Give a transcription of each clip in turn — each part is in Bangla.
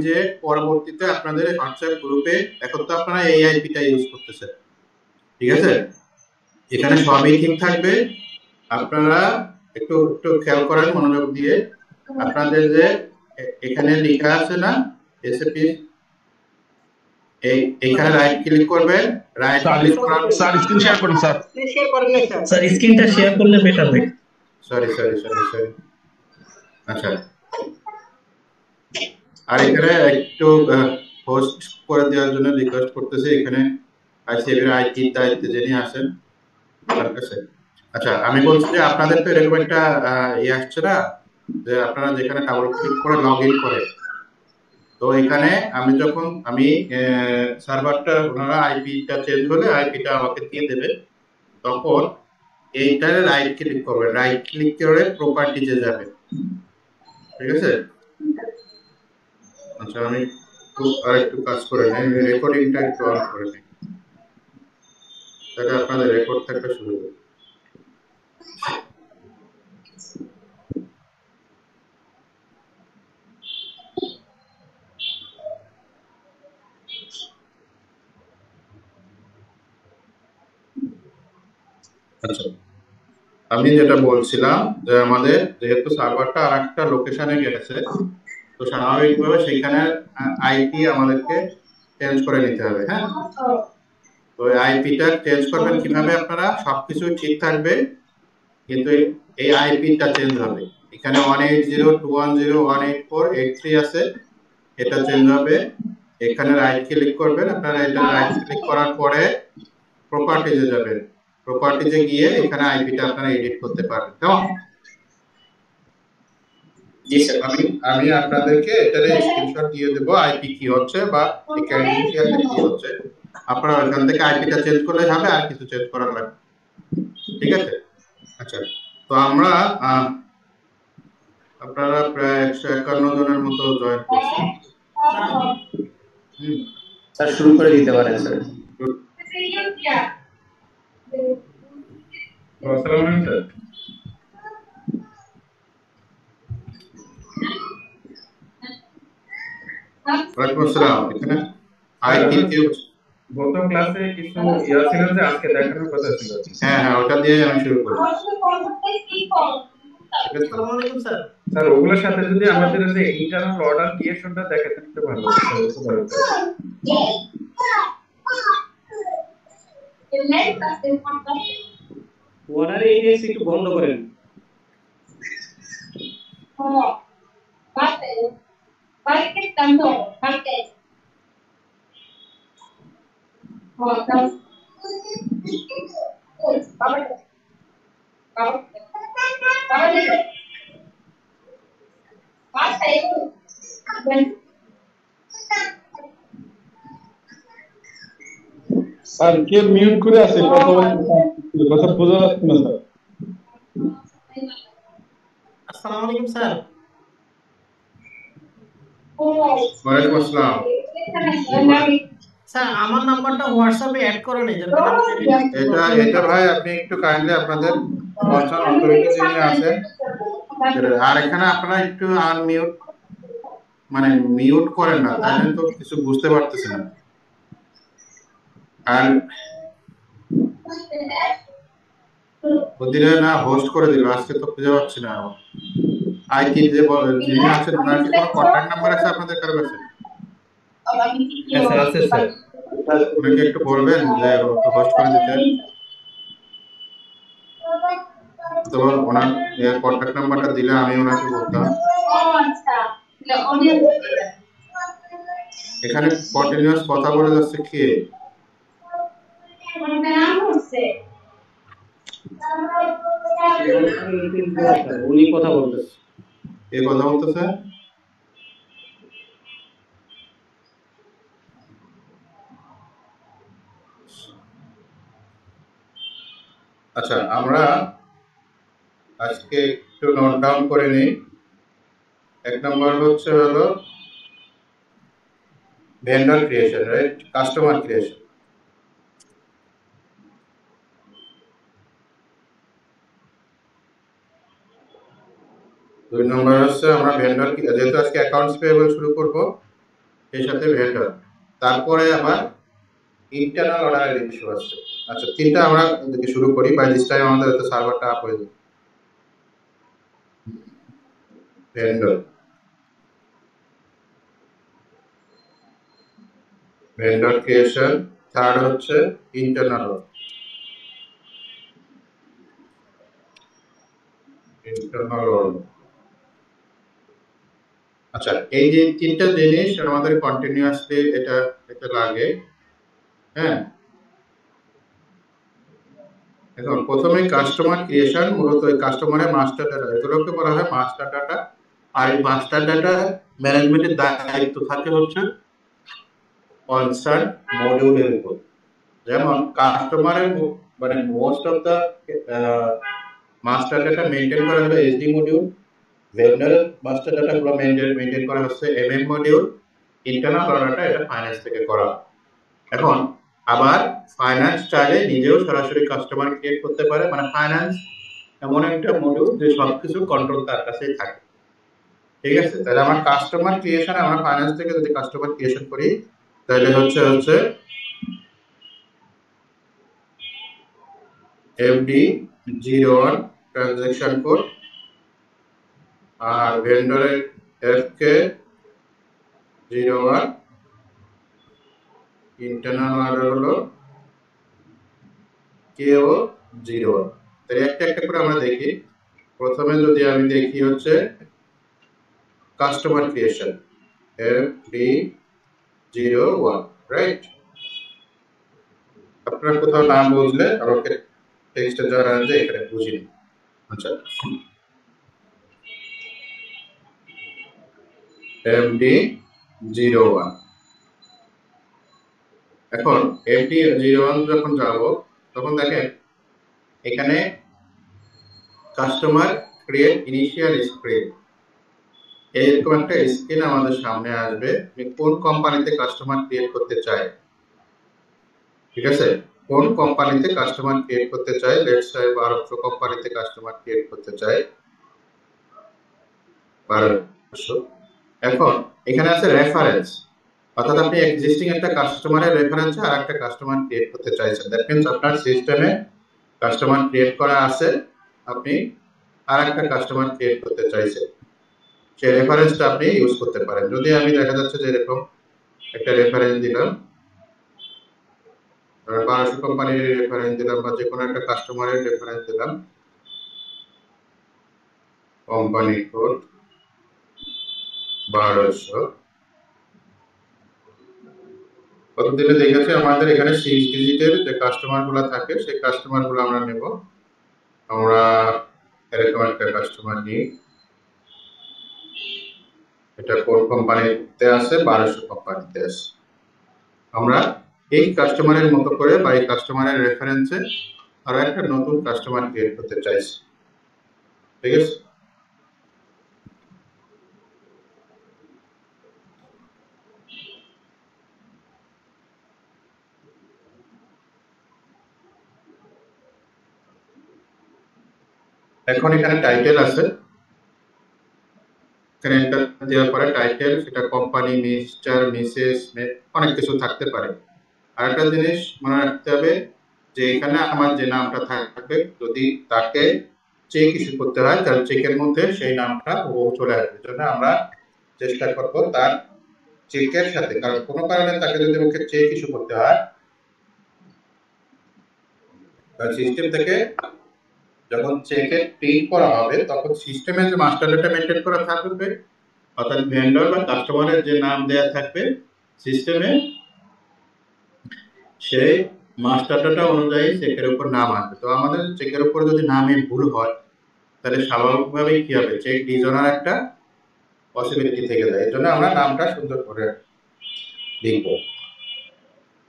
যে পরবর্তীতে আপনাদের হোয়াটসঅ্যাপ গ্রুপে এখন তো আপনারা এই আইপিটা ইউজ করতেছেন, ঠিক আছে? এখানে সবই ঠিক থাকবে। আপনারা একটু একটু খেয়াল করেন মনোযোগ দিয়ে। আপনাদের যে এখানে লেখা আছে না এসএপি, এইখানে রাইট ক্লিক করবেন। রাইট ক্লিক করার স্যার স্ক্রিন শেয়ার করুন স্যার। শেয়ার করেন না স্যার, স্ক্রিনটা শেয়ার করলে বেটার হয়। সরি সরি সরি সরি আচ্ছা, আর এখানে একটু হোস্ট করে দেওয়ার জন্য রিকোয়েস্ট করতেছি। এখানে আইসিএবির আইটির দায়িত্বে যিনি আছেন তার কাছে। আচ্ছা, আমি বলছি যে আপনাদের তো এরকম একটা আসছে না যে আপনারা যেখানে ডাবল ক্লিক করে লগ ইন করে, তো এখানে আমি যখন সার্ভারটা ওনারা আইপিটা চেঞ্জ হলে আইপিটা আমাকে দিয়ে দেবে, তখন এইটারে রাইট ক্লিক করবেন। রাইট ক্লিক করে প্রপার্টিজে যাবেন, ঠিক আছে? আচ্ছা, আমি আরেকটু কাজ করে নেই, রেকর্ডিংটা একটু অন করে নেই, তাহলে আপনাদের রেকর্ড থাকতে শুরু হবে। আচ্ছা, আমি যেটা বলছিলাম যে আমাদের যেহেতু সার্ভারটা আর একটা লোকেশনে গেছে, তো স্বাভাবিকভাবে সেইখানে আইপি আমাদেরকে চেঞ্জ করে নিতে হবে। হ্যাঁ, তো আইপিটা চেঞ্জ করবেন কিভাবে? আপনারা সবকিছু ঠিক থাকবে, কিন্তু এই আইপিটা চেঞ্জ হবে। এখানে 180.210.184.83 আছে, এটা চেঞ্জ হবে। এখানে রাইট ক্লিক করবেন। আপনারা এটা রাইট ক্লিক করার পরে প্রপার্টিজে যাবেন। প্রপার্টিজে গিয়ে এখানে আইপিটা আপনারা এডিট করতে পারবেন। কেমন? জি স্যার, আমি আপনাদেরকে এটারে স্ক্রিনশট দিয়ে দেব আইপি কি হচ্ছে বা এই ক্রেডেনশিয়ালটা কি হচ্ছে। আপনারা ওখান থেকে আইপিটা চেঞ্জ করলে হবে, আর কিছু চেঞ্জ করার লাগবে, ঠিক আছে? আচ্ছা, তো আমরা আপনারা প্রায় 151 জনের মতো জয়েন করছেন। স্যার শুরু করে দিতে পারেন স্যার। আসসালামু আলাইকুম স্যার। ওয়ালাইকুম আসসালাম। এখানে আইটি কি গত ক্লাসে কিছু ইয়া ছিল যে আজকে দেখানোর কথা ছিল। হ্যাঁ হ্যাঁ, ওটা দিয়ে আমি শুরু করব। আসসালামু আলাইকুম স্যার। স্যার ওগুলোর সাথে যদি আমাদের যে ইন্টারনাল অর্ডার ক্রিয়েশনটা দেখাতেন একটু ভালো হতো। ওয়াটারে ইন্ডেক্স একটু বন্ধ করেন। স্যার কে মিউট করে আছে? কথা বোঝা যাচ্ছে না স্যার। আসসালামু আলাইকুম স্যার। ওয়ালাইকুম আসসালাম। স্যার আমার নাম্বারটা হোয়াটসঅ্যাপে অ্যাড করে নেই, এটা ভাই আপনি একটু কাইন্ডলি আপনাদের কনসার্ন অথরিটি যিনি আছেন, আর এখানে আপনারা একটু আনমিউট মানে মিউট করেন না, তাহলে তো কিছু বুঝতে পারতেছি না। আর ওদিনে না হোস্ট করে দিল, আজকে তো খুঁজে পাচ্ছি না। আইটি যে যিনি আছেন ওনার কি কোনো কন্ট্যাক্ট নাম্বার আছে আপনাদের কারো কাছে? স্যার আছে স্যার। উনাকে একটু বলবেন যে হোস্ট করে দিতে, অথবা ওনার কন্ট্যাক্ট নাম্বারটা দিলে আমি ওনাকে বলতাম। এখানে কন্টিনিউয়াস কথা বলে যাচ্ছে কে? উনি কথা বলতেছে। কে কথা বলতেছে? আচ্ছা, আমরা আজকে একটু নোট ডাউন করে নিই। এক নম্বর হচ্ছে হলো vendor creation, right? Customer creation. দুই নম্বর হচ্ছে আমরা ভেন্ডর, যেহেতু আজকে অ্যাকাউন্টস পেয়েবল শুরু করব, সেই সাথে ভেন্ডর, তারপরে আবার ইন্টারনাল অর্ডারের ইস্যু আছে। আচ্ছা, তিনটা আমরা দেখে শুরু করি। বাই দিস টাইম আমাদের হয়তো সার্ভারটা আপ হয়ে যাবে। ভেন্ডর ক্রিয়েশন, থার্ড হচ্ছে ইন্টারনাল অর্ডার। আচ্ছা, এই যে তিনটা জিনিস আমাদের কন্টিনিউয়াসলি এটা লাগে। হ্যাঁ, এখন প্রথমে কাস্টমার ক্রিয়েশন, মূলত ওই কাস্টমারের মাস্টার ডাটা, এগুলোকে বলা হয় মাস্টার ডাটা। আর এই মাস্টার ডাটা ম্যানেজমেন্টের দায়িত্ব থাকে হচ্ছে কনসার্ন মডিউলের উপর। যেমন কাস্টমারের মানে most of the master data maintain করা হলো এসডি মডিউল, ভেন্ডরের মাস্টার ডাটা গুলো মেনটেন করা হচ্ছে এমএম মডিউল, ইন্টারনাল অর্ডারটা এটা ফাইন্যান্স থেকে করা। এখন আবার ফাইন্যান্স চাইলে নিজেও সরাসরি কাস্টমার ক্রিয়েট করতে পারে, মানে ফাইন্যান্স এমন একটা মডিউল যে সবকিছু কন্ট্রোল তার কাছেই থাকে। ঠিক আছে, তাহলে আমার কাস্টমার ক্রিয়েশন, আমরা ফাইন্যান্স থেকে যদি কাস্টমার ক্রিয়েশন করি তাহলে হচ্ছে FD01 ট্রানজাকশন কোড, আর ভেন্ডরের FK01, ইন্টারনাল অর্ডার হলো KO01। তাহলে একটা একটা করে আমরা দেখি। প্রথমে যদি আমি দেখি হচ্ছে কাস্টমার ক্রিয়েশন FD01, রাইট? আপনারা কোথাও না বুঝলে আমাকে টেক্সটে জানান যে এখানে বুঝিনি। আচ্ছা, FD01। এখন FD01 যখন যাব তখন দেখেন এখানে কাস্টমার ক্রিয়েট ইনিশিয়াল স্ক্রিন, এরকম একটা স্ক্রিন আমাদের সামনে আসবে। আমি কোন কোম্পানিতে কাস্টমার ক্রিয়েট করতে চাই, ঠিক আছে, কোন কোম্পানিতে কাস্টমার ক্রিয়েট করতে চাই, লেটস সে 1200 কোম্পানিতে কাস্টমার ক্রিয়েট করতে চাই, 1200। এখন এখানে আছে রেফারেন্স, অর্থাৎ আপনি এক্সিস্টিং একটা কাস্টমারের রেফারেন্সে আর একটা কাস্টমার ক্রিয়েট করতে চাইছেন। দ্যাট মিন্স আপনার সিস্টেমে কাস্টমার ক্রিয়েট করা আছে, আপনি আর একটা কাস্টমার ক্রিয়েট করতে চাইছেন, সেই রেফারেন্সটা আপনি ইউজ করতে পারেন। যদি আমি দেখা যাচ্ছে যে এরকম একটা রেফারেন্স দিলাম, 1200 কোম্পানির রেফারেন্স দিলাম, বা যে কোনো একটা কাস্টমারের রেফারেন্স দিলাম, কোম্পানি কোড 1200। কতদিনে দেখেছি আমাদের এখানে 6 ডিজিটের যে কাস্টমার গুলো থাকে সেই কাস্টমার গুলো আমরা নেব। আমরা এরকম একটা কাস্টমার নিই, এটা কোন কোম্পানিতে আছে, 1200 কোম্পানিতে আছে। আমরা এই কাস্টমারের মতো করে বা এই কাস্টমারের রেফারেন্সে আরো একটা নতুন কাস্টমার ক্রিয়েট করতে চাইছি, ঠিক আছে। এখন এখানে টাইটেল আছে, এখানে এন্টার দেওয়ার পরে টাইটেল, সেটা কোম্পানি, মিস্টার, মিসেস, অনেক কিছু থাকতে পারে। আর একটা জিনিস মনে রাখতে হবে যে এখানে আমার যে নামটা থাকবে, যদি তাকে চেক ইস্যু করতে হয় তাহলে চেকের মধ্যে সেই নামটা চলে আসবে। জন্য আমরা চেষ্টা করব তার চেকের সাথে, কারণ কোনো কারণে তাকে যদি ওকে চেক ইস্যু করতে হয়, সিস্টেম থেকে যখন চেকের প্রিন্ট করা হবে তখন সিস্টেমে যে মাস্টার ডেটা মেনটেন করা থাকবে, অর্থাৎ ভেন্ডর বা কাস্টমারের যে নাম দেয়া থাকবে সিস্টেমে, সেই মাস্টার ডেটা অনুযায়ী চেকের উপর নাম আসবে। তো আমাদের চেকের উপর যদি নামে ভুল হয় তাহলে স্বাভাবিকভাবেই কি হবে, চেক ডিজনার একটা পসিবিলিটি থেকে যায়। এর জন্য আমরা নামটা সুন্দর করে লিখব।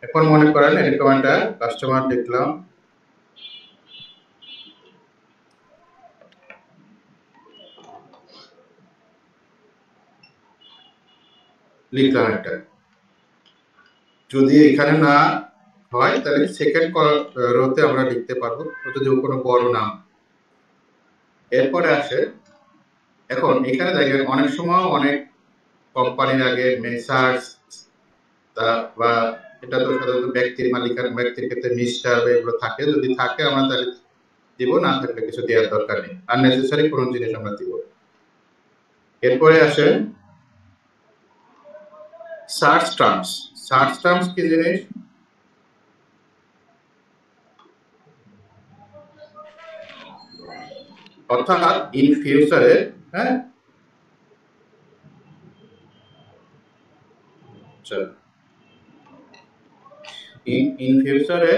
এখন মনে করেন এরকম একটা কাস্টমার লিখলাম, একটা, যদি এখানে না হয় তাহলে সেকেন্ড রোতে আমরা লিখতে পারবো, যদি কোনো বড় নাম। এরপরে আসে, এখন এখানে দেখেন অনেক সময় অনেক কোম্পানির আগে মেসার্স বা এটা তো সাধারণত ব্যক্তির মালিকানা, ব্যক্তির ক্ষেত্রে মিস্টার এগুলো থাকে, যদি থাকে আমরা তাহলে দিব, না থাকলে কিছু দেওয়ার দরকার নেই, আননেসেসারি কোনো জিনিস আমরা দিব। এরপরে আসে সার্চ টার্মস। সার্চ টার্মস কি জিনিস? অর্থাৎ ইন ফিউচারে, হ্যাঁ, আচ্ছা, ইন ফিউচারে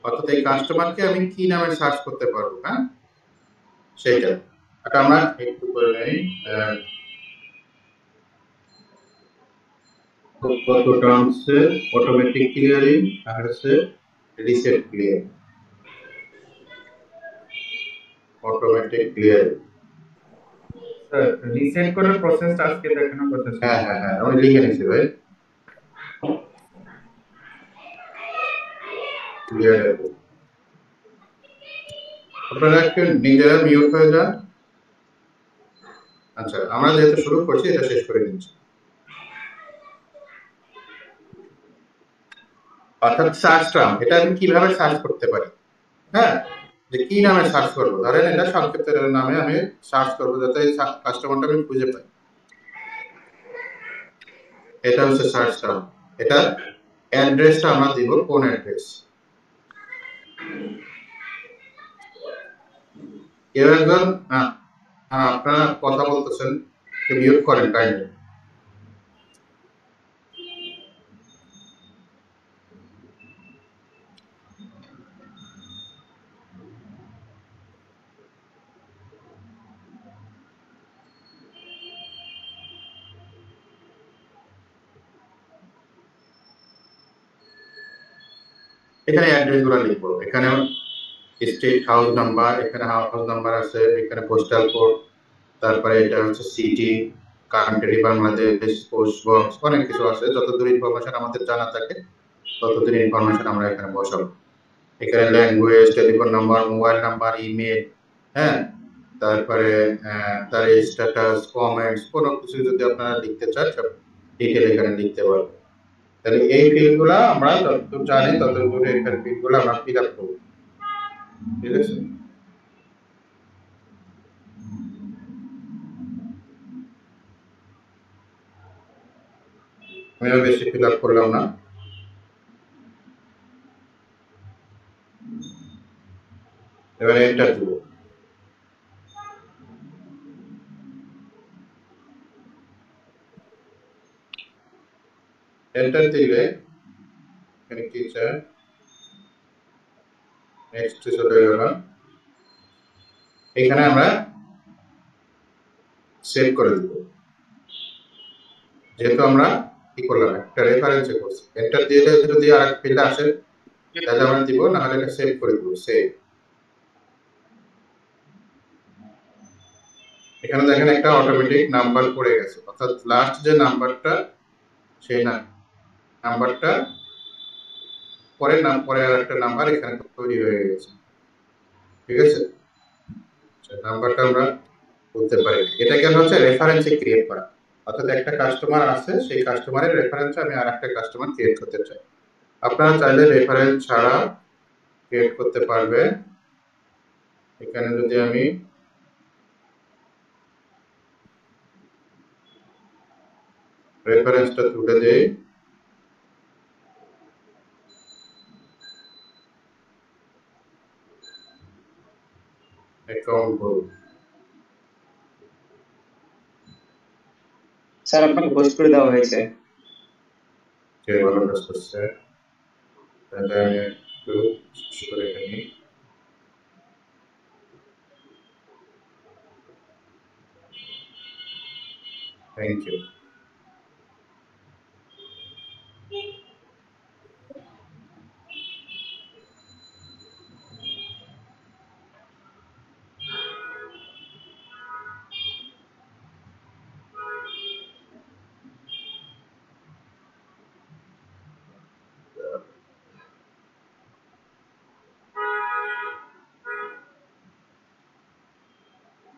অর্থাৎ এই কাস্টমারকে আমি কি নামে সার্চ করতে পারবো, হ্যাঁ, সেইটা। এটা আমরা একটু করে নেই, কত টার্মসে অটোমেটিক ক্লিয়ারিং আর হচ্ছে reset clear, automatic clearing. Sir reset করার প্রসেসটা আজকে দেখানোর কথা ছিল। হ্যাঁ হ্যাঁ হ্যাঁ, আমি লিখে নিয়েছি ভাই, ক্লিয়ার। আপনারা একটু নিজেরা মিউট হয়ে যান। আচ্ছা, আমরা যেহেতু শুরু করছি এটা শেষ করে নিচ্ছি। অর্থাৎ সার্চ টার্ম, এটা আমি কিভাবে সার্চ করতে পারি, হ্যাঁ, যে কি নামে সার্চ করবো, ধরেন এটা সংক্ষিপ্ত নামে আমি সার্চ করবো যাতে এই কাস্টমারটা আমি খুঁজে পাই, এটা হচ্ছে সার্চ টার্ম। এটা অ্যাড্রেসটা আমরা দিব কোন অ্যাড্রেস। কেউ একজন আপনারা কথা বলতেছেন, মিউট করেন কাইন্ডলি। এখানে অ্যাড্রেস গুলো লিখবো, এখানে স্ট্রিট হাউস নাম্বার, এখানে হাউস নাম্বার আছে, এখানে পোস্টাল কোড, তারপরে এটা হচ্ছে city, country Bangladesh, post box, অনেক কিছু আছে। যতদূর ইনফরমেশন আমাদের জানা থাকে ততদূর ইনফরমেশন আমরা এখানে বসাবো। এখানে language, telephone number, mobile number, email, হ্যাঁ, তারপরে তার স্ট্যাটাস, কমেন্টস, কোনো কিছু যদি আপনারা লিখতে চান সব ডিটেল এখানে লিখতে পারবেন। তাহলে এই ফিল্ডগুলো আমরা যতদূর জানি ততদূর এখানে ফিল্ডগুলো আমরা ফিল আপ করবো, ঠিক আছে? আমিও বেশি ফিল আপ করলাম না। এবারে এন্টার দিব। এন্টার দিলে এখানে কি চায়, নেক্সট চলে গেল। এখানে আমরা সেভ করে দিব, যেহেতু আমরা কি করলাম একটা রেফারেন্সে করছি। এন্টার দিয়ে যদি আরেক ফিল্ড আসে তাহলে আমরা দিব, না হলে এটা সেভ করে দিব। সেভ। এখানে দেখেন একটা অটোমেটিক নাম্বার পড়ে গেছে, অর্থাৎ লাস্ট যে নাম্বারটা সেই নাম্বারটা পরে আর একটা নাম্বার এখানে তৈরি হয়ে গেছে, ঠিক আছে? নাম্বারটা আমরা বলতে পারি, এটা কেন হচ্ছে রেফারেন্সে ক্রিয়েট করা, অর্থাৎ একটা কাস্টমার আছে, সেই কাস্টমারের রেফারেন্সে আমি আর একটা কাস্টমার ক্রিয়েট করতে চাই। আপনারা চাইলে রেফারেন্স ছাড়া ক্রিয়েট করতে পারবেন। এখানে যদি আমি রেফারেন্সটা তুলে দেই, অ্যাকাউন্ট বল, স্যার আপনাকে পোস্ট করে দেওয়া হয়েছে। কে ভালো কাজ করছে, তাহলে আমি একটু শেষ করে নিই। Thank you.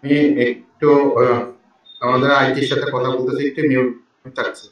আমি একটু আমাদের আইটির সাথে কথা বলতেছি, একটু মিউট থাকছে।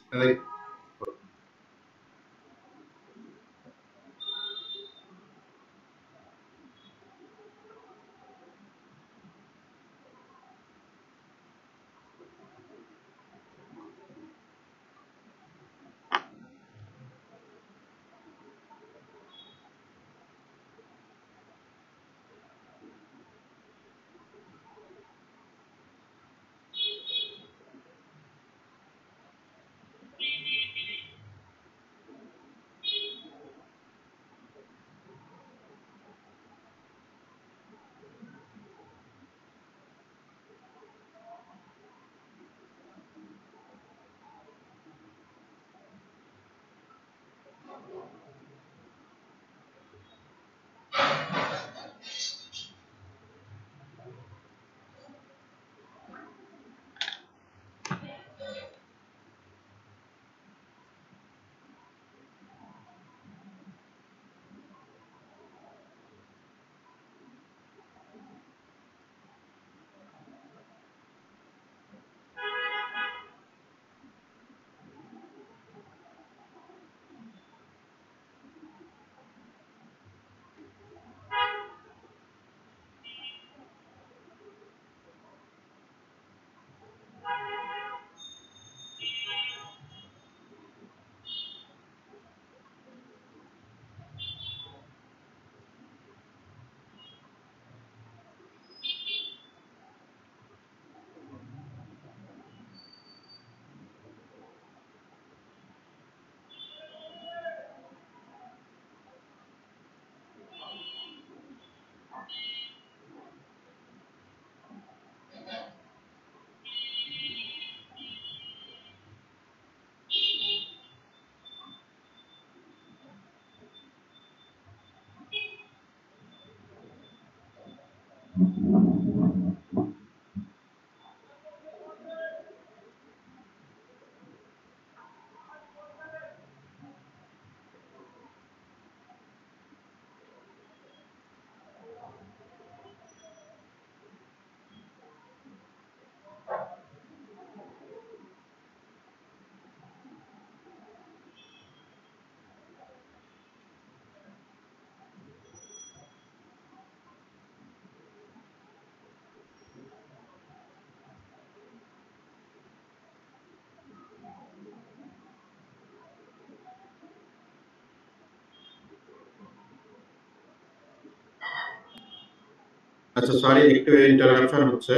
আচ্ছা, সরি, একটু ইন্টারাপশন হচ্ছে,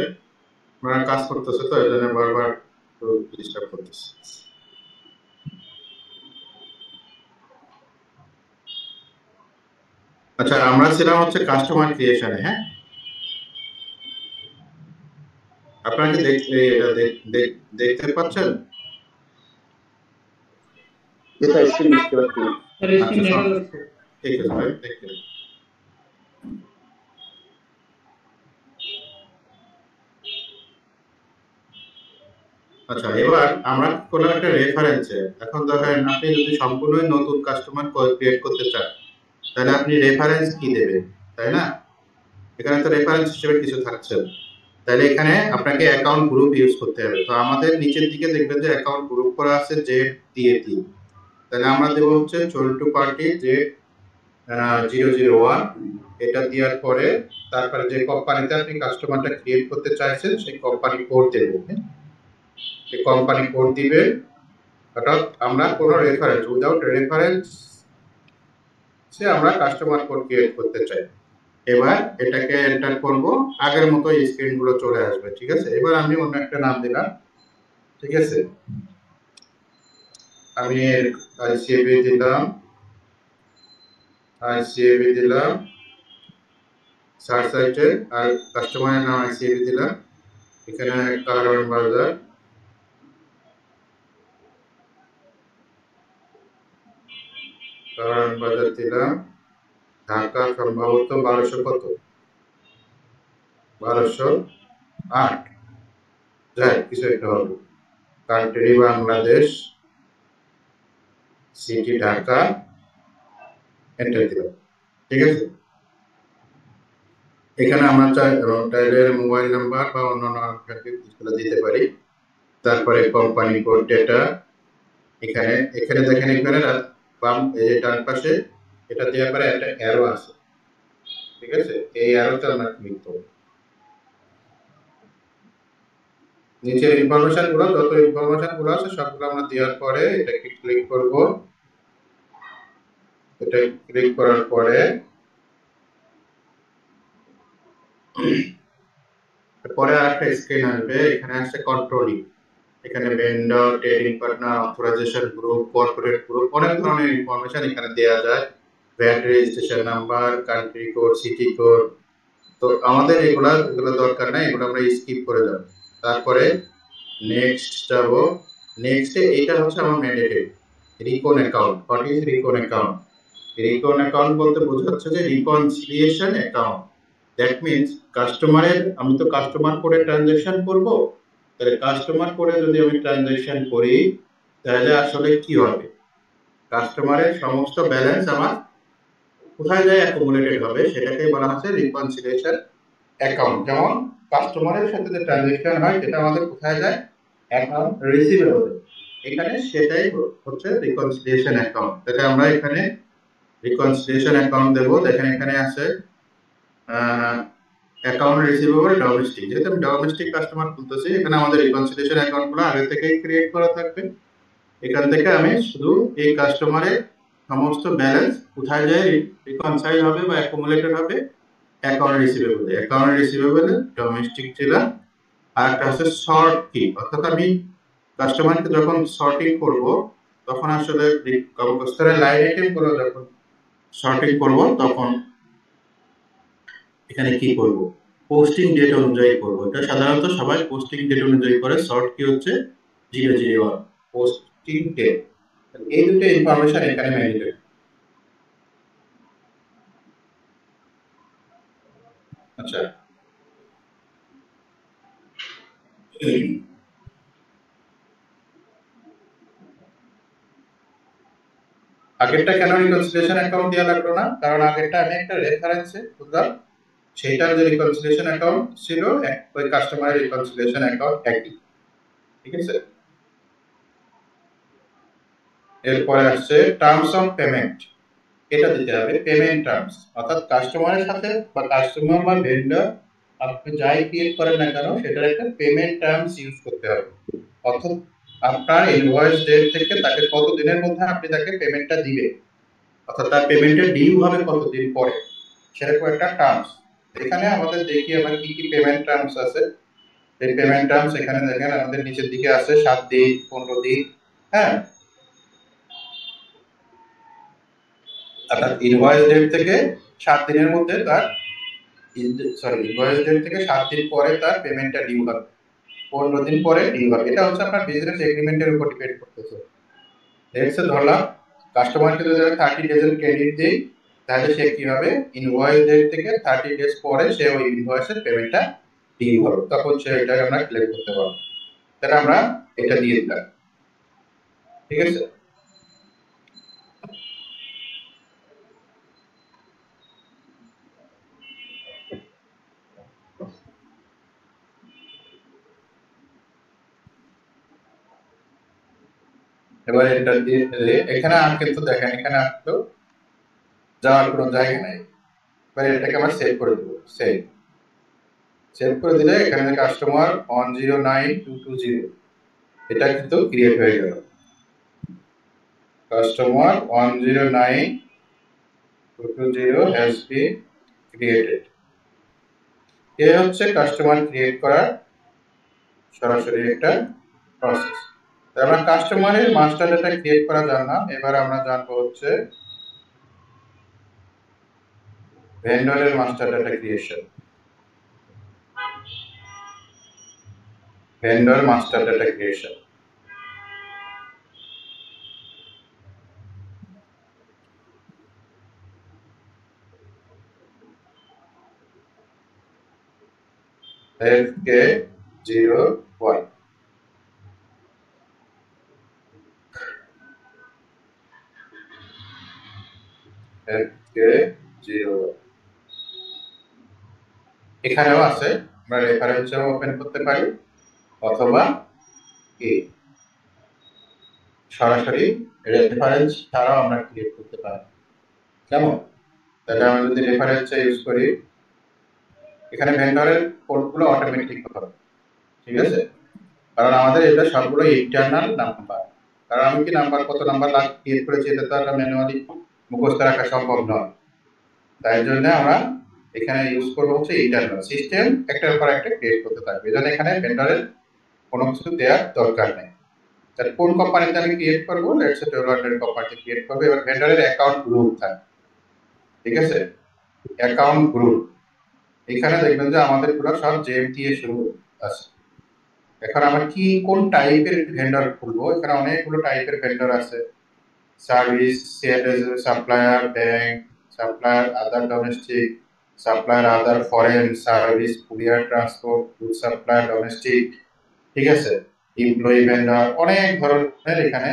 আপনারা কাজ করতেছে তো এই জন্য বারবার একটু ডিস্টার্ব করতেছে। আচ্ছা, আমরা ছিলাম হচ্ছে কাস্টমার ক্রিয়েশনে। হ্যাঁ, আপনারা কি দেখতে পাচ্ছেন? এটা স্ক্রিন দেখতে পাচ্ছি। স্ক্রিন দেখা যাচ্ছে। ঠিক আছে ভাই, দেখতে। আচ্ছা, এবার আমরা কোনো একটা রেফারেন্সে, এখন দেখেন আপনি যদি সম্পূর্ণ নতুন কাস্টমার ক্রিয়েট করতে চান তাহলে আপনি রেফারেন্স কি দেবেন, তাই না? এখানে তো রেফারেন্স হিসেবে কিছু থাকছে না, তাহলে এখানে আপনাকে অ্যাকাউন্ট গ্রুপ ইউজ করতে হবে। তো আমাদের নিচের দিকে দেখবেন যে অ্যাকাউন্ট গ্রুপ করা আছে জেড দিয়ে দিই, তাহলে আমরা দেবো হচ্ছে চল্টু পার্টি জেড 001, এটা দেওয়ার পরে তারপরে যে কোম্পানিতে আপনি কাস্টমারটা ক্রিয়েট করতে চাইছেন সেই কোম্পানি কোড দেবেন। এই কোম্পানি কোড দিবেন, অর্থাৎ আমরা কোনো রেফারেন্স, উইদাউট রেফারেন্স সে আমরা কাস্টমার কোড ক্রিয়েট করতে চাই। এবার এটাকে এন্টার করব, আগের মতো এই স্ক্রিন গুলো চলে আসবে। ঠিক আছে, এবার আমি অন্য একটা নাম দিলাম। ঠিক আছে, আমি আইসিএবি দিলাম, সার্চ সাইটে, আর কাস্টমারের নাম আইসিএবি দিলাম। এখানে কারণ বাজার, দিলাম ঢাকা, সম্ভবত 1200 কত, 1208, যাই কিছু একটা হবে। Country Bangladesh, city Dhaka, enter দিলাম। ঠিক আছে, এখানে আমরা চাইলে মোবাইল নাম্বার বা অন্যান্য দিতে পারি। তারপরে কোম্পানি কোড ডেটা, এখানে এখানে দেখেন এখানে বাম এই যে ডান পাশে এটা দেওয়ার পরে একটা অ্যারো আছে, ঠিক আছে, এই অ্যারোতে আমরা ক্লিক করব। নিচের ইনফরমেশন গুলো যত ইনফরমেশন গুলো আছে সবগুলো আমরা দেওয়ার পরে এটাকে ক্লিক করব। এটা ক্লিক করার পরে আরেকটা স্ক্রিন আসবে, এখানে আসছে কন্ট্রোলিং। এখানে vendor, trading partner, authorisation group, corporate group, অনেক ধরনের ইনফরমেশন এখানে দেওয়া যায়। VAT registration number, country code, city code. তো আমাদের এগুলো দরকার নাই, এগুলো আমরা স্কিপ করে যাব। তারপরে নেক্সট যাব। নেক্সটে এটা হচ্ছে আমার mandatory রিকন account. What is রিকন account? রিকন account বলতে বোঝাচ্ছে যে রিকনসিলিয়েশন অ্যাকাউন্ট। দ্যাট মিন্স কাস্টমারের, আমি তো কাস্টমার কোডে ট্রানজাকশন করব, তাহলে কাস্টমার কোডে যদি আমি ট্রানজাকশন করি তাহলে আসলে কি হবে, কাস্টমারের সমস্ত ব্যালেন্স আমার কোথায় যায় অ্যাকুমুলেটেড হবে, সেটাকে বলা হচ্ছে রিকনসিলিয়েশন অ্যাকাউন্ট। যেমন কাস্টমারের সাথে যে ট্রানজাকশন হয় সেটা আমাদের কোথায় যায়, অ্যাকাউন্ট রিসিভেবল, এখানে সেটাই হচ্ছে রিকনসিলিয়েশন অ্যাকাউন্ট। তাহলে আমরা এখানে রিকনসিলিয়েশন অ্যাকাউন্ট দেব। দেখেন এখানে আছে অ্যাকাউন্ট রিসিভেবল ডোমেস্টিক, যেহেতু আমি ডোমেস্টিক কাস্টমার খুলতেছি এখানে আমাদের রিকনসিলিয়েশন অ্যাকাউন্টগুলো আগে থেকেই ক্রিয়েট করা থাকবে। এখান থেকে আমি শুধু এই কাস্টমারের সমস্ত ব্যালেন্স কোথায় যায় রিকনসাইল হবে বা অ্যাকুমুলেটেড হবে, account receivable. Account receivable domestic ছিলাম। আর একটা হচ্ছে সর্ট কি, অর্থাৎ আমি কাস্টমারকে যখন সর্টিং করব তখন আসলে কম্পোস্টারের লাইন আইটেম গুলো যখন সর্টিং করব তখন এখানে কি করব, পোস্টিং ডেট অনুযায়ী করব। এটা সাধারণত সবাই পোস্টিং ডেট অনুযায়ী করে। সর্ট কি হচ্ছে 001 পোস্টিং ডেট। এই দুটো ইনফরমেশন এখানে ম্যান্ডেটরি। আচ্ছা, আগেরটা কেন রিকনসিলিয়েশন অ্যাকাউন্ট দেওয়া লাগলো না, কারণ আগেরটা আমি একটা রেফারেন্সে বুঝলাম, সেইটার যে রিকনসিলিয়েশন অ্যাকাউন্ট ছিল ওই কাস্টমারের রিকনসিলিয়েশন অ্যাকাউন্ট একই, ঠিক আছে। এরপরে আসছে টার্মস অফ পেমেন্ট, এটা দিতে হবে পেমেন্ট টার্মস, অর্থাৎ কাস্টমারের সাথে বা কাস্টমার বা ভেন্ডর আপনি যাই ক্রিয়েট করেন না কেন সেটার একটা পেমেন্ট টার্মস ইউজ করতে হবে। অর্থাৎ আপনার ইনভয়েস ডেট থেকে তাকে কত দিনের মধ্যে আপনি তাকে পেমেন্টটা দিবেন, অর্থাৎ তার পেমেন্টের ডিউ হবে কতদিন পরে, সেরকম একটা টার্মস। এখানে আমাদের দেখি আমরা কি কি পেমেন্ট টার্মস আছে। এই পেমেন্ট টার্মস এখানে দেখেন আমাদের নিচের দিকে আছে 7 দিন, 15 দিন, হ্যাঁ, অর্থাৎ ইনভয়েস ডেট থেকে 7 দিনের মধ্যে তার ইনভয়েস ডেট থেকে 7 দিন পরে তার পেমেন্টটা ডিউ হবে, 15 দিন পরে ডিউ হবে। এটা হচ্ছে আপনার বিজনেস এগ্রিমেন্টের উপর ডিপেন্ড করতেছে। লেটস ধরলাম কাস্টমারকে যদি 30 ডেজের ক্রেডিট দেই তাহলে সে কি হবে, ইনভয়েস ডেট থেকে 30 ডেজ পরে সে ওই ইনভয়েসের পেমেন্টটা ডিউ হবে, তখন সে এটাকে আমরা ক্লেম করতে পারবো। তাহলে আমরা এটা দিয়ে দিলাম, ঠিক আছে। এবার এটা দিয়ে এখানে আর কিন্তু দেখেন এখানে আর তো যাওয়ার কোনো জায়গা নাই। এবার এটাকে আমরা সেভ করে দেবো। সেভ করে দিলে এখানে কাস্টমার 109220 এটা কিন্তু ক্রিয়েট হয়ে গেল। Customer 109220 has been created. এ হচ্ছে কাস্টমার ক্রিয়েট করার সরাসরি একটা প্রসেস। আমরা কাস্টমারের মাস্টার ডেটা ক্রিয়েট করা জানলাম, এবার আমরা জানবো হচ্ছে ভেন্ডরের master data creation. Vendor master data creation, FK01 FK01 এখানেও আছে, আমরা রেফারেন্সও ওপেন করতে পারি অথবা কি সরাসরি রেফারেন্স ছাড়াও আমরা ক্রিয়েট করতে পারি। কেমন? তাহলে আমরা যদি রেফারেন্স ইউজ করি, এখানে ভেন্ডরের কোডগুলো অটোমেটিক হবে, ঠিক আছে? কারণ আমাদের এটা সবগুলো ইন্টারনাল নাম্বার। কারণ আমি কি নাম্বার কত নাম্বার ক্রিয়েট করেছি এটা তো একটা ম্যানুয়ালি মুখস্থ রাখা সম্ভব নয়। তাই জন্য আমরা এখানে ইউজ করবো হচ্ছে ইন্টারনাল সিস্টেম, একটার পর একটা ক্রিয়েট করতে থাকবে। এই জন্য এখানে ভেন্ডরের কোনো কিছু দেওয়ার দরকার নেই। তাহলে কোন কোম্পানিতে আমি ক্রিয়েট করবো, লেটস সে ডেভেলপমেন্ট কোম্পানিতে ক্রিয়েট করবো। এবার ভেন্ডরের অ্যাকাউন্ট গ্রুপ থাকে, ঠিক আছে? অ্যাকাউন্ট গ্রুপ এখানে দেখবেন যে আমাদের পুরো সব জেএম দিয়ে শুরু আছে। এখন আমরা কি কোন টাইপের ভেন্ডর খুলবো, এখানে অনেকগুলো টাইপের ভেন্ডর আছে। Service, sales, supplier, bank, supplier other domestic, supplier other foreign, service, courier transport, food supplier domestic, ঠিক আছে? এমপ্লয়ি ভেন্ডর, অনেক ধরনের এখানে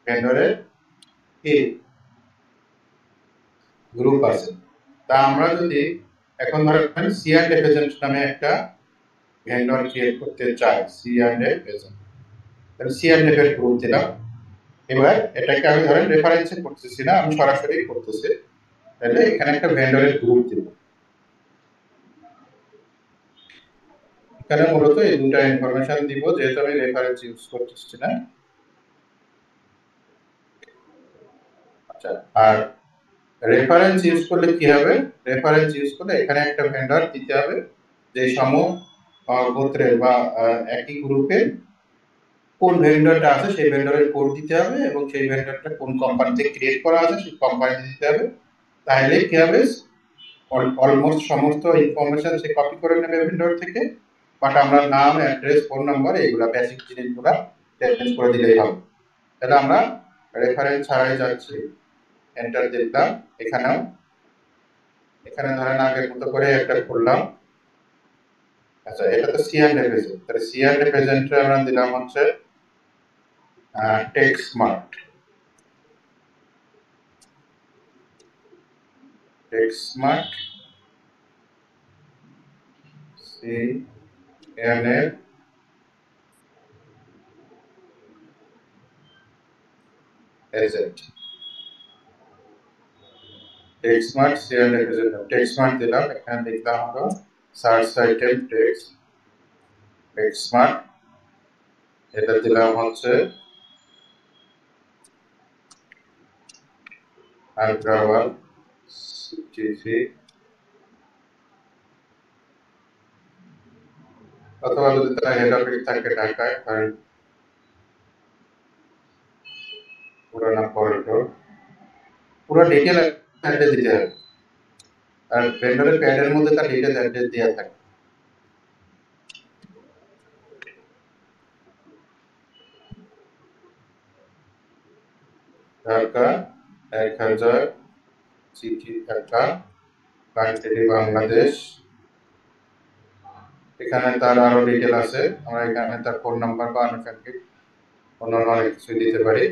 ভেন্ডরের গ্রুপ আছে। তা আমরা যদি এখন ধরেন সি&এফ এজেন্ট নামে একটা ভেন্ডর ক্রিয়েট করতে চাই, সি&এফ এজেন্ট, তাহলে সি&এফ এর গ্রুপ দিলাম। এবার এটাকে আমি ধরেন রেফারেন্সে করতেছি না, আমি সরাসরি করতেছি, তাহলে এখানে একটা ভেন্ডরের গ্রুপ দিব। এখানে মূলত এই দুটো ইনফরমেশন দিব, যেহেতু আমি রেফারেন্স ইউজ করতেছি না। আচ্ছা, আর রেফারেন্স ইউজ করলে কি হবে, রেফারেন্স ইউজ করলে এখানে একটা ভেন্ডর দিতে হবে যে গোত্রের বা একই গ্রুপে কোন ভেন্ডরটা আছে সেই ভেন্ডরের কোড দিতে হবে, এবং সেই ভেন্ডরটা কোন কোম্পানিতে ক্রিয়েট করা আছে সেই কোম্পানিতে দিতে হবে। তাহলে কি হবে, অলমোস্ট সমস্ত ইনফরমেশন সে কপি করে নেবে ভেন্ডর থেকে, বাট আমরা নাম, অ্যাড্রেস, ফোন নাম্বার এইগুলা বেসিক জিনিসগুলা চেঞ্জ করে দিলেই হবে। তাহলে আমরা রেফারেন্স ছাড়াই যাচ্ছি, এন্টার দিলাম। এখানে ধরেন আগের মতো করে একটা করলাম। আচ্ছা, এটা তো সি&এফ এজেন্ট, তাহলে সি&এফ এজেন্টে আমরা দিলাম হচ্ছে টেক্সমার্ট। টেক্সমার্ট সি&এফ এজেন্ট, টেক্সমার্ট সি&এফ এজেন্ট। টেক্সমার্ট দিলাম, এখানে লিখলাম হলো সার্চ আইটেম টেক্সমার্ট। এটা দিলাম হচ্ছে হায়দ্রাবাদ সিটিসি, অথবা যদি তারা হেড অফিস থাকে ঢাকায়, পুরানা করিডোর, পুরো ডিটেল অ্যাড্রেস দিতে হবে। আর ভেন্ডরের প্যাডের মধ্যে তার ডিটেল অ্যাড্রেস দেওয়া থাকে। Dhaka 1000, city Dhaka, country Bangladesh. এখানে তার আরো ডিটেল আছে, আমরা এখানে তার ফোন নাম্বার বা আনুষঙ্গিক অন্যান্য অনেক কিছু দিতে পারি।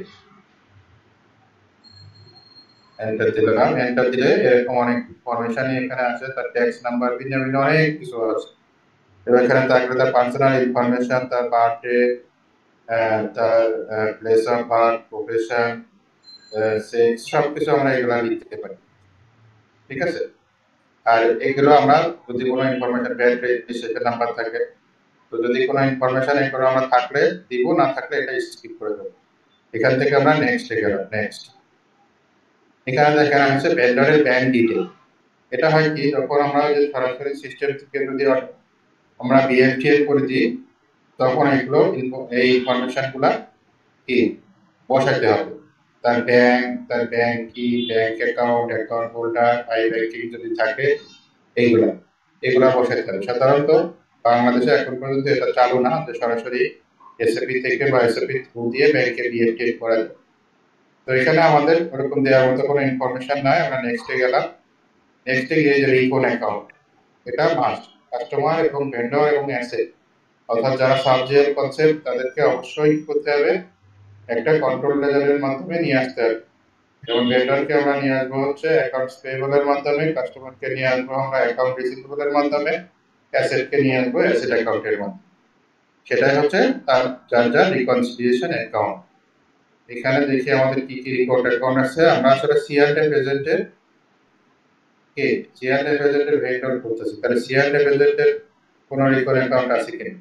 এন্টার দিলাম, এন্টার দিলে এরকম অনেক ইনফরমেশন এখানে আছে, তার ট্যাক্স নাম্বার, ভিন্ন ভিন্ন অনেক কিছু আছে। এবার এখানে থাকবে তার পার্সোনাল ইনফরমেশন, তার বার্থডে, তার place of birth, profession, sex, সবকিছু আমরা এগুলা লিখতে পারি, ঠিক আছে? আর এগুলো আমরা যদি কোনো ইনফরমেশন ব্যাড রেজিস্ট্রেশন নাম্বার থাকে, তো যদি কোনো ইনফরমেশন এগুলো আমরা থাকলে দিব, না থাকলে এটা স্কিপ করে দেবো। এখান থেকে আমরা নেক্সটে গেলাম। নেক্সট এখানে দেখানো হচ্ছে ভেন্ডরের ব্যাংক ডিটেল। এটা হয় কি, যখন আমরা সরাসরি সিস্টেম থেকে যদি আমরা বিএফটিএল করে দিই, তখন এগুলো এই ইনফরমেশনগুলো কি বসাতে হবে। তার ব্যাংক কি, bank account holder, I banking যদি থাকে, এগুলা বসাতে হবে। সাধারণত বাংলাদেশে এখন পর্যন্ত এটা চালু না যে সরাসরি এসএপি থেকে বা এসএপি থ্রু দিয়ে ব্যাংকে বিএফটিএল করা যায়। তো এখানে আমাদের ওরকম দেওয়ার মতো কোনো ইনফরমেশন নাই। আমরা নেক্সটে গেলাম। নেক্সটে গিয়ে যে রিকন অ্যাকাউন্ট, এটা মাস্ট। কাস্টমার এবং ভেন্ডর এবং অ্যাসেট, অর্থাৎ যারা সাবজেক্ট কনসেপ্ট, তাদেরকে অবশ্যই করতে হবে একটা কন্ট্রোল লেজারের মাধ্যমে নিয়ে আসতে হবে। যেমন ভেন্ডরকে আমরা নিয়ে আসবো হচ্ছে অ্যাকাউন্টস পেয়েবলের মাধ্যমে, কাস্টমারকে নিয়ে আসবো আমরা অ্যাকাউন্ট রিসিভেবলের মাধ্যমে, অ্যাসেটকে নিয়ে আসবো অ্যাসেট অ্যাকাউন্টের মাধ্যমে। সেটাই হচ্ছে তার যার যার রিকনসিলিয়েশন অ্যাকাউন্ট। এখানে দেখি আমাদের কি কি রিপোর্ট অ্যাকাউন্ট আছে। আমরা আসলে সিআরডি প্রেজেন্টের ভেন্ডর করতেছি, তাহলে সিআরডি প্রেজেন্টের কোন রিকন অ্যাকাউন্ট আছে কিনা।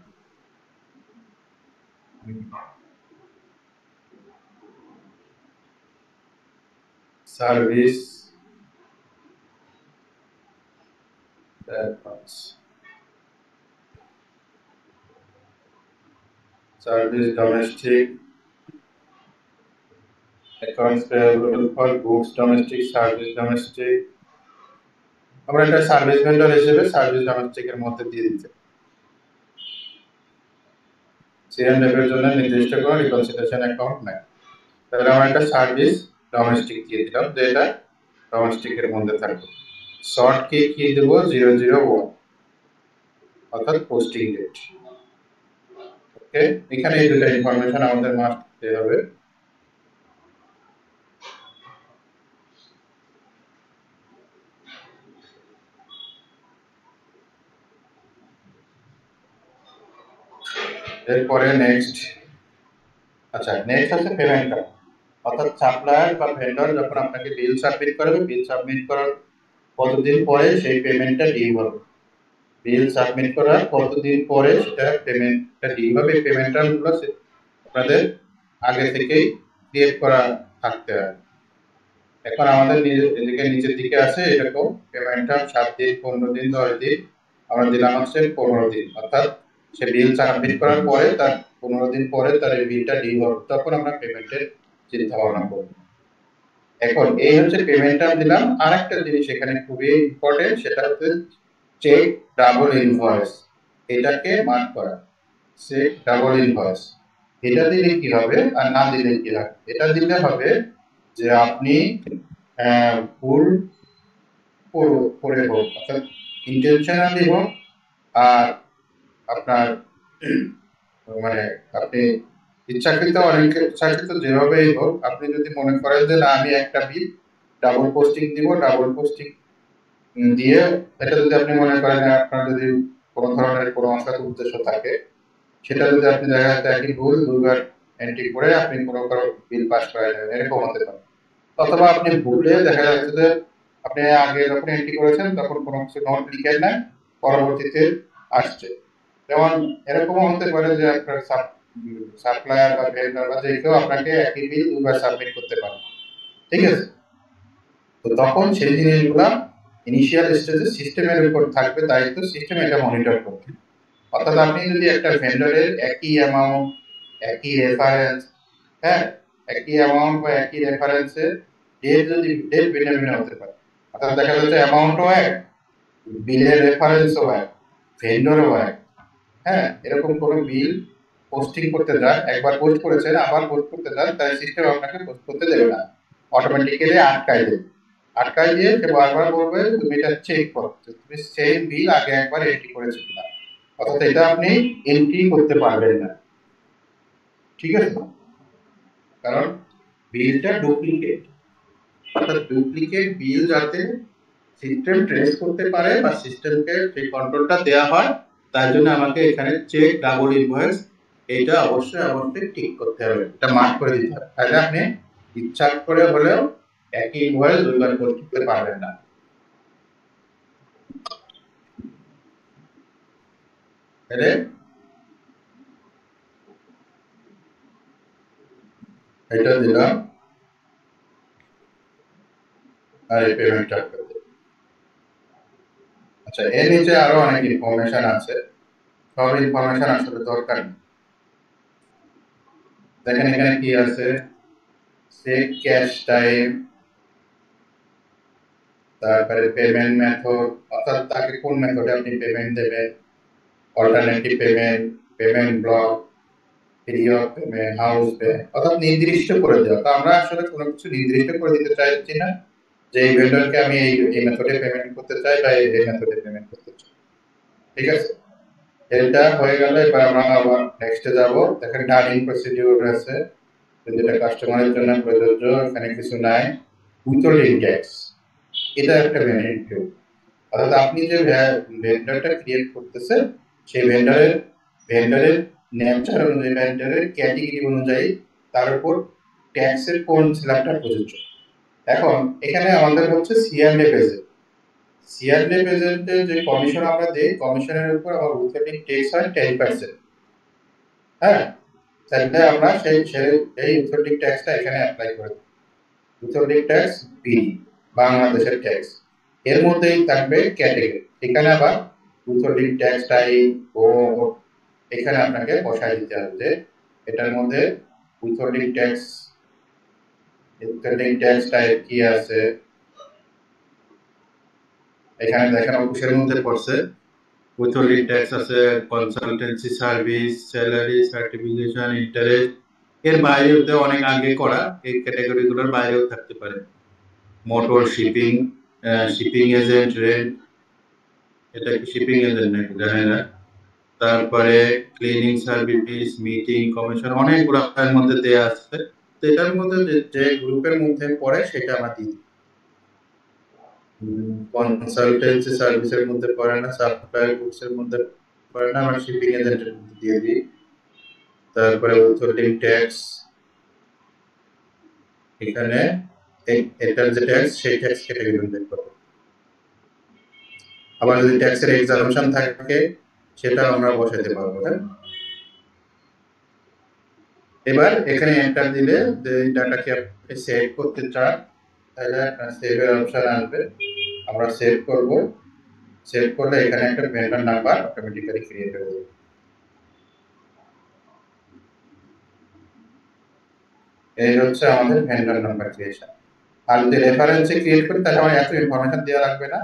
Service domestic accounts payable for goods domestic, service domestic। আমরা এটা সার্ভিস ভেন্ডর হিসেবে সার্ভিস ডোমেস্টিক এর মধ্যে দিয়ে দিতে, সিএনএফ এর জন্য নির্দিষ্ট কোনো রিকনসিলিয়েশন অ্যাকাউন্ট নাই। তাহলে আমরা একটা সার্ভিস ডোমেস্টিক দিয়ে দিলাম, যে এটা ডোমেস্টিক এর মধ্যে থাকবে। শর্ট কি দেব 001, অর্থাৎ পোস্টিং ডেট। ওকে, এখানে এই দুটো ইনফরমেশন আমাদের মাস্ট দিতে হবে। এরপরে নেক্সট, আচ্ছা নেক্সট হচ্ছে পেমেন্ট। অর্থাৎ সাপ্লায়ার বা ভেন্ডর যখন আপনাকে বিল সাবমিট করবে, বিল সাবমিট করার কতদিন পরে সেই পেমেন্টটা ডিউ হবে, বিল সাবমিট করার কতদিন পরে সেটা পেমেন্টটা ডিউ হবে। পেমেন্ট টার্মগুলো আপনাদের আগে থেকেই ক্রিয়েট করা থাকতে হবে। এখন আমাদের নিচের দিকে আছে এরকম পেমেন্ট টার্ম 7 দিন, 15 দিন, 10 দিন। আমরা দিলাম হচ্ছে 15 দিন, অর্থাৎ সে বিল সাবমিট করার পরে তার 15 দিন পরে তার এই বিলটা ডিউ হবে, তখন আমরা পেমেন্টের চিন্তা ভাবনা করব। এখন এই হচ্ছে পেমেন্ট টার্ম দিলাম। আরেকটা জিনিস এখানে খুবই ইম্পর্টেন্ট, সেটা হচ্ছে চেক ডাবল ইনভয়েস। এটাকে মার্ক করা, চেক ডাবল ইনভয়েস। এটা দিলে কি হবে আর না দিলে কি হবে? এটা দিলে হবে যে আপনি ভুল করে হোক, অর্থাৎ ইন্টেনশনালি হোক, আর আপনার মানে আপনি ইচ্ছাকৃত ইচ্ছাকৃত যেভাবেই হোক, আপনি যদি মনে করেন যে না আমি একটা বিল ডাবল পোস্টিং দিব, ডাবল পোস্টিং দিয়ে এটা যদি আপনি মনে করেন, আপনার যদি কোনো ধরনের কোনো অসৎ উদ্দেশ্য থাকে, সেটা যদি আপনি দেখা যাচ্ছে একই ভুল দুইবার এন্ট্রি করে আপনি কোনো কারো বিল পাস করে নেবেন, এরকম হতে পারে। অথবা আপনি ভুলে দেখা যাচ্ছে যে আপনি আগে যখন এন্ট্রি করেছেন তখন কোনো কিছু নোট লিখেন না, পরবর্তীতে আসছে। যেমন এরকমও হতে পারে যে আপনার সাপ্লায়ার বা ভেন্ডর বা যে কেউ আপনাকে একই বিল দুবার সাবমিট করতে পারে, ঠিক আছে? তো তখন সেই জিনিসগুলা ইনিশিয়াল স্টেজে সিস্টেমের উপর থাকবে, দায়িত্ব সিস্টেম এটা মনিটর করবে। অর্থাৎ আপনি যদি একটা ভেন্ডরের একই অ্যামাউন্ট, একই রেফারেন্স, হ্যাঁ একই অ্যামাউন্ট বা একই রেফারেন্সে ডেট ভিন্ন ভিন্ন হতে পারে, অর্থাৎ দেখা যাচ্ছে অ্যামাউন্টও এক, বিলের রেফারেন্সও এক, ভেন্ডরও এক, হ্যাঁ এরকম কোনো বিল পোস্টিং করতে যান, একবার পোস্ট করেছেন আবার পোস্ট করতে যান, তাই সিস্টেম আপনাকে পোস্ট করতে দেবে না, অটোমেটিক্যালি আটকায় দেবে। আটকায় দিয়ে সে বারবার বলবে তুমি এটা চেক করো, তুমি সেম বিল আগে একবার এন্ট্রি করেছো কিনা, অর্থাৎ এটা আপনি এন্ট্রি করতে পারবেন না, ঠিক আছে? কারণ বিলটা ডুপ্লিকেট, অর্থাৎ ডুপ্লিকেট বিল যাতে সিস্টেম ট্রেস করতে পারে বা সিস্টেমকে সেই কন্ট্রোলটা দেওয়া হয়, তার জন্য আমাকে এখানে চেক ডাবল ইনভয়েস এটা অবশ্যই ঠিক করতে হবে, এটা মার্ক করে দিতে হবে। তাহলে আপনি ইচ্ছা করে হলেও একই ইনভয়েস দুইবার করতে পারবেন না। তাহলে এটা দিলাম আর এই পেমেন্টটা করে দিলাম। আচ্ছা এর নিচে আরো অনেক ইনফরমেশন আছে, সব ইনফরমেশন আসলে দরকার নেই। দেখেন এখানে কি আছে, চেক ক্যাশ টাইম, তারপরে পেমেন্ট মেথড, অর্থাৎ তাকে কোন মেথডে আপনি পেমেন্ট দেবেন, alternative payment, payment block, period payment, house pay, অর্থাৎ নির্দিষ্ট করে দেওয়া। তো আমরা আসলে কোনো কিছু নির্দিষ্ট করে দিতে চাইছি না যে এই ভেন্ডরকে আমি এই মেথডে পেমেন্ট করতে চাই বা এই মেথডে পেমেন্ট করতে চাই, ঠিক আছে? এটা হয়ে গেল, এবার আমরা আবার নেক্সটে যাব। দেখেন ডানিং প্রসিডিউর আছে, যেটা কাস্টমারের জন্য প্রযোজ্য, এখানে কিছু নাই। উইথহোল্ডিং ট্যাক্স, এটা একটা বেনিফিট, অর্থাৎ আপনি যে ভেন্ডরটা ক্রিয়েট করতেছেন সেই ভেন্ডরের নেচার অনুযায়ী ভেন্ডারের ক্যাটেগরি অনুযায়ী তার উপর ট্যাক্সের কোন স্ল্যাবটা প্রযোজ্য। এখন এখানে আমাদের হচ্ছে সিআরডি বেজে, সিআরডি বেজেতে যে কমিশন আমরা দেই, কমিশনের উপর আমার উইথহোল্ডিং ট্যাক্স হয় 10%। হ্যাঁ, তাহলে আমরা সেই উইথহোল্ডিং ট্যাক্সটা এখানে অ্যাপ্লাই করে দিই। উইথহোল্ডিং ট্যাক্স বি, বাংলাদেশের ট্যাক্স, এর মধ্যেই থাকবে ক্যাটেগরি। এখানে আবার উইথহোল্ডিং ট্যাক্স টাইপ ও এখানে আপনাকে বসাই দিতে হবে যে এটার মধ্যে উইথহোল্ডিং ট্যাক্স টাইপ কি আছে। এখানে দেখেন অফিসের মধ্যে পড়ছে উইথহোল্ডিং ট্যাক্স আছে, consultancy service, salary, certification, interest. এর বাইরেও অনেক আগে করা এই ক্যাটাগরিগুলোর বাইরেও থাকতে পারে। Motor shipping, shipping agent, rent, এটা কি শিপিং এজেন্ট নাকি জানেন না। তারপরে ক্লিনিং সার্ভিস, মিটিং, কমিশন, অনেকগুলো এর মধ্যে দেয়া আছে। তো এটার মধ্যে যে গ্রুপের মধ্যে পড়ে সেটা আমরা দিই। কনসালটেন্সি সার্ভিসের মধ্যে পড়ে না, সাপ্লায়ার গুডস এর মধ্যে পড়ে না, আমরা শিপিং এজেন্টের মধ্যে দিয়ে দিই। তারপরে উইথহোল্ডিং ট্যাক্স, এখানে এটার যে ট্যাক্স সেই ট্যাক্স ক্যাটাগরি উল্লেখ করব। আবার যদি ট্যাক্সের এক্সাম্পশন থাকে সেটা আমরা বসাতে পারবো। এবার এখানে এন্টার দিলে যে ডাটাকে আপনি সেভ করতে চান তাহলে আপনার সেভের অপশন আসবে, আমরা সেভ করব। সেভ করলে এখানে একটা ভেন্ডর নাম্বার অটোমেটিক্যালি ক্রিয়েট হয়ে যাবে। এই হচ্ছে আমাদের ভেন্ডর নাম্বার ক্রিয়েশন। আর যদি রেফারেন্সে ক্রিয়েট করি তাহলে আমার এত ইনফরমেশন দেওয়া লাগবে না,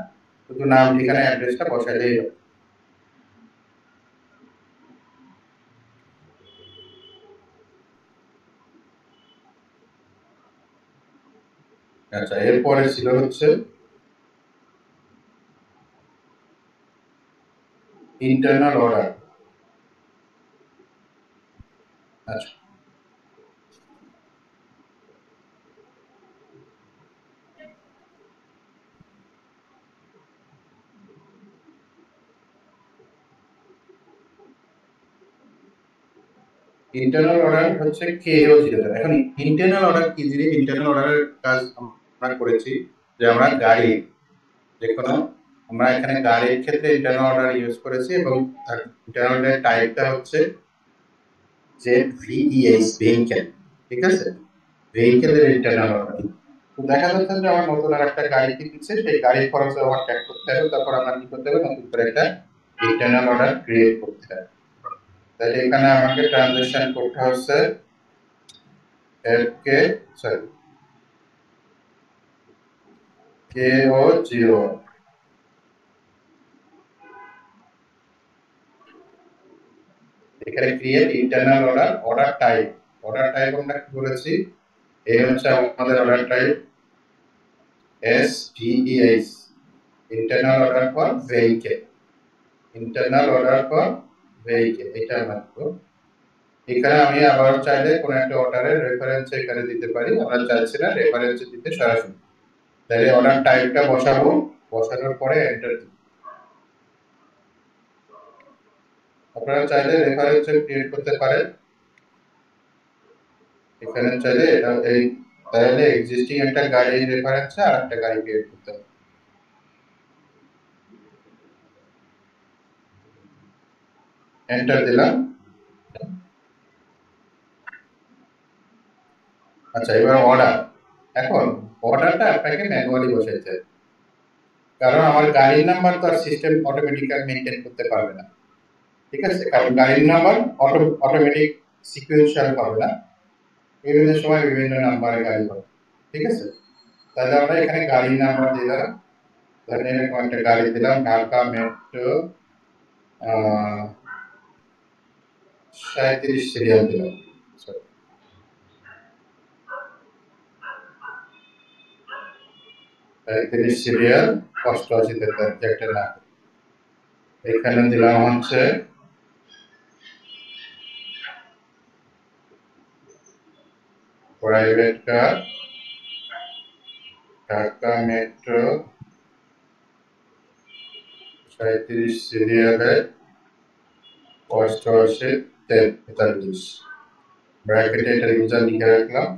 শুধু নাম, ঠিকানা, অ্যাড্রেসটা বসাইলেই হবে। আচ্ছা, এরপরে ছিল হচ্ছে ইন্টারনাল অর্ডার। আচ্ছা, ইন্টারনাল অর্ডার হচ্ছে কেও 0। এখন ইন্টারনাল অর্ডার কি জিনিস? ইন্টারনাল অর্ডারের কাজ আমরা করেছি যে আমরা গাড়ি, যে কোনো আমরা এখানে গাড়ির ক্ষেত্রে ইন্টারনাল অর্ডার ইউজ করেছি এবং ইন্টারনাল অর্ডারের টাইপটা হচ্ছে যে ভিইএস, ভেহিকেল। ঠিক আছে, ভেহিকেলের ইন্টারনাল অর্ডার। তো দেখা যাচ্ছে যে আমার নতুন আর একটা গাড়ি কিনছে, সেই গাড়ির খরচ আমার ট্যাগ করতে হবে, তারপর আমরা কি করতে হবে, নতুন করে একটা ইন্টারনাল অর্ডার ক্রিয়েট করতে হবে। তাহলে এখানে আমাকে ট্রানজাকশন করতে হচ্ছে এফকে সরি কেও 0। এখানে create internal order, order type, order type আমরা কি বলেছি, এই হচ্ছে আমাদের order type SVES, internal order for vehicle, internal order for vehicle, এটা মাত্র। এখানে আমি আবার চাইলে কোন একটা অর্ডারের রেফারেন্স এখানে দিতে পারি, আমরা চাইছি না রেফারেন্স দিতে সরাসরি। তাহলে অর্ডার টাইপটা বসাবো, বসানোর পরে এন্টার দিব। আপনারা চাইলে রেফারেন্স ক্রিয়েট করতে পারেন, এখানে চাইলে এটা এই তাহলে এক্সিস্টিং একটা গাড়ির রেফারেন্সে আর একটা গাড়ি ক্রিয়েট করতে হবে। এন্টার দিলাম। আচ্ছা, এবার অর্ডার। এখন অর্ডারটা আপনাকে ম্যানুয়ালি বসাইতে হবে, কারণ আমার গাড়ির নাম্বার তো আর সিস্টেম অটোমেটিক্যালি মেইনটেইন করতে পারবে না। ঠিক আছে, কারণ গাড়ির নাম্বার অটোমেটিক সিকোয়েন্সিয়াল হবে না, বিভিন্ন সময় বিভিন্ন নাম্বারে গাড়ি হবে। ঠিক আছে, তাহলে আমরা এখানে গাড়ির নাম্বার দিলাম, ধরেন এরকম একটা গাড়ি দিলাম, ঢাকা মেট্রো 37 সিরিয়াল দিলাম, 37 সিরিয়াল 88-তে একটা নাম। এখানে দিলাম হচ্ছে প্রাইভেট কার ঢাকা মেট্রো 37 সিরিয়ালে 88 43 ব্র্যাকেটে এটা ইউজার লিখে রাখলাম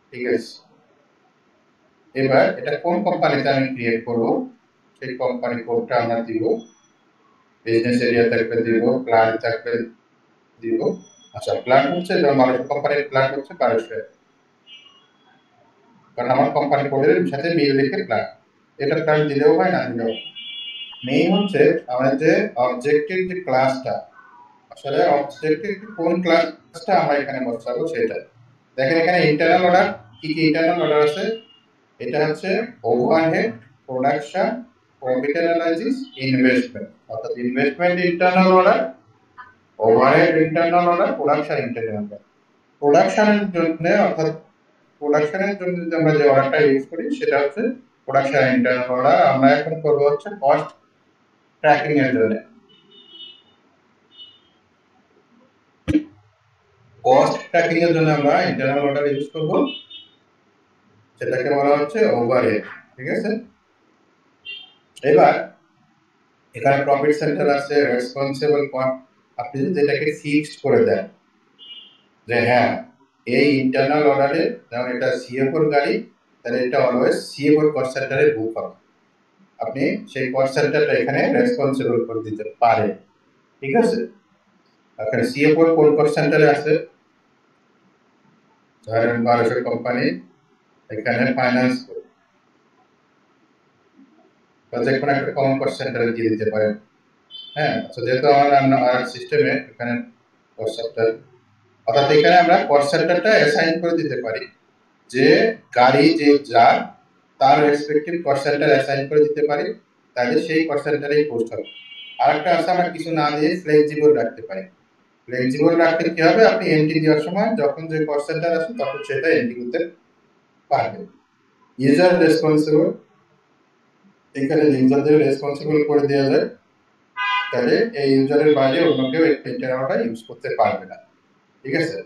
ঠিক আছে। এবার এটা কোন কোম্পানিতে আমি ক্রিয়েট করব সেই কোম্পানি কোডটা আমরা দিব, বিজনেস এরিয়া থাকবে দিব, প্ল্যান থাকবে দিব। আচ্ছা প্ল্যান হচ্ছে আমার কোম্পানির প্ল্যান হচ্ছে 1200, কারণ আমার কোম্পানি কোডের সাথে মিল রেখে প্ল্যান, এটা প্ল্যান দিলেও হয় না দিলেও। মেইন হচ্ছে আমাদের যে অবজেক্টিভ যে ক্লাসটা, আসলে অবজেক্টিভ কোন ক্লাসটা আমরা এখানে বসাবো সেটা দেখেন। এখানে ইন্টারনাল অর্ডার কি কি ইন্টারনাল অর্ডার আছে, এটা হচ্ছে overhead, production, profit analysis, investment. অর্থাৎ investment internal order, overhead internal order, production internal order. প্রোডাকশনের জন্য অর্থাৎ প্রোডাকশনের জন্য যদি আমরা যে অর্ডারটা ইউজ করি সেটা হচ্ছে প্রোডাকশন ইন্টারনাল অর্ডার। আমরা এখন করব হচ্ছে কস্ট ট্র্যাকিং এর জন্য। কস্ট ট্র্যাকিং এর জন্য আমরা ইন্টারনাল অর্ডার ইউজ করব, সেটাকে বলা হচ্ছে ওভারহেড। ঠিক আছে। এবার এখানে প্রফিট সেন্টার আছে, রেসপন্সিবল কস্ট। আপনি যদি এটাকে ফিক্সড করে দেন যে হ্যাঁ এই ইন্টারনাল অর্ডারে, যেমন এটা সিএফওর গাড়ি, তাহলে এটা অলওয়েজ সিএফওর কস্ট সেন্টারে বুক হবে। আপনি সেই কস্ট সেন্টারটা এখানে রেসপন্সিবল করে দিতে পারেন। ঠিক আছে। এখানে সিএফওর কোন কস্ট সেন্টারে আছে, ধরেন 1200 কোম্পানি, এখানে ফাইন্যান্স বা যে কোনো একটা কমন কস্ট সেন্টারে দিয়ে দিতে পারেন। হ্যাঁ, তো যেহেতু আমার সিস্টেমে এখানে কস্ট সেন্টার, অর্থাৎ এখানে আমরা কস্ট সেন্টারটা অ্যাসাইন করে দিতে পারি যে গাড়ি যে যার তার রেসপেক্টিভ কস্ট সেন্টার অ্যাসাইন করে দিতে পারি, তাহলে সেই কস্ট সেন্টারেই পোস্ট হবে। আরেকটা আছে আমরা কিছু না দিয়ে ফ্লেক্সিবল রাখতে পারি। ফ্লেক্সিবল রাখতে কি হবে, আপনি এন্ট্রি দেওয়ার সময় যখন যে কস্ট সেন্টার আছে তখন সেটা এন্ট্রি করতে পারবেন। ইউজার রেসপন্সিবল, এখানে ইউজারদের রেসপন্সিবল করে দেওয়া যায়, তাহলে এই ইউজারের বাইরে অন্য কেউ এই ইন্টারনালটা ইউজ করতে পারবে না। ঠিক আছে।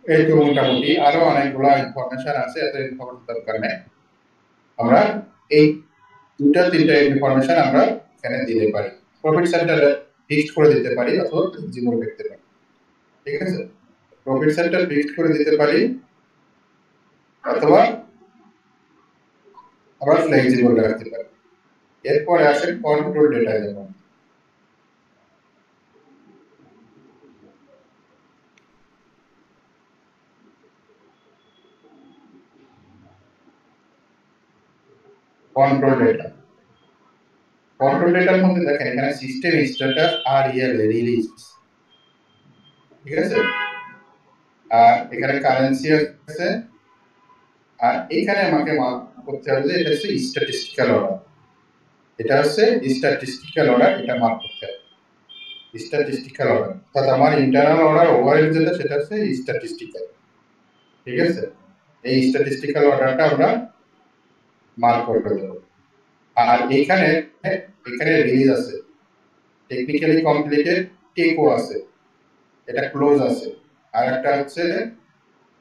এই তো মোটামুটি, আরো অনেকগুলো ইনফরমেশন আছে, এত ইনফরমেশন দরকার নেই। আমরা এই দুটা তিনটা ইনফরমেশন আমরা এখানে দিতে পারি। প্রফিট সেন্টার ফিক্সড করে দিতে পারি অথবা ফ্লেক্সিবল রাখতে পারি। ঠিক আছে। প্রফিট সেন্টার ফিক্সড করে দিতে পারি অথবা আবার ফ্লেক্সিবল রাখতে পারি। এরপরে আসে কন্ট্রোল ডেটা। যেমন কন্ট্রোল ডেটা, কন্ট্রোল ডেটার মধ্যে দেখেন এখানে সিস্টেম স্ট্যাটাস আর রিলিজ। ঠিক আছে। আর এখানে কারেন্সি আছে, আর এখানে আমাকে মার্ক করতে হবে যে এটা হচ্ছে স্ট্যাটিস্টিক্যাল অর্ডার। এটা হচ্ছে স্ট্যাটিস্টিক্যাল অর্ডার, এটা মার্ক করতে হবে স্ট্যাটিস্টিক্যাল অর্ডার। অর্থাৎ আমার ইন্টারনাল অর্ডার ওভারহেড যেটা সেটা হচ্ছে স্ট্যাটিস্টিক্যাল। ঠিক আছে। এই স্ট্যাটিস্টিক্যাল অর্ডারটা আমরা মার্ক করে দেব। আর এখানে রিলিজ আছে, টেকনিক্যালি কমপ্লিটেড, টেকও আছে, এটা ক্লোজ আছে, আর একটা হচ্ছে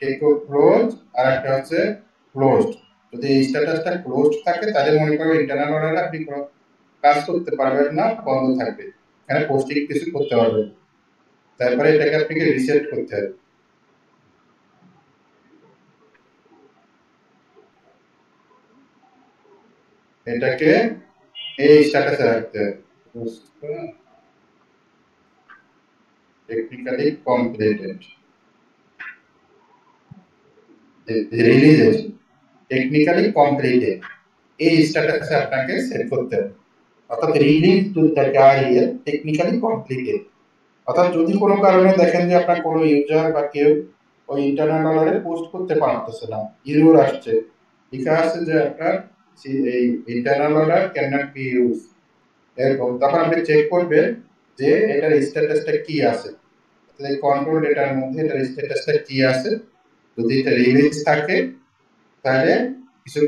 টেকও ক্লোজ, আর একটা হচ্ছে ক্লোজড। যদি এই স্ট্যাটাসটা ক্লোজড থাকে তাহলে মনে করো ইন্টারনাল অর্ডারে আপনি কোনো কাজ করতে পারবেন না, বন্ধ থাকবে, এখানে পোস্টিং কিছু করতে পারবেন। তারপরে এটাকে আপনাকে রিসেট করতে হবে। এটাকে এই স্ট্যাটাসে রাখতে হবে, technically completed, release technically completed, এই স্ট্যাটাসে আপনাকে সেট করতে হবে। অর্থাৎ রিলিজ যদি থাকে আর টেকনিক্যালি কমপ্লিটেড, অর্থাৎ যদি কোনো কারণে দেখেন যে আপনার কোনো ইউজার বা কেউ ওই ইন্টারনাল অর্ডারে পোস্ট করতে পারতেছে না, ইরর আসছে, লেখা আসছে যে আপনার এই internal order can not be use, এরকম, তখন আপনি চেক করবেন যে এটার স্ট্যাটাসটা কি আছে। এই কন্ট্রোল ডেটার মধ্যে এটার স্ট্যাটাসটা কি আছে। যদি এটা রিলিজ থাকে তাহলে কিছু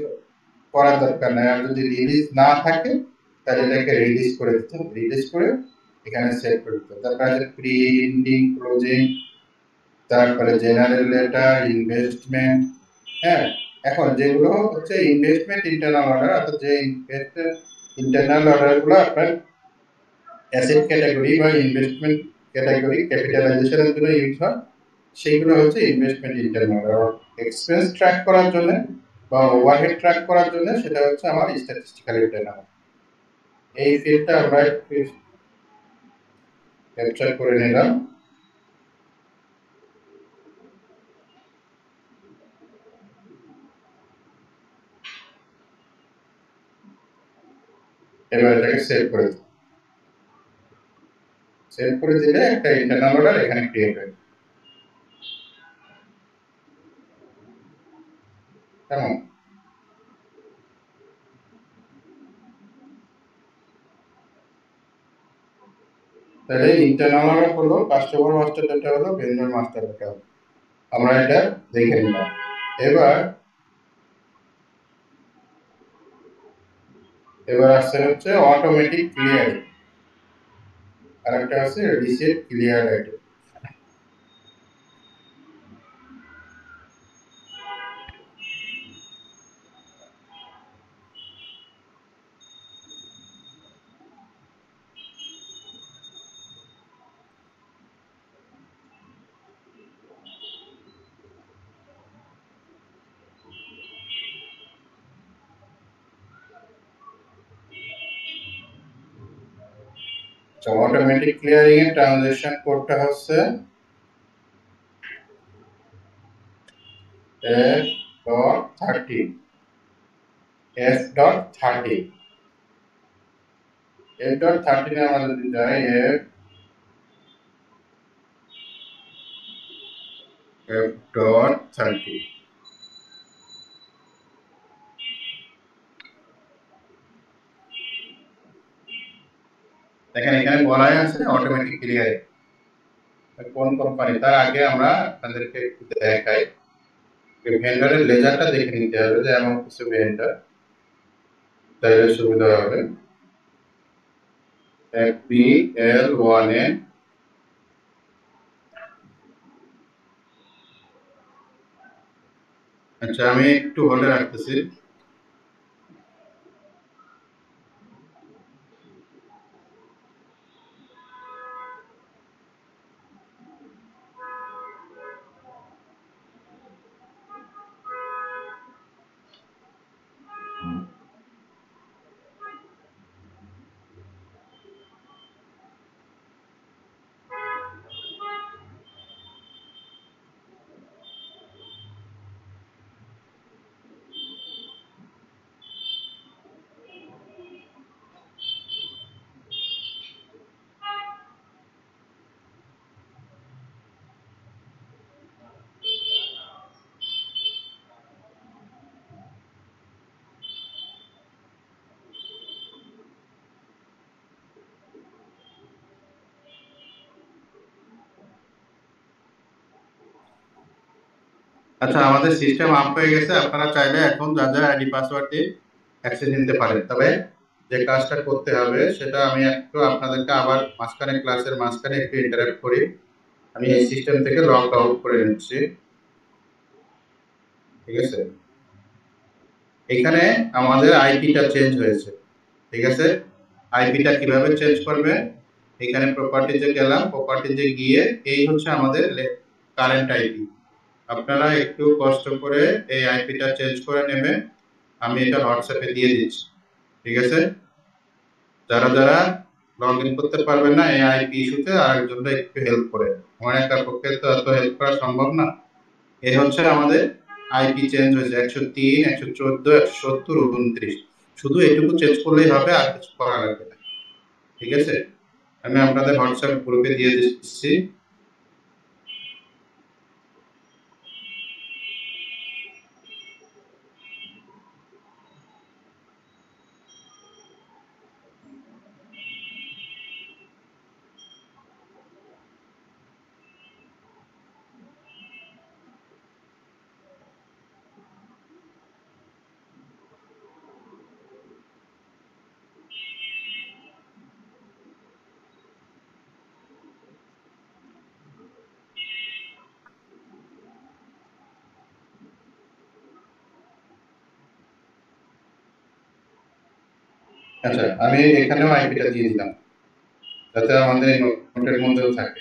করার দরকার নাই, আর যদি রিলিজ না থাকে তাহলে এটাকে রিলিজ করে দিতে হবে। রিলিজ করে এখানে সেভ করে দিতে হবে। তারপরে আছে প্রি এন্ডিং, ক্লোজিং, তারপরে জেনারেল লেটার, ইনভেস্টমেন্ট। হ্যাঁ, এখন যেগুলো হচ্ছে ইনভেস্টমেন্ট ইন্টারনাল অর্ডার, অর্থাৎ যে ইনভেস্টের ইন্টারনাল অর্ডার গুলো আপনার অ্যাসেট ক্যাটাগরি বা ইনভেস্টমেন্ট ক্যাটাগরি ক্যাপিটালাইজেশনের জন্য ইউজ হয়, সেইগুলো হচ্ছে ইনভেস্টমেন্ট ইন্টারনাল। আর এক্সপেন্স ট্র্যাক করার জন্য বা ওভারহেড ট্র্যাক করার জন্য সেটা হচ্ছে আমার স্ট্যাটিস্টিক্যাল ইন্টারনাল। এই ফিল্ডটা আমরা একটু ক্যাপচার করে নিলাম। এবার এটাকে সেভ করে দিই। সেভ করে দিলে একটা ইন্টারনাল অর্ডার এখানে ক্রিয়েট হয়। কেমন? তাহলে ইন্টারনাল অর্ডার হলো কাস্টমার মাস্টার ডাটা হলো ভেন্ডর মাস্টার ডাটা হলো। আমরা এটা দেখে নিলাম। এবার আসছে হচ্ছে অটোমেটিক ক্লিয়ারিং, আর একটা আছে reset clear item. Automatic clearing এর ট্রানজাকশন কোডটা হচ্ছে F.13 F.13 F.13 এ আমাদের দিতে হয় F.13। দেখেন এখানে বলাই আছে অটোমেটিক ক্লিয়ারিং কোন কোম্পানি। তার আগে আমরা আপনাদেরকে একটু দেখাই, ভেন্ডরের লেজারটা দেখে নিতে হবে যে এমন কিছু ভেন্ডর, তাহলে সুবিধা হবে। FBL1 এ আচ্ছা আমি একটু হোল্ডে রাখতেছি। আচ্ছা আমাদের সিস্টেম আপ হয়ে গেছে। আপনারা চাইলে এখন যার আইডি পাসওয়ার্ড দিয়ে অ্যাক্সেস নিতে পারেন। তবে যে কাজটা করতে হবে সেটা আমি একটু আপনাদেরকে আবার ক্লাসের মাঝখানে একটু ইন্টারাপ্ট করি। আমি এই সিস্টেম থেকে লগ আউট করে নিচ্ছি, ঠিক আছে? এখানে আমাদের আইপিটা চেঞ্জ হয়েছে, ঠিক আছে? আইপিটা কিভাবে চেঞ্জ করবে, এখানে প্রপার্টিজে গেলাম, প্রপার্টিজে গিয়ে এই হচ্ছে আমাদের কারেন্ট আইপি। আপনারা একটু কষ্ট করে এই আইপিটা চেঞ্জ করে নেবেন। আমি এটা হোয়াটসঅ্যাপে দিয়ে দিচ্ছি, ঠিক আছে? যারা যারা লগ ইন করতে পারবেন না এই আইপি ইস্যুতে আরেকজনটা একটু হেল্প করে, আমার একার পক্ষে তো এত হেল্প করা সম্ভব না। এই হচ্ছে আমাদের আইপি চেঞ্জ হয়েছে 103 114 170 29। শুধু এইটুকু চেঞ্জ করলেই হবে, আর কিছু করা লাগবে না, ঠিক আছে? আমি আপনাদের হোয়াটসঅ্যাপ গ্রুপে দিয়ে দিচ্ছি। আচ্ছা, আমি এখানেও আইপিটা দিয়ে দিলাম যাতে আমাদের এই নোটের মধ্যেও থাকে।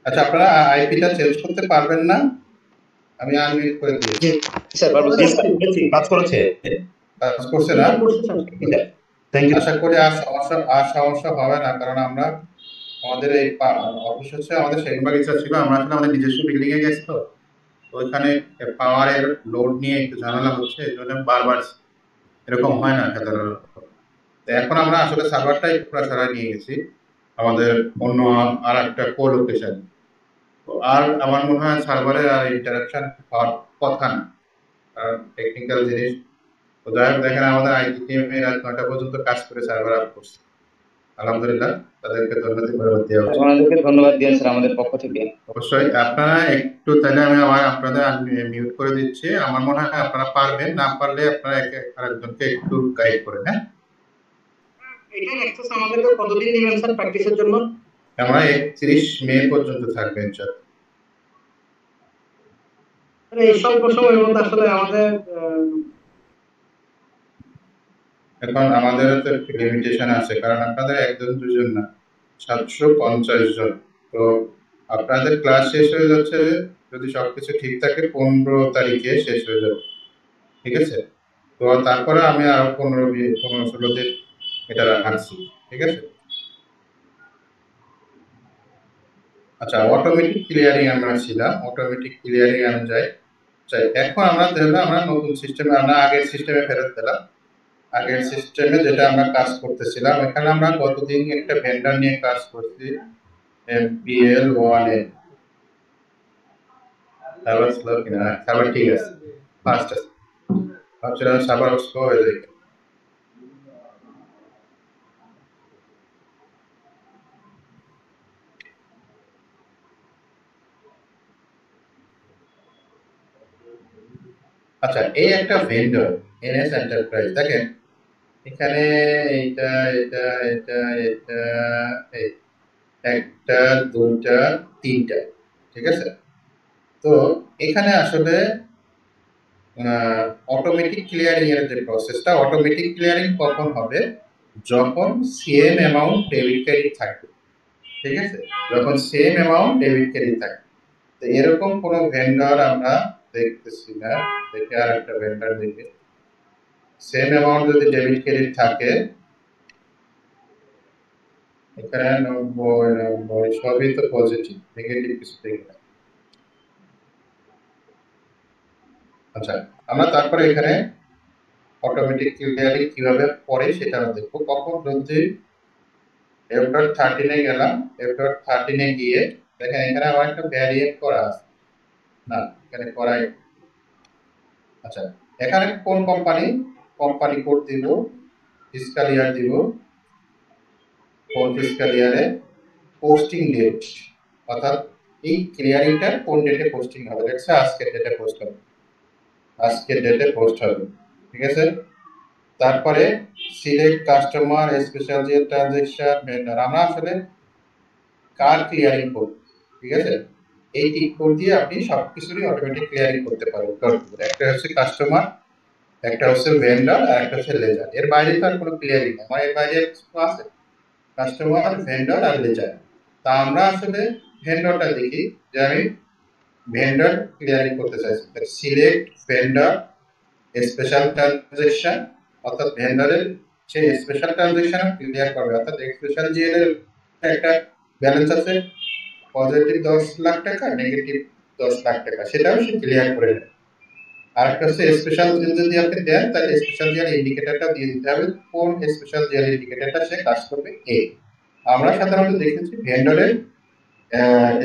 আচ্ছা, আপনারা আইপিটা চেঞ্জ করতে পারবেন না? আমি আনমিউট করে দিয়েছি। স্যার পারবো কাজ করেছে কাজ করছে না? Thank you. আশা করি আর সমস্যা হবে না, কারণ আমরা আমাদের এই অফিস হচ্ছে আমাদের সেনবাগিচা ছিল, আমরা আসলে আমাদের নিজস্ব বিল্ডিং এ গেছি, তো ওইখানে পাওয়ারের লোড নিয়ে একটু ঝামেলা হচ্ছে, এই জন্য বারবার এরকম হয় না সাধারণত। তো এখন আমরা আসলে সার্ভারটাই পুরো সরাই নিয়ে গেছি আমাদের অন্য আর একটা কো লোকেশন। আর আমার মনে হয় সার্ভারে আর ইন্টারাকশন হওয়ার কথা না, কারণ টেকনিক্যাল জিনিস। তো যাই হোক, দেখেন আমাদের আইটি টিম রাত 9টা পর্যন্ত কাজ করে সার্ভার আপ করছে, আলহামদুলিল্লাহ, তাদেরকে ধন্যবাদ দেওয়া উচিত। আপনাদেরকে ধন্যবাদ দিয়েন স্যার আমাদের পক্ষ থেকে। অবশ্যই আপনারা একটু, তাহলে আমি আবার আপনাদের মিউট করে দিচ্ছি। আমার মনে হয় আপনারা পারবেন, না পারলে আপনারা আরেকজনকে একটু গাইড করেন। হ্যাঁ, এটার অ্যাক্সেস আমাদেরকে কতদিন দিবেন স্যার প্র্যাকটিসের জন্য? আমরা 31 মে পর্যন্ত থাকবেন স্যার। এই স্বল্প সময়ের মধ্যে আসলে আমাদের এখন আমাদের তো একটু লিমিটেশন আছে, কারণ আপনাদের একজন দুজন না, 750 জন। তো আপনাদের ক্লাস শেষ হয়ে যাচ্ছে, যদি সবকিছু ঠিক থাকে 15 তারিখে শেষ হয়ে যাবে, ঠিক আছে? তো তারপরে আমি আরো 15-16 দিন এটা রাখছি, ঠিক আছে? আচ্ছা, অটোমেটিক ক্লিয়ারিং আমরা ছিলাম, অটোমেটিক ক্লিয়ারিং আমি যাই। এখন আমরা নতুন সিস্টেমে, আমরা আগের সিস্টেমে ফেরত দিলাম। আগের সিস্টেমে যেটা আমরা কাজ করতেছিলাম, এখানে আমরা গতদিন একটা ভেন্ডার নিয়ে কাজ করছি, MPL1 এ। সার্ভার স্লো কিনা? সার্ভার ঠিক আছে, ফাস্ট আছে, ভাবছিলাম সার্ভার স্লো হয়ে যায়। আচ্ছা, এই একটা ভেন্ডর NS এন্টারপ্রাইজ, দেখেন এখানে এটা এটা এটা এটা একটা, দুইটা, তিনটা, ঠিক আছে? তো এখানে আসলে অটোমেটিক ক্লিয়ারিং এর যে প্রসেসটা, অটোমেটিক ক্লিয়ারিং কখন হবে? যখন সেম অ্যামাউন্ট ডেবিট ক্রেডিট থাকবে, ঠিক আছে? যখন সেম অ্যামাউন্ট ডেবিট ক্রেডিট থাকবে। তো এরকম কোন ভেন্ডর আমরা দেখতেছি না। দেখে আর একটা ভেন্ডর দেখি, সেম অ্যামাউন্ট যদি ডেবিট ক্রেডিট থাকে, এখানে 90 সবই তো পজিটিভ, নেগেটিভ কিছু দেখি না। আচ্ছা, আমরা তারপরে এখানে অটোমেটিক ক্লিয়ারিং কিভাবে পড়ে সেটা আমরা দেখবো। কখন যদি F.13 এ গেলাম, F.13 এ গিয়ে দেখেন এখানে আমার একটা ভ্যারিয়েন্ট করা আছে না, এখানে করাই। আচ্ছা, এখানে কোন কোম্পানি কোড দিব, ফিসকাল ইয়ার দিব, কোন ফিসকাল ইয়ারে, পোস্টিং ডেট, অর্থাৎ এই ক্লিয়ারিংটা কোন ডেটে পোস্টিং হবে। দেখছে আজকের ডেটে পোস্ট হবে, আজকের ডেটে পোস্ট হবে, ঠিক আছে? তারপরে সিলেক্ট কাস্টমার, স্পেশাল যে ট্রানজাকশন, ভেন্ডর, আমরা আসলে কার ক্লিয়ারিং করব, ঠিক আছে? এই টিক কোড দিয়ে আপনি সবকিছুরই অটোমেটিক ক্লিয়ারিং করতে পারবেন। একটা হচ্ছে কাস্টমার, একটা হচ্ছে ভেন্ডর, আর একটা হচ্ছে লেজার। এর বাইরে তো আর কোনো ক্লিয়ারিং নেই, আমার এর বাইরে আছে কাস্টমার, ভেন্ডর আর লেজার। তা আমরা আসলে ভেন্ডরটা দেখি, যে আমি ভেন্ডর ক্লিয়ারিং করতে চাইছি। সিলেক্ট ভেন্ডর স্পেশাল ট্রানজাকশন, অর্থাৎ ভেন্ডরের সেই স্পেশাল ট্রানজাকশন ক্লিয়ার করবে, অর্থাৎ স্পেশাল জিএল এর একটা ব্যালেন্স আছে পজিটিভ 10 লাখ টাকা, নেগেটিভ 10 লাখ টাকা, সেটাও সে ক্লিয়ার করে নেবে। আর একটা হচ্ছে স্পেশাল জিএল যদি আপনি দেন, তাহলে স্পেশাল জিএল ইন্ডিকেটরটা দিয়ে দিতে হবে, কোন স্পেশাল জিএল ইন্ডিকেটরটা সে কাজ করবে। আমরা সাধারণত দেখেছি ভেন্ডরের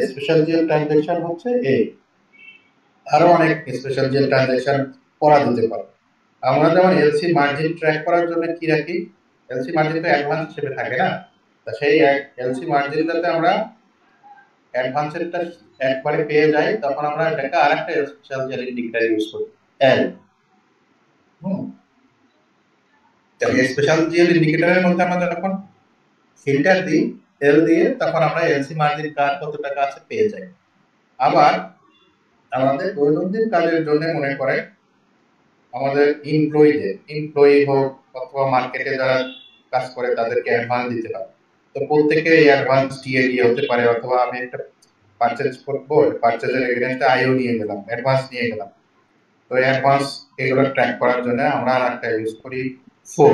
স্পেশাল জিএল ট্রানজাকশন হচ্ছে আরো অনেক স্পেশাল জিএল ট্রানজাকশন করা যেতে পারে। আমরা যেমন এলসি মার্জিন ট্র্যাক করার জন্য কি রাখি, এলসি মার্জিন তো অ্যাডভান্স হিসেবে থাকে না, তা সেই এলসি মার্জিনটাতে আমরা অ্যাডভান্সেরটা একবারে পেয়ে যাই, তখন আমরা এটাকে আরেকটা স্পেশাল জিএল ইন্ডিকেটর ইউজ করি, এল। স্পেশাল জিএল ইন্ডিকেটরের মধ্যে আমরা যখন ফিল্টার দিই, এল দিয়ে তখন আমরা এলসি মার্জিন কার কত টাকা আছে পেয়ে যাই। আবার আমাদের দৈনন্দিন কাজের জন্য মনে করে আমাদের এমপ্লয়ি হোক অথবা মার্কেটে যারা কাজ করে তাদেরকে অ্যাডভান্স দিতে হয়। তো প্রত্যেকে এই অ্যাডভান্স দিয়ে হতে পারে, অথবা আমি একটা পারচেজ করবো, পারচেজের এগেইনস্টে আইও নিয়ে গেলাম, অ্যাডভান্স নিয়ে গেলাম। তো অ্যাডভান্স এগুলো ট্র্যাক করার জন্য আমরা আরেকটা ইউজ করি ফোর।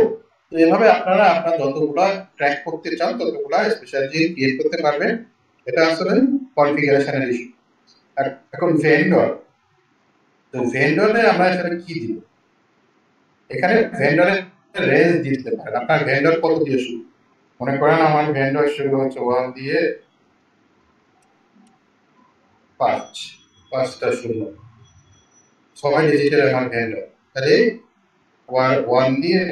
তো এভাবে আপনারা আপনার যতগুলো ট্র্যাক করতে চান ততগুলো স্পেশালি ক্রিয়েট করতে পারবেন। এটা আসলে কনফিগারেশনের ইস্যু। আর এখন ভেন্ডর, তো ভেন্ডরে আমরা এখানে কি দিব? এখানে ভেন্ডরের রেঞ্জ দিতে পারেন। আপনার ভেন্ডর কত দিয়ে শুরু? মনে করেন আমার ভেন্ডর শুরু হচ্ছে 1 দিয়ে 5টা শূন্য, 6 ডিজিটের আমার ভেন্ডর। তাহলে 1 দিয়ে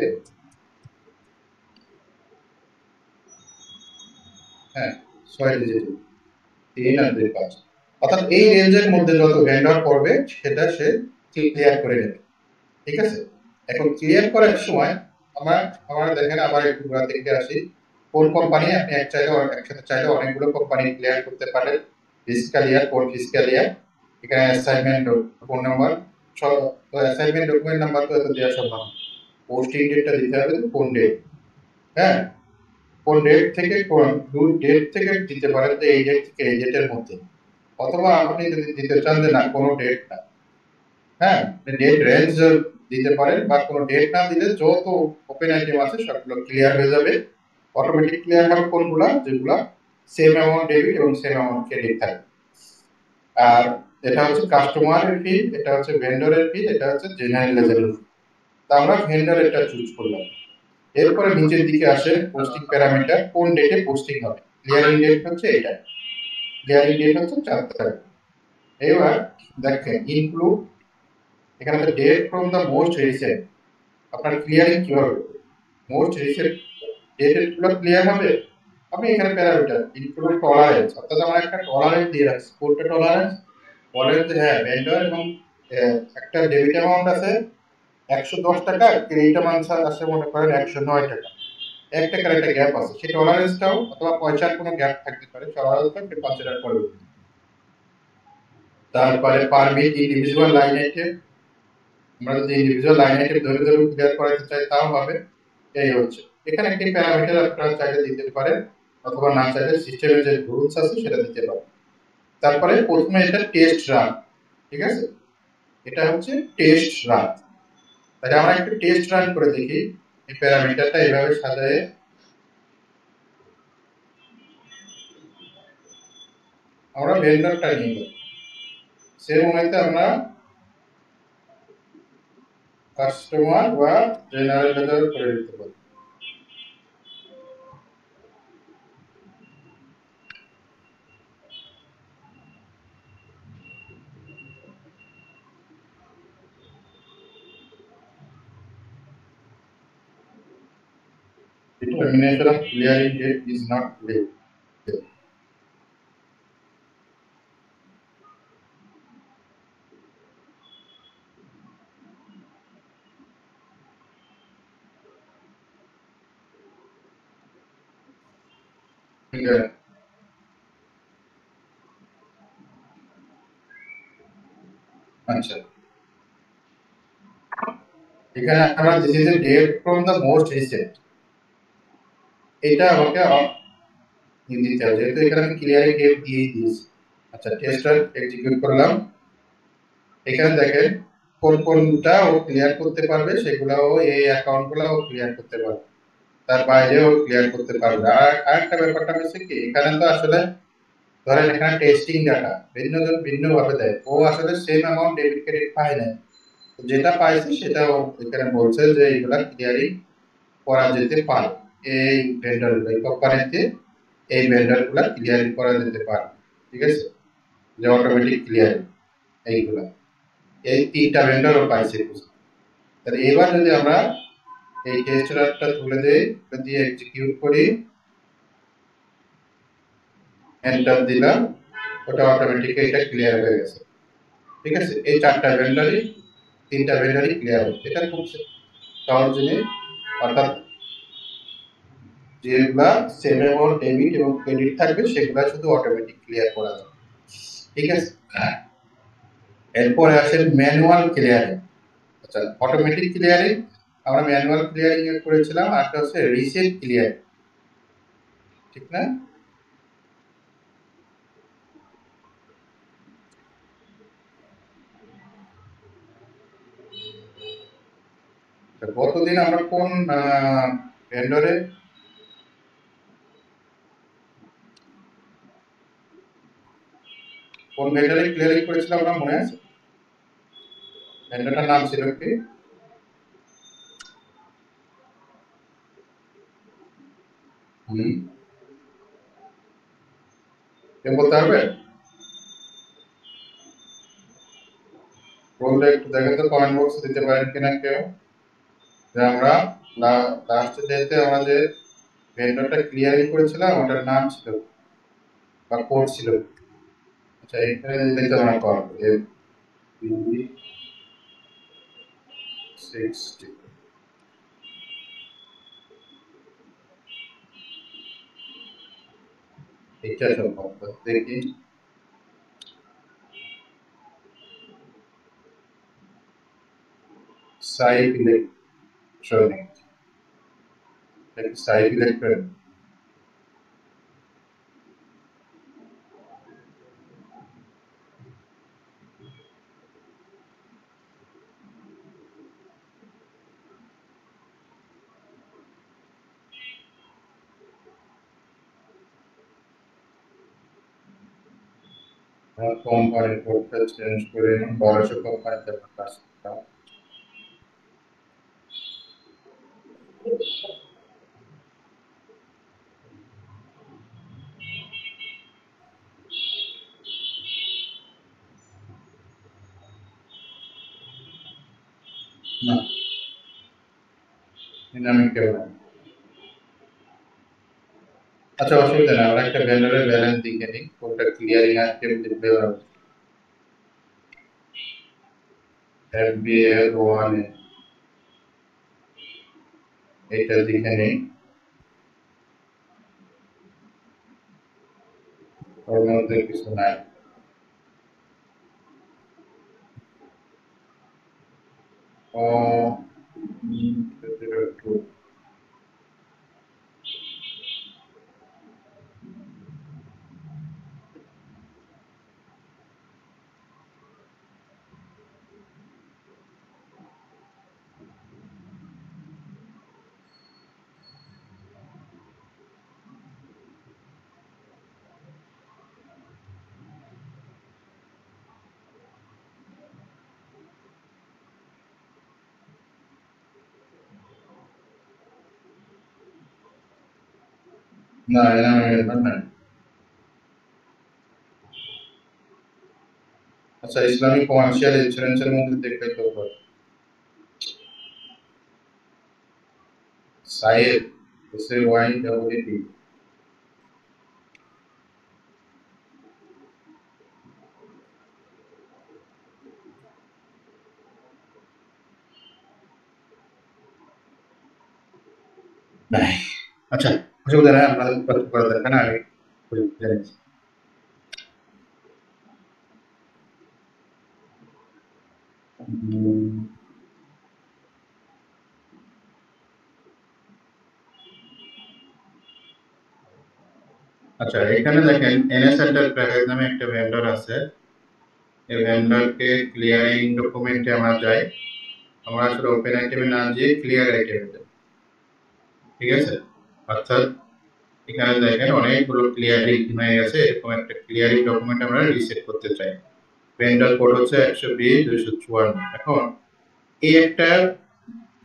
6 ডিজিট, 3 আর 2 5। অর্থাৎ এই রেঞ্জের মধ্যে যত ভেন্ডর পড়বে সেটা সে ক্লিয়ার করে নেবে। ঠিক আছে? এখন ক্লিয়ার করার সময় আমার দেখেন আবার একটু ঘোরা থেকে আসি। কোন কোম্পানি আপনি একসাথে চাইলে অনেকগুলো কোম্পানি ক্লিয়ার করতে পারেন। ফিজিক্যাল ইয়ার, কোন ফিজিক্যাল ইয়ার, এখানে assignment phone number, assignment document number তো এত দেওয়া সম্ভব। পোস্টিং ডেটটা দিতে হবে, কোন ডেট, হ্যাঁ কোন ডেট থেকে কোন ডেট থেকে দিতে পারেন, যে এই ডেট থেকে এই ডেটের মধ্যে। অথবা আপনি যদি দিতে চান যে না কোনো ডেট না, হ্যাঁ ডেট রেঞ্জ দিতে পারেন, বা কোনো ডেট না দিলে যত ওপেন আইটেম আছে সবগুলো ক্লিয়ার হয়ে যাবে। অটোমেটিক ক্লিয়ার হবে কোনগুলা? যেগুলা সেম অ্যামাউন্ট ডেবিট এবং সেম অ্যামাউন্ট ক্রেডিট থাকে। আর এটা হচ্ছে কাস্টমারের ফি, এটা হচ্ছে ভেন্ডরের ফি, এটা হচ্ছে জেনারেল লেজারের ফি। তা আমরা ভেন্ডর এটা চুজ করলাম। এরপরে নিচের দিকে আসে পোস্টিং প্যারামিটার, কোন ডেটে পোস্টিং হবে। ক্লিয়ারিং ডেট হচ্ছে এটা, ক্লিয়ারিং ডেট হচ্ছে 4 তারিখ। এবার দেখেন ইনক্লুড, এখানে তো date from the most recent. আপনার ক্লিয়ারিং কি হবে? মোস্ট রিসেন্ট ডেটের গুলো ক্লিয়ার হবে। আপনি এখানে প্যারামিটার ইনক্লুড টলারেন্স, অর্থাৎ আমরা একটা টলারেন্স দিয়ে রাখছি। কোনটা টলারেন্স? বলেন যে হ্যাঁ ভেন্ডর এবং একটা ডেবিট অ্যামাউন্ট আছে 110 টাকা, ক্রেডিট অ্যামাউন্ট আছে মনে করেন 109 টাকা, 1 টাকার একটা গ্যাপ আছে। সেই টলারেন্সটাও অথবা পয়সার কোনো গ্যাপ থাকতে পারে, টলারেন্সটা কনসিডার করবে। তারপরে পারমিট ইন্ডিভিজুয়াল লাইন আইটেম, আমরা যদি ইন্ডিভিজুয়াল লাইন আইটেম ধরে ধরে ক্লিয়ার করাতে চাই তাও হবে। এই হচ্ছে এখানে একটি প্যারামিটার আপনারা চাইলে দিতে পারেন, অথবা না চাইলে সিস্টেমের যে রুলস আছে সেটা দিতে পারেন। তারপরে প্রথমে এটা টেস্ট রান, ঠিক আছে? এটা হচ্ছে টেস্ট রান। তাহলে আমরা একটু টেস্ট রান করে দেখি। এই প্যারামিটারটা এইভাবে সাজায়ে আমরা ভেন্ডরটা নিয়ে গেলাম। সেই সময়তে আমরা কাস্টমার বা জেনারেল লেজার করে দিতে পারি। Determination of clearing date is not late. আচ্ছা, এখানে আমরা this is a date from the most recent, এটা আমাকে দিতে হবে, যেহেতু এখানে আমি ক্লিয়ারিং ডেট দিয়ে দিয়েছি। আচ্ছা, টেস্টার এক্সিকিউট করলাম। এখানে দেখেন কোনটা ও ক্লিয়ার করতে পারবে, সেগুলোও এই অ্যাকাউন্টগুলো ও ক্লিয়ার করতে পারবে, তার বাইরেও ক্লিয়ার করতে পারবে। আর আরেকটা ব্যাপারটা হচ্ছে কি, এখানে তো আসলে ধরেন এখানে টেস্টিং ডাটা ভিন্নভাবে দেয়, ও আসলে সেম অ্যামাউন্ট ডেবিট ক্রেডিট পায় না, যেটা পাইছে সেটা ও এখানে বলছে যে এইগুলা ক্লিয়ারিং করা যেতে পারে। এই ভেন্ডরগুলো, এই কোম্পানিতে এই ভেন্ডরগুলো ক্লিয়ারিং করা যেতে পারে, ঠিক আছে? যে অটোমেটিক ক্লিয়ারিং এইগুলা, এই 3টা ভেন্ডরও পাইছে। তাহলে এবার যদি আমরা এই টেস্ট রানটা তুলে দেই, দিয়ে এক্সিকিউট করি, এন্টার দিলাম, ওটা অটোমেটিক এটা ক্লিয়ার হয়ে গেছে, ঠিক আছে? এই 3টা ভেন্ডরই ক্লিয়ার হচ্ছে। এটা খুব সহজ জিনিস, অর্থাৎ যেগুলা সেভেবল ডেবিট এবং ক্রেডিট থাকবে সেগুলা শুধু অটোমেটিক ক্লিয়ার করা যাবে। ঠিক আছে, এরপরে আসেন ম্যানুয়াল ক্লিয়ারিং। আচ্ছা, অটোমেটিক ক্লিয়ারিং আমরা ম্যানুয়াল ক্লিয়ারিং এ করেছিলাম, আর একটা হচ্ছে রিসেট ক্লিয়ারিং, ঠিক না? গতদিন আমরা কোন ভেন্ডরে ক্লিয়ারিং করেছিলাম আমরা, মনে আছে? ভেন্ডরটার নাম ছিল কি? কেউ বলতে পারবে? বললে একটু দেখেন তো, কমেন্ট বক্সে দিতে পারেন কিনা কেউ, যে আমরা লাস্ট ডেতে আমরা যে ভেন্ডরটা ক্লিয়ারিং করেছিলাম ওটার নাম ছিল বা কোড ছিল। আচ্ছা, এখানে দিতে আমরা করব FB60 এটা সম্ভব দেখি। সাইব ইলেকট্রনিক, সাইব ইলেকট্রনিক কোম্পানি কোডটা চেঞ্জ করে নিন, 1200 কোম্পানিতে কাজ করতাম। না, আমি কেউ না। আচ্ছা, অসুবিধা নেই, আমরা একটা ভেন্ডরের ব্যালেন্স দেখে নিই, কোনটা ক্লিয়ারিং আছে দেখতে পারবো। FBL1 এটা দেখে নিই, ওর মধ্যে কিছু নাই। ও না, এটা আমি ব্যাপার নাই। আচ্ছা, ইসলামিক কমার্শিয়াল ইন্স্যুরেন্সের মধ্যে দেখতে তো সাইয়েদ SAYED নাই। আচ্ছা, অসুবিধা নেই, আমরা করে দেখেন, আমি জানি। আচ্ছা, এখানে দেখেন NS এন্টারপ্রাইজ নামে একটা ভেন্ডর আছে। এই ভেন্ডরকে ক্লিয়ারিং ডকুমেন্টে আমরা যাই, আমরা আসলে ওপেন আইটেমে না গিয়ে ক্লিয়ার আইটেমে যাই। ঠিক আছে, অর্থাৎ এখানে দেখেন অনেকগুলো ক্লিয়ারিং হয়ে গেছে, এরকম একটা ক্লিয়ারিং ডকুমেন্ট আমরা রিসেট করতে চাই। ভেন্ডর কোড হচ্ছে 120-254। এখন এই একটা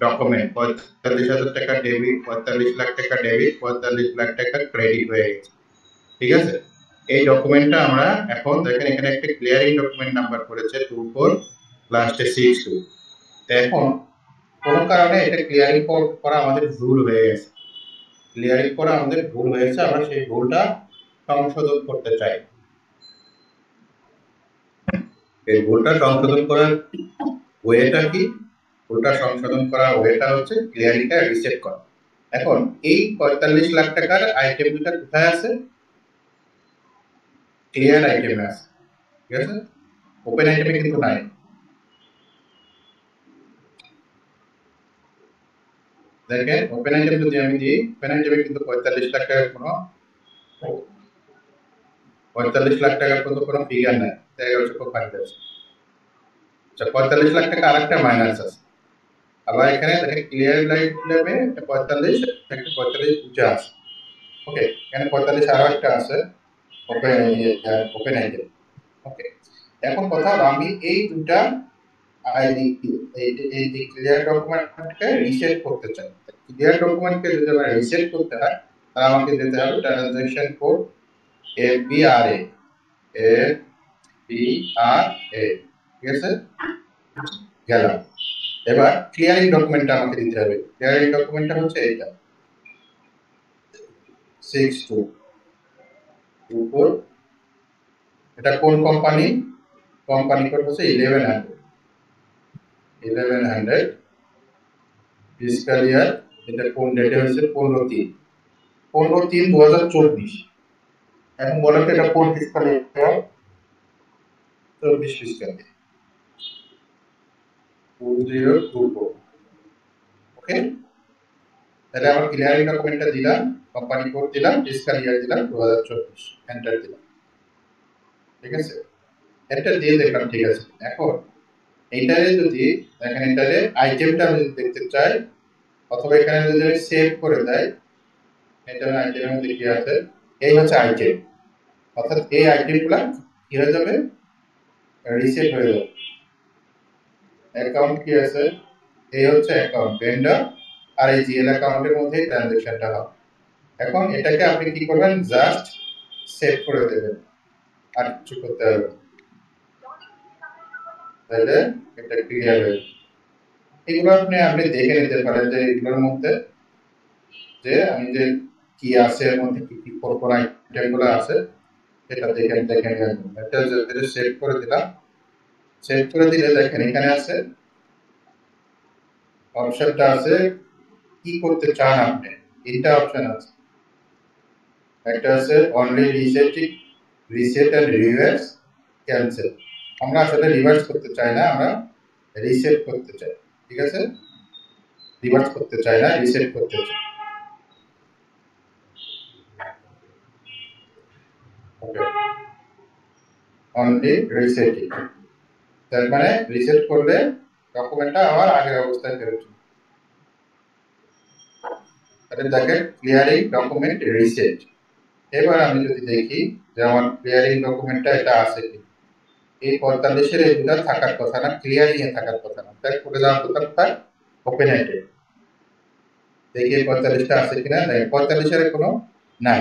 ডকুমেন্ট 45,000 টাকা ডেবিট, 45 লাখ টাকা ডেবিট, 45 লাখ টাকা ক্রেডিট হয়ে গেছে। ঠিক আছে, এই ডকুমেন্টটা আমরা এখন দেখেন এখানে একটা ক্লিয়ারিং ডকুমেন্ট নাম্বার করেছে 24 লাস্টে 62। এখন কোন কারণে এটা ক্লিয়ারিং করা আমাদের ভুল হয়ে গেছে, আমরা সেই ভুলটা সংশোধন করতে চাই। এই ভুলটা সংশোধন করার ওয়েটা কি? ভুলটা সংশোধন করার ওয়েটা হচ্ছে ক্লিয়ারিংটা রিসেট করা। এখন এই 45 লাখ টাকার আইটেম দুটো কোথায় আছে? ক্লিয়ার আইটেমে আছে, ঠিক আছে? ওপেন আইটেমে কিন্তু নাই। দেখেন ওপেন আইটেম যদি আমি দিই, ওপেন আইটেমে কিন্তু 45 লাখ টাকার কোনো 45 লাখ টাকার কোনো ফিগার নাই, 13,500,000 আছে। আচ্ছা 45 লাখ টাকা আরেকটা মাইনাস আছে। আবার এখানে দেখেন ক্লিয়ার আইটেমে একটা 45, একটা 45 উঁচা আছে। ওকে, এখানে 45 আরো একটা আছে ওপেন আইটেম। ওকে, এখন কথা হলো আমি এই দুটা আইডি এই যে ক্লিয়ার ডকুমেন্টকে রিসেট করতে চাই। ক্লিয়ার ডকুমেন্টকে যদি আমার রিসেট করতে হয় তাহলে আমাকে দিতে হবে ট্রানজাকশন কোড FBRA, ঠিক আছে? গেলাম। এবার ক্লিয়ারিং ডকুমেন্টটা আমাকে দিতে হবে। ক্লিয়ারিং ডকুমেন্টটা হচ্ছে এইটা 6224। এটা কোন কোম্পানি? কোম্পানি কোড হচ্ছে 1100 ফিসক্যাল ইয়ার। এটা কোন ডেটে হয়েছে? 15/3/2024। এখন বলো তো এটা কোন ফিসক্যাল ইয়ার? 24 ফিসক্যাল ইয়ার 2024। ওকে, তাহলে আমার ক্লিয়ারিং ডকুমেন্টটা দিলাম, কোম্পানি কোড দিলাম, ফিসক্যাল ইয়ার দিলাম 2024, এন্টার দিলাম। ঠিক আছে, এন্টার দিয়ে দেখলাম ঠিক আছে। এখন এইটারে যদি দেখেন এটারে আইটেমটা আমি যদি দেখতে চাই, অথবা এখানে যদি আমি সেভ করে দেই, এটা আইটেমের মধ্যে কি আছে? এই হচ্ছে আইটেম, অর্থাৎ এই আইটেমগুলো কি হয়ে যাবে? রিসেট হয়ে যাবে। অ্যাকাউন্ট কি আছে? এই হচ্ছে অ্যাকাউন্ট ভেন্ডর, আর এই জিএল অ্যাকাউন্টের মধ্যে ট্রানজাকশনটা হবে। এখন এটাকে আপনি কি করবেন? জাস্ট সেভ করে দেবেন, আর কিছু করতে হবে না। তাহলে এটা ক্লিয়ার হয়ে যাবে। এগুলো আপনি দেখে নিতে পারেন যে এগুলোর মধ্যে যে আমি যে কি আছে, এর মধ্যে কি কি কোন আইটেমগুলো আছে এটা দেখে নেবেন। এটা যদি সেভ করে দিলাম, সেভ করে দিলে দেখেন এখানে আছে অপশনটা আছে কি করতে চান আপনি, তিনটা অপশন আছে। একটা আছে only reset and reverse cancel. আমরা আসলে রিভার্স করতে চাই না, আমরা রিসেট করতে চাই। ঠিক আছে, রিভার্স করতে চাই না, রিসেট করতে চাই। ওকে, অনলি রিসেটিং, তার মানে রিসেট করলে ডকুমেন্টটা আবার আগের অবস্থায় ফেরত যাবে। তাহলে দেখেন ক্লিয়ারিং ডকুমেন্ট রিসেট। এবার আমি যদি দেখি যে আমার ক্লিয়ারিং ডকুমেন্টটা এটা আছে কি, এই 45-এর এই দুটো থাকার কথা না, ক্লিয়ারিং এ থাকার কথা না, তাই করে দেওয়ার কথা তার ওপেন আইটেম। দেখি 45টা আছে কিনা, নাই 45-এর কোনো নাই।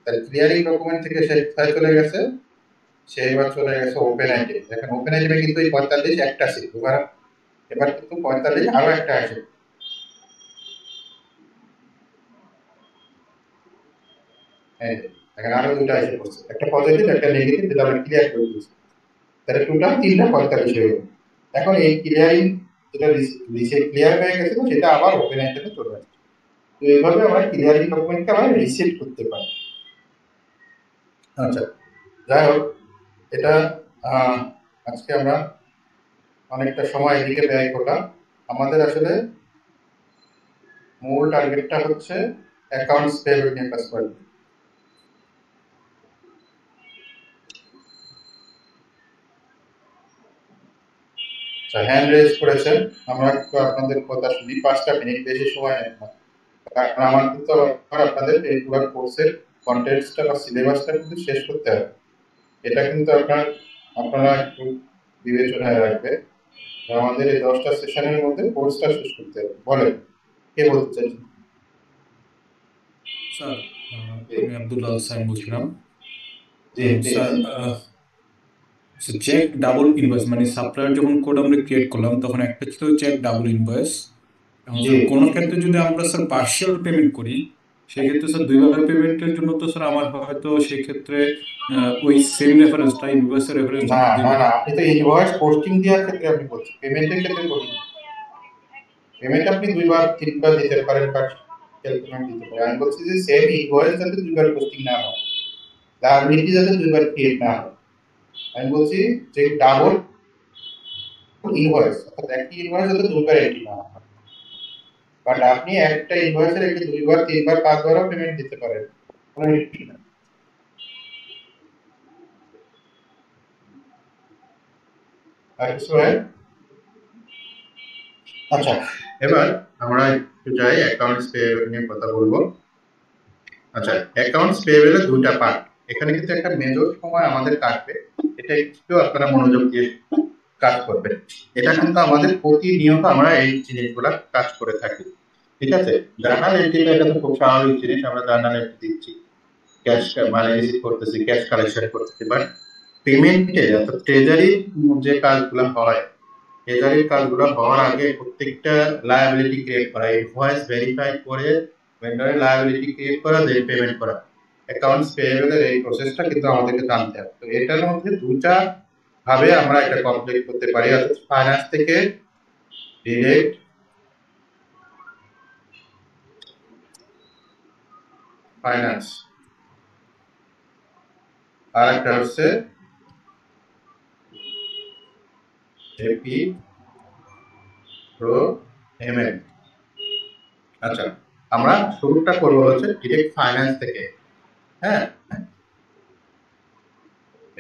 তাহলে ক্লিয়ারিং ডকুমেন্ট থেকে সে কোথায় চলে গেছে? সে এবার চলে গেছে ওপেন আইটেম। দেখেন ওপেন আইটেমে কিন্তু এই 45 একটা ছিল, এবার কিন্তু 45 আরো একটা আছে। হ্যাঁ, দেখেন আরো দুটো এসে পড়ছে, একটা পজিটিভ একটা নেগেটিভ, যেটা আমরা ক্লিয়ার করে দিয়েছি। তাহলে টোটাল 3টা 45 হয়ে গেল। এখন এই ক্লিয়ারিং যেটা রিসেট ক্লিয়ার হয়ে গেছে সেটা আবার ওপেন আইটেমে চলে আসছে। তো এইভাবে আমরা ক্লিয়ারিং ডকুমেন্টকে আমরা রিসেট করতে পারি। আচ্ছা, যাই হোক, এটা আজকে আমরা অনেকটা সময় এদিকে ব্যয় করলাম। আমাদের আসলে মূল টার্গেটটা হচ্ছে অ্যাকাউন্টস পেয়েবল নিয়ে কাজ করা। হ্যান্ড রেজ করেছেন, আমরা একটু আপনাদের কথা শুনি। 5টা মিনিট, বেশি সময় নেব না, কারণ আমার কিন্তু আপনাদের এই পুরো কোর্সের কন্টেন্টসটা বা সিলেবাসটা কিন্তু শেষ করতে হবে। এটা কিন্তু আপনারা একটু বিবেচনায় রাখবেন। আমাদের এই 10টা সেশনের মধ্যে কোর্সটা শেষ করতে হবে। বলেন, কে বলতে চাইছেন? স্যার, আমি আব্দুল্লাহ সাইম বলছিলাম। স্যার, চেক ডাবল ইনভয়েস মানে সাপ্লায়ার যখন কোড আমরা ক্রিয়েট করলাম তখন একটা ছিল চেক ডাবল ইনভয়েস। কোনো ক্ষেত্রে যদি আমরা স্যার পার্শিয়াল পেমেন্ট করি, সেক্ষেত্রে স্যার 2বার পেমেন্টের জন্য তো স্যার আমার হয়তো সেই ক্ষেত্রে ওই সেম রেফারেন্সটা ইনভয়েসের রেফারেন্স না না না, আপনি তো ইনভয়েস পোস্টিং দেওয়ার ক্ষেত্রে আপনি বলছেন, পেমেন্টের ক্ষেত্রে বলি পেমেন্ট আপনি 2বার 3বার দিতে পারেন। পেমেন্ট দিতে পারে। আমি বলছি যে সেম ইনভয়েস যাতে দুইবার পোস্টিং না হয়, লায়াবিলিটি যাতে দুইবার ক্রিয়েট না হয়। আমি বলছি যে ডাবল ইনভয়েস, অর্থাৎ একই ইনভয়েস যাতে দুইবার এন্ট্রি না হয়। বাট আপনি একটা ইনভয়েসের একটা দুইবার, তিনবার, পাঁচবারও পেমেন্ট দিতে পারেন, কোনো ইস্যু না। আচ্ছা, এবার আমরা একটু যাই অ্যাকাউন্টস পেয়েবল নিয়ে কথা বলবো। আচ্ছা, অ্যাকাউন্টস পেয়েবলের দুইটা পার্ট, এখানে কিন্তু একটা মেজর সময় আমাদের কাটবে, এটা একটু আপনারা মনোযোগ দিয়ে কাজ করবেন। এটা কিন্তু আমাদের প্রতিনিয়ত আমরা এই জিনিসগুলা কাজ করে থাকি, ঠিক আছে। জার্নাল এন্ট্রি এটা তো খুব স্বাভাবিক জিনিস, আমরা জার্নাল এন্ট্রি দিচ্ছি, ক্যাশ মানে রিসিভ করতেছি, ক্যাশ কালেকশন করতেছি। বাট পেমেন্টে অর্থাৎ ট্রেজারির যে কাজগুলো হয়, ট্রেজারির কাজগুলো হওয়ার আগে প্রত্যেকটা লায়াবিলিটি ক্রিয়েট করা, ইনভয়েস ভেরিফাই করে ভেন্ডরের লায়াবিলিটি ক্রিয়েট করা, দেন পেমেন্ট করা, অ্যাকাউন্টস পেয়েবলের এই প্রসেসটা কিন্তু আমাদেরকে জানতে হবে। তো এটার মধ্যে দুটা ভাবে আমরা এটা কমপ্লিট করতে পারি, অর্থাৎ ফাইন্যান্স থেকে ডিরেক্ট ফাইন্যান্স, আর একটা হচ্ছে এপি প্রো এমএল। আচ্ছা, আমরা শুরুটা করবো হচ্ছে ডিরেক্ট ফাইন্যান্স থেকে। হ্যাঁ,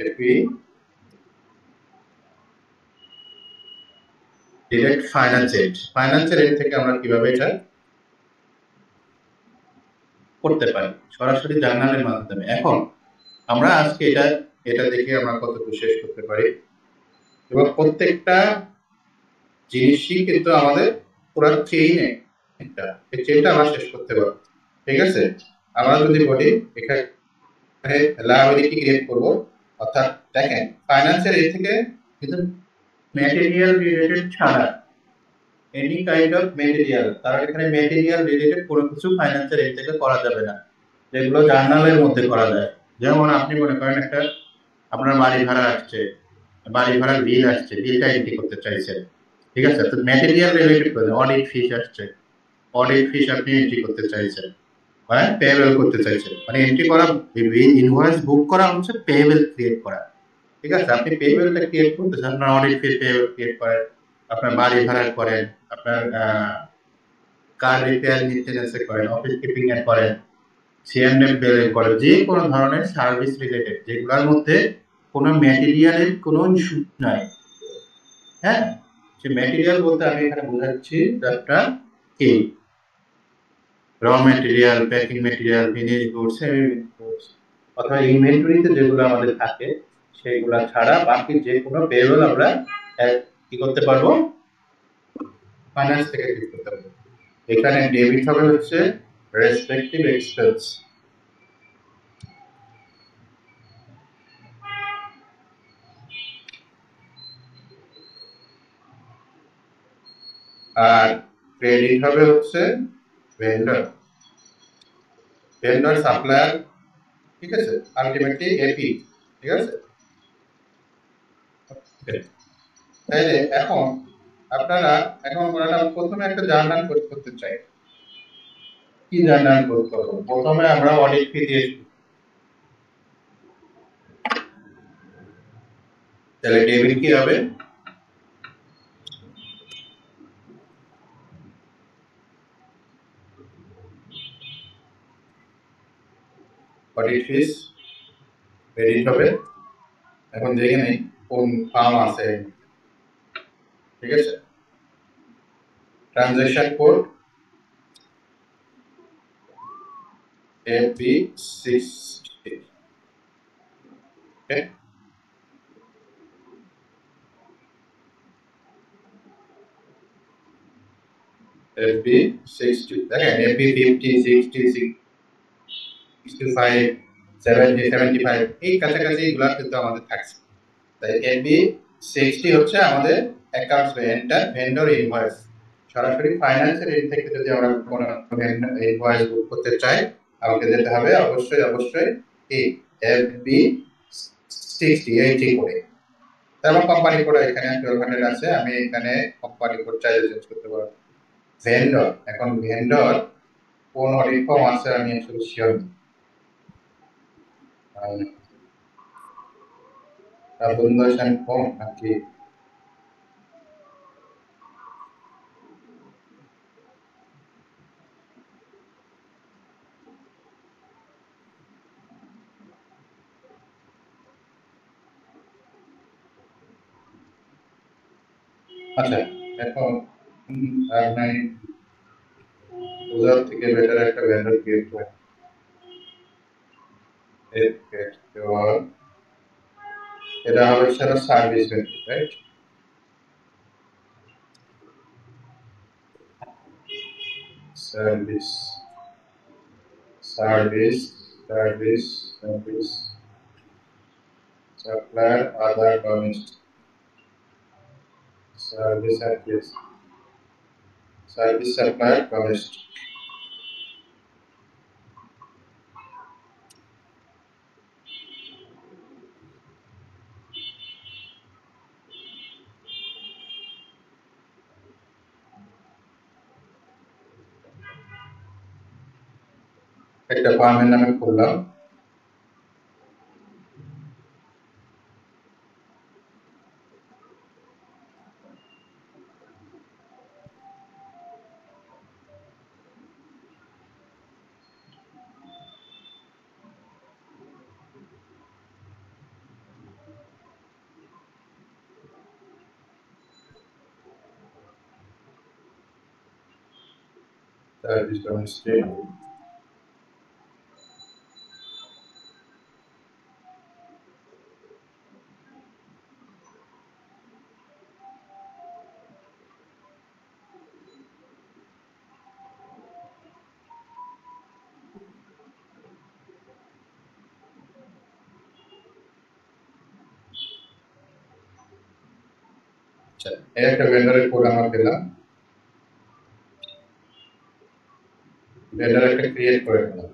এপি ডিরেক্ট ফাইন্যান্সের এন্ড থেকে আমরা কিভাবে এটা করতে পারি সরাসরি জার্নালের মাধ্যমে। এখন আমরা আজকে এটা দেখে আমরা কতটুকু শেষ করতে পারি, এবং প্রত্যেকটা জিনিসই কিন্তু আমাদের পুরো চেইনে একটা, এই চেইনটা আমরা শেষ করতে পারবো, ঠিক আছে। আমরা যদি বলি এখানে লায়াবিলিটি ক্রিয়েট করব, অর্থাৎ দেখেন ফাইন্যান্সের এই থেকে কিন্তু ম্যাটেরিয়াল রিলেটেড ছাড়া এনি কাইন্ড অফ ম্যাটেরিয়াল, কারণ এখানে ম্যাটেরিয়াল রিলেটেড কোনো কিছু ফাইন্যান্সের এই থেকে করা যাবে না, যেগুলো জার্নালের মধ্যে করা যায়। যেমন আপনি মনে করেন একটা আপনার বাড়ি ভাড়া আসছে, বাড়ি ভাড়ার বিল আসছে, বিলটা এন্ট্রি করতে চাইছেন, ঠিক আছে। তো ম্যাটেরিয়াল রিলেটেড করে অডিট ফিস আসছে, অডিট ফিস আপনি এন্ট্রি করতে চাইছেন, হ্যাঁ পেয়েবল করতে চাইছেন, মানে এন্ট্রি করা, ইনভয়েস বুক করা হচ্ছে পেয়েবল ক্রিয়েট করা, ঠিক আছে। আপনি পেয়েবলটা ক্রিয়েট করতেছেন, আপনার অডিট ফি পেয়েবল ক্রিয়েট করেন, আপনার বাড়ি ভাড়া করেন, আপনার কার রিপেয়ার মেইনটেনেন্স করেন, অফিস কিপিং এর করেন, সিএমএফ বিল করেন, যে কোনো ধরনের সার্ভিস রিলেটেড যেগুলোর মধ্যে কোনো ম্যাটেরিয়ালের কোনো ইস্যু নাই। হ্যাঁ, সে ম্যাটেরিয়াল বলতে আমি এখানে বোঝাচ্ছি আপনার কি র material, packing material, finish goods, semi goods, অথবা ইনভেন্টরিতে যেগুলো আমাদের থাকে সেগুলো ছাড়া বাকি যে কোনো পেয়েবল আমরা কি করতে পারবো, ফাইন্যান্স থেকে ক্লিক করতে পারবো। এখানে ডেবিট হবে হচ্ছে রেসপেক্টিভ এক্সপেন্স, আর ক্রেডিট হবে হচ্ছে ভেন্ডর সাপ্লায়ার, ঠিক আছে, আলটিমেটলি এপি, ঠিক আছে। তাইলে এখন আপনারা প্রথমে একটা জার্নাল কোড করতে চাই। কি জার্নাল কোড করব? প্রথমে আমরা অডিট ফি দিয়ে, তাহলে ডেবিট কি হবে, অডিট ফিস, ক্রেডিট হবে। এখন দেখে নেই কোন ফার্ম আছে, ঠিক আছে। ট্রানজাকশন কোড FB60, ওকে। FB60 দেখেন, FB50, 60, 65, 70, 75 এই কাছাকাছি এগুলা কিন্তু আমাদের থাকছে। তাই FB60 হচ্ছে আমাদের অ্যাকাউন্টস ভেন্ডর ইনভয়েস। সরাসরি ফাইন্যান্সের এন্ড থেকে যদি আমরা কোনো ইনভয়েস বুক করতে চাই, আমাকে যেতে হবে অবশ্যই এই FB60 এইটি করে। তারপর কোম্পানি কোড এখানে 1200 আছে, আমি এখানে কোম্পানি কোড চাইলে চেঞ্জ করতে পারবো। ভেন্ডর, এখন ভেন্ডর কোন অডিট ফর্ম আছে আমি আসলে শিওর না বন্ধুশন ফর্ম নাকি আচ্ছা এখন আপনি ওজার থেকে বেটার একটা ভেন্ডর ক্রিয়েট করেন এটা হবে সেটা service vendor right service supplier other domestic service supplier domestic একটা ফার্মের নামে খুললাম service domestic একটা ভেন্ডরের কোড আমরা পেলাম ভেন্ডর একটা ক্রিয়েট করে নিলাম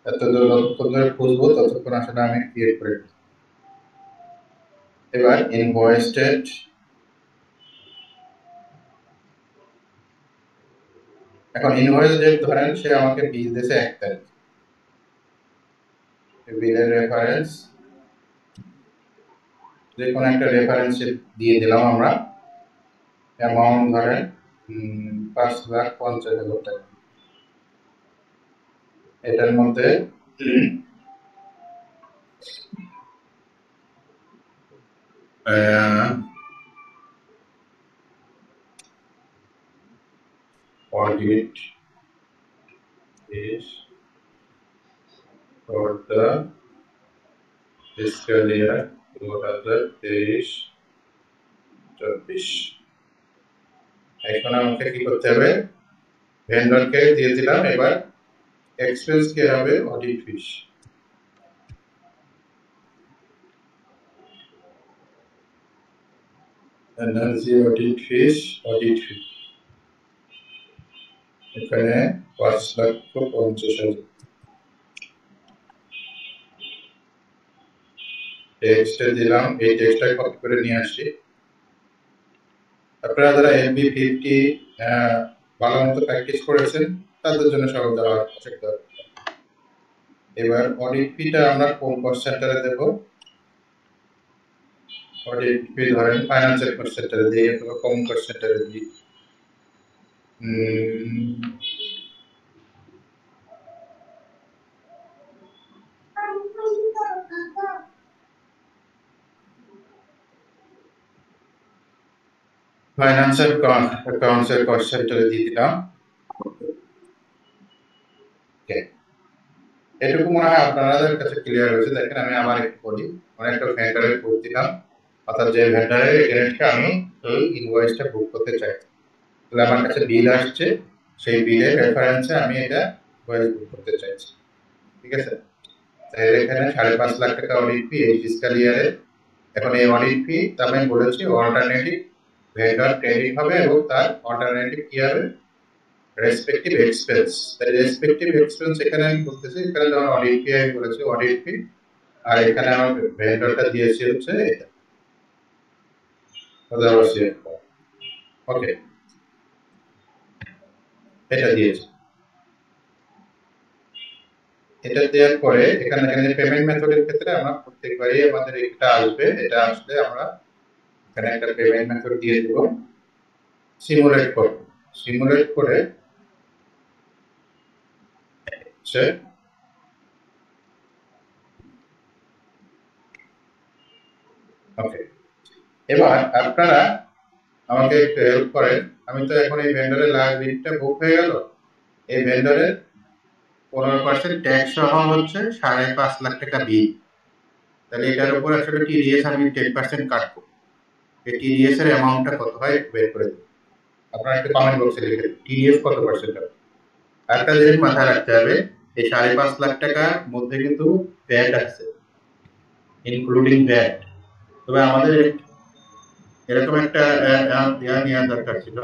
যতক্ষণ ধরে খুঁজবো ততক্ষণ আসলে আমি ক্রিয়েট করে নিই এবার ইনভয়েস ডেট এখন ইনভয়েস ডেট ধরেন সে আমাকে বিল দিয়েছে 1 তারিখ বিলের রেফারেন্স যে কোনো একটা রেফারেন্স দিয়ে দিলাম আমরা অ্যামাউন্ট ধরেন 5,50,000 টাকা এটার মধ্যে audit is for the fiscal year 2023-24 এখন আমাকে কি করতে হবে ভেন্ডরকে দিয়ে দিলাম এবার এক্সপেন্স কি হবে অডিট ফিস এনার্জি অডিট ফি এখানে 5,50,000 টেক্সটে দিলাম এই টেক্সটটা কপি করে নিয়ে আসি আপনারা যারা MB50 ভালো মতো প্র্যাকটিস করেছেন তাদের জন্য সহজ দেওয়া আশা এবার অডিট ফিটা আমরা কোন কস্ট সেন্টারে দেব অডিট ফি ধরেন ফাইন্যান্সিয়াল কস্ট সেন্টারে দিই অথবা কমন কস্ট সেন্টারে দিই ফাইন্যান্সিয়াল অ্যাকাউন্টসের কস্ট সেন্টারে দিয়ে দিলাম এটুকু মনে হয় আপনাদের কাছে ক্লিয়ার হয়েছে দেখেন আমি আবার একটু বলি অনেকটা ভেন্ডারের বুক দিলাম অর্থাৎ যে ভেন্ডারের এগেইনস্টে আমি এই ইনভয়েসটা বুক করতে চাই তাহলে আমার কাছে বিল আসছে সেই বিলের রেফারেন্সে আমি এটা ইনভয়েস বুক করতে চাইছি ঠিক আছে তাহলে এখানে 5.5 লাখ টাকা অডিট ফি এই ফিসক্যাল ইয়ারে এখন এই অডিট ফি আমি বলেছি অল্টারনেটিভ ভেন্ডর ক্রেডিট হবে এবং তার অল্টারনেটিভ কি হবে রেসপেক্টিভ এক্সপেন্স তাই রেসপেক্টিভ এক্সপেন্স এখানে আমি বলতেছি এখানে যেমন অডিট ফি আমি বলেছি অডিট ফি আর এখানে আমার ভেন্ডরটা দিয়েছি হচ্ছে এটা ওকে এটা দিয়েছি এটা দেওয়ার পরে এখানে দেখেন যে পেমেন্ট মেথডের ক্ষেত্রে আমরা প্রত্যেকবারই আমাদের এটা আসবে, এটা আসলে আমরা এখানে একটা পেমেন্ট মেথড দিয়ে দেব, সিমুলেট করব। সিমুলেট করে ওকে। এবার আপনারা আমাকে একটু হেল্প করেন। আমি তো এখন এই ভেন্ডরের লায়াবিলিটিটা বুক হয়ে গেল, এই ভেন্ডরের 15% ট্যাক্স সহ হচ্ছে 5.5 লাখ টাকা বিল। তাহলে এটার উপর আসলে টিডিএস আমি 10% কাটবো। এই টিডিএস এর অ্যামাউন্টটা কত হয় বের করে দেব। আপনারা একটু কমেন্ট বক্সে লিখে টিডিএস কত পার্সেন্ট হবে। একটা জিনিস মাথায় রাখতে হবে, এই 5.5 লাখ টাকার মধ্যে কিন্তু ভ্যাট আছে, ইনক্লুডিং ভ্যাট। তবে আমাদের এরকম একটা নেওয়া দরকার ছিল,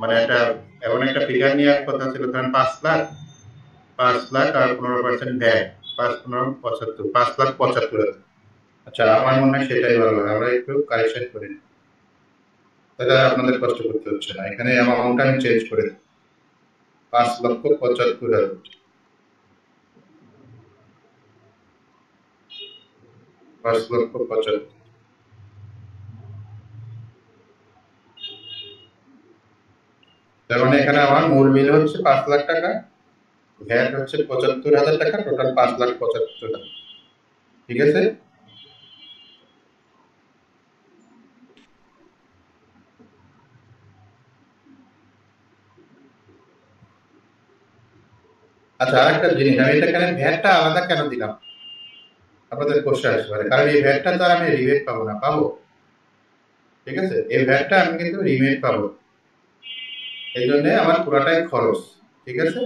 মানে একটা এমন একটা ফিগার নেওয়ার কথা ছিল, ধরেন 5 লাখ আর 15% ভ্যাট, 5,75,000। আচ্ছা, আমার মনে হয় সেটাই ভালো হয়, আমরা একটু কারেকশন করে নিই, তাহলে আপনাদের কষ্ট করতে হচ্ছে না। এখানে অ্যামাউন্টটা আমি চেঞ্জ করে দিই, 5,75,000। 5,75,000। তার মানে এখানে আমার মূল বিল হচ্ছে 5 লাখ টাকা, ভ্যাট হচ্ছে 75,000 টাকা, টোটাল 5,75,000। ঠিক আছে? আচ্ছা, আরেকটা জিনিস, আমি এখানে ভ্যাটটা আলাদা কেন দিলাম আপনাদের কোশ্চেন আসতে পারে, কারণ এই ভ্যাটটা তো আর আমি রিবেট পাবো না, পাবো? ঠিক আছে, এই ভ্যাটটা আমি কিন্তু রিবেট পাবো, এই জন্য আমার পুরাটাই খরচ। ঠিক আছে,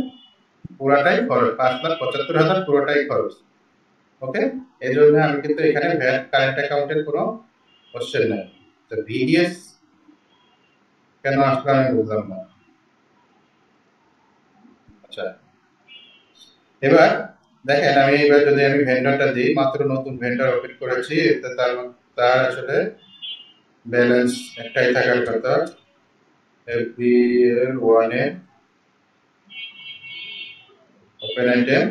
পুরাটাই খরচ, 5,75,000 পুরোটাই খরচ। ওকে, এই জন্য আমি কিন্তু এখানে ভ্যাট কারেন্ট অ্যাকাউন্টের কোনো কোশ্চেন নাই। তো ভিডিএস কেন আসলে আমি বুঝলাম না। আচ্ছা, এবার দেখেন, আমি এবার যদি আমি ভেন্ডরটা দিই, মাত্র নতুন ভেন্ডর ওপেন করেছি, তার আসলে ব্যালেন্স একটাই থাকার কথা, FBL1 এ ওপেন আইটেম,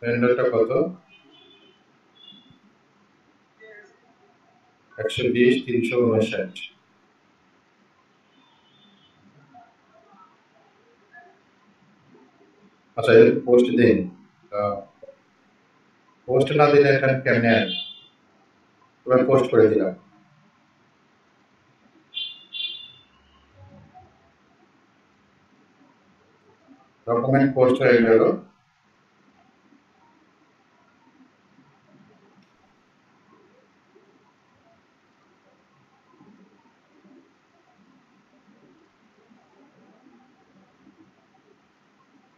ভেন্ডরটা কত, 120,359। আচ্ছা, এটা পোস্ট দিন, পোস্ট না দিলে এটা কেমনে আসবে? এবার পোস্ট করে দিলাম। ডকুমেন্ট পোস্ট হয়ে গেল।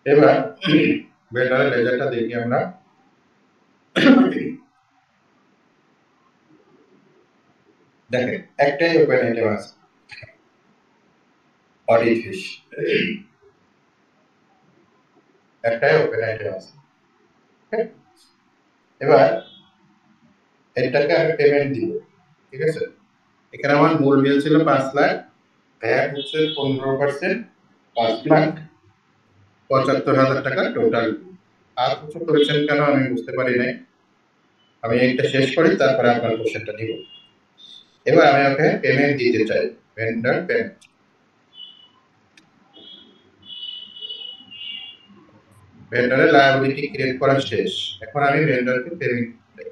এবার ভেন্ডরের লেজারটা দেখি আমরা। দেখেন, একটাই ওপেন আইটেম আছে, অডিট ফিশ, একটাই ওপেন আইটেম আছে। এবার এটাকে আমি পেমেন্ট দিব। ঠিক আছে, এখানে আমার মূল বিল ছিল 5 লাখ, ভ্যাট হচ্ছে 15%, 5,75,000 টাকা টোটাল। আর কিছু করেছেন কেন আমি বুঝতে পারি নাই, আমি একটা শেষ করি, তারপরে আপনার কোশ্চেনটা দিব। এবার আমি ওকে পেমেন্ট দিতে চাই, ভেন্ডর পেমেন্ট। ভেন্ডরের লায়াবিলিটি ক্রিয়েট করা শেষ, এখন আমি ভেন্ডরকে পেমেন্ট দেব।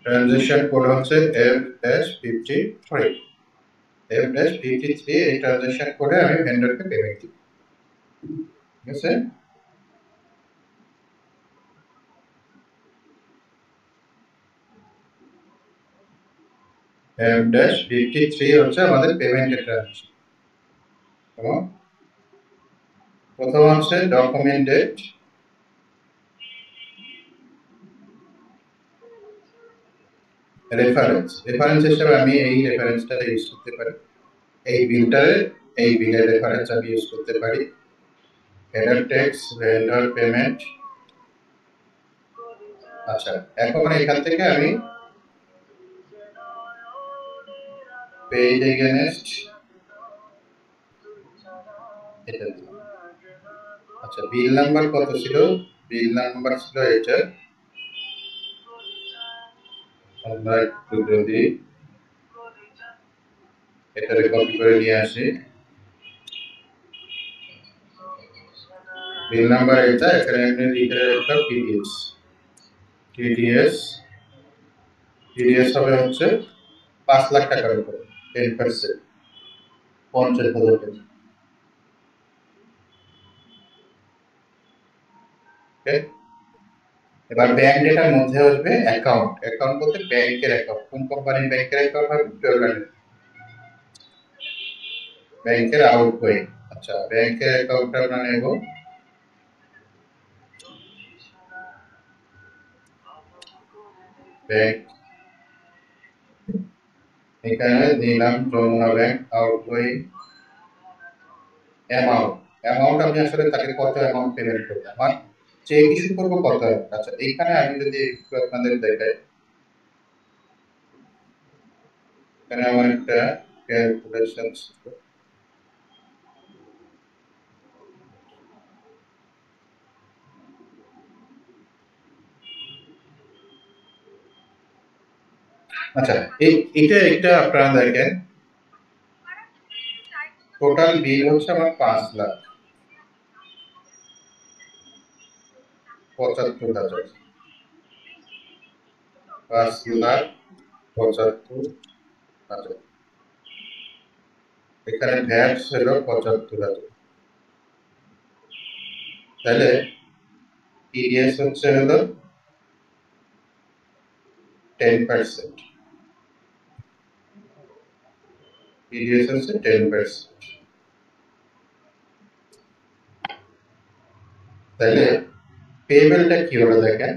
ট্রানজাকশন কোড হচ্ছে F-53, এই ট্রানজাকশন কোডে আমি ভেন্ডরকে পেমেন্ট দিব। ঠিক আছে, F-53 হচ্ছে আমাদের পেমেন্টের ট্রানজাকশন। প্রথম হচ্ছে ডকুমেন্ট ডেট, রেফারেন্স হিসেবে আমি এই রেফারেন্সটা ইউজ করতে পারি, এই বিলের রেফারেন্স আমি ইউজ করতে পারি। হেডার টেক্সট, ভেন্ডর পেমেন্ট, আচ্ছা, এখন এখান থেকে আমি পেইড এগেইনস্ট এটা দিলাম। আচ্ছা, বিল নাম্বার কত ছিল? বিল নাম্বার ছিল এটা। আমরা একটু যদি এটারে কপি করে নিয়ে আসি, বিল নাম্বার এটা, এখানে আপনি লিখে রাখবেন টিডিএস। টিডিএস হবে হচ্ছে 5 লাখ টাকার উপরে 10%, 50,000 টাকা। ওকে, এবার ব্যাংক ডেটার মধ্যে আসবে অ্যাকাউন্ট। অ্যাকাউন্ট বলতে ব্যাংকের অ্যাকাউন্ট, কোন কোম্পানির ব্যাংকের অ্যাকাউন্ট হবে? ব্যাংকের আউটগোয়িং। আচ্ছা, ব্যাংকের অ্যাকাউন্টটা আমরা নেব। ব্যাংক, এখানে দিলাম যমুনা ব্যাংক আউটগোয়িং অ্যামাউন্ট আমি আসলে তাকে কত অ্যামাউন্ট পেমেন্ট করব, আমার চেক ইস্যু করব কত। আচ্ছা, এইখানে আমি যদি একটু আপনাদের দেখাই, এখানে আমার একটা ক্যালকুলেশন ছিল। আচ্ছা, এটা একটা আপনারা দেখেন, টোটাল বিল হচ্ছে আমার 5,75,000। 5,75,000। এখানে ভ্যাট ছিল 75,000। তাহলে টিডিএস হচ্ছে হলো 10%। টিডিএস হচ্ছে 10%। তাহলে পেমেন্টটা কি হলো দেখেন,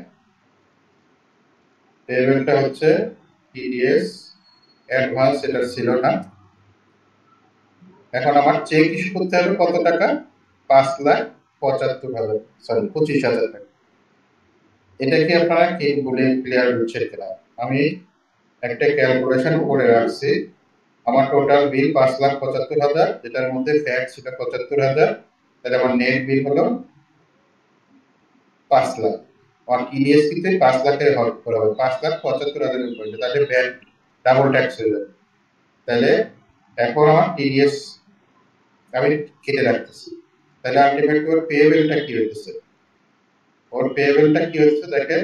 পেমেন্টটা হচ্ছে টিডিএস অ্যাডভান্স, এটা ছিল না। এখন আমার চেক ইস্যু করতে হবে কত টাকা? 5,75,000, সরি 25,000 টাকা। এটা কি আপনারা কি বলে ক্লিয়ার হচ্ছে কিনা? আমি একটা ক্যালকুলেশন করে রাখছি। আমার টোটাল বিল 5,75,000, যেটার মধ্যে ফ্যাট ছিল 75,000। তাহলে আমার নেট বিল হলো 5 লাখ। আর টিডিএস কিন্তু 5 লাখের হল করা হবে, 5,75,000 এর উপরে, তাহলে ভ্যাট ডাবল ট্যাক্স হয়ে যাবে। তাহলে এখন আমার টিডিএস আমি কেটে রাখতেছি। তাহলে আলটিমেটলি ওর পেয়েবলটা কি হচ্ছে? ওর পেয়েবলটা কি হচ্ছে দেখেন,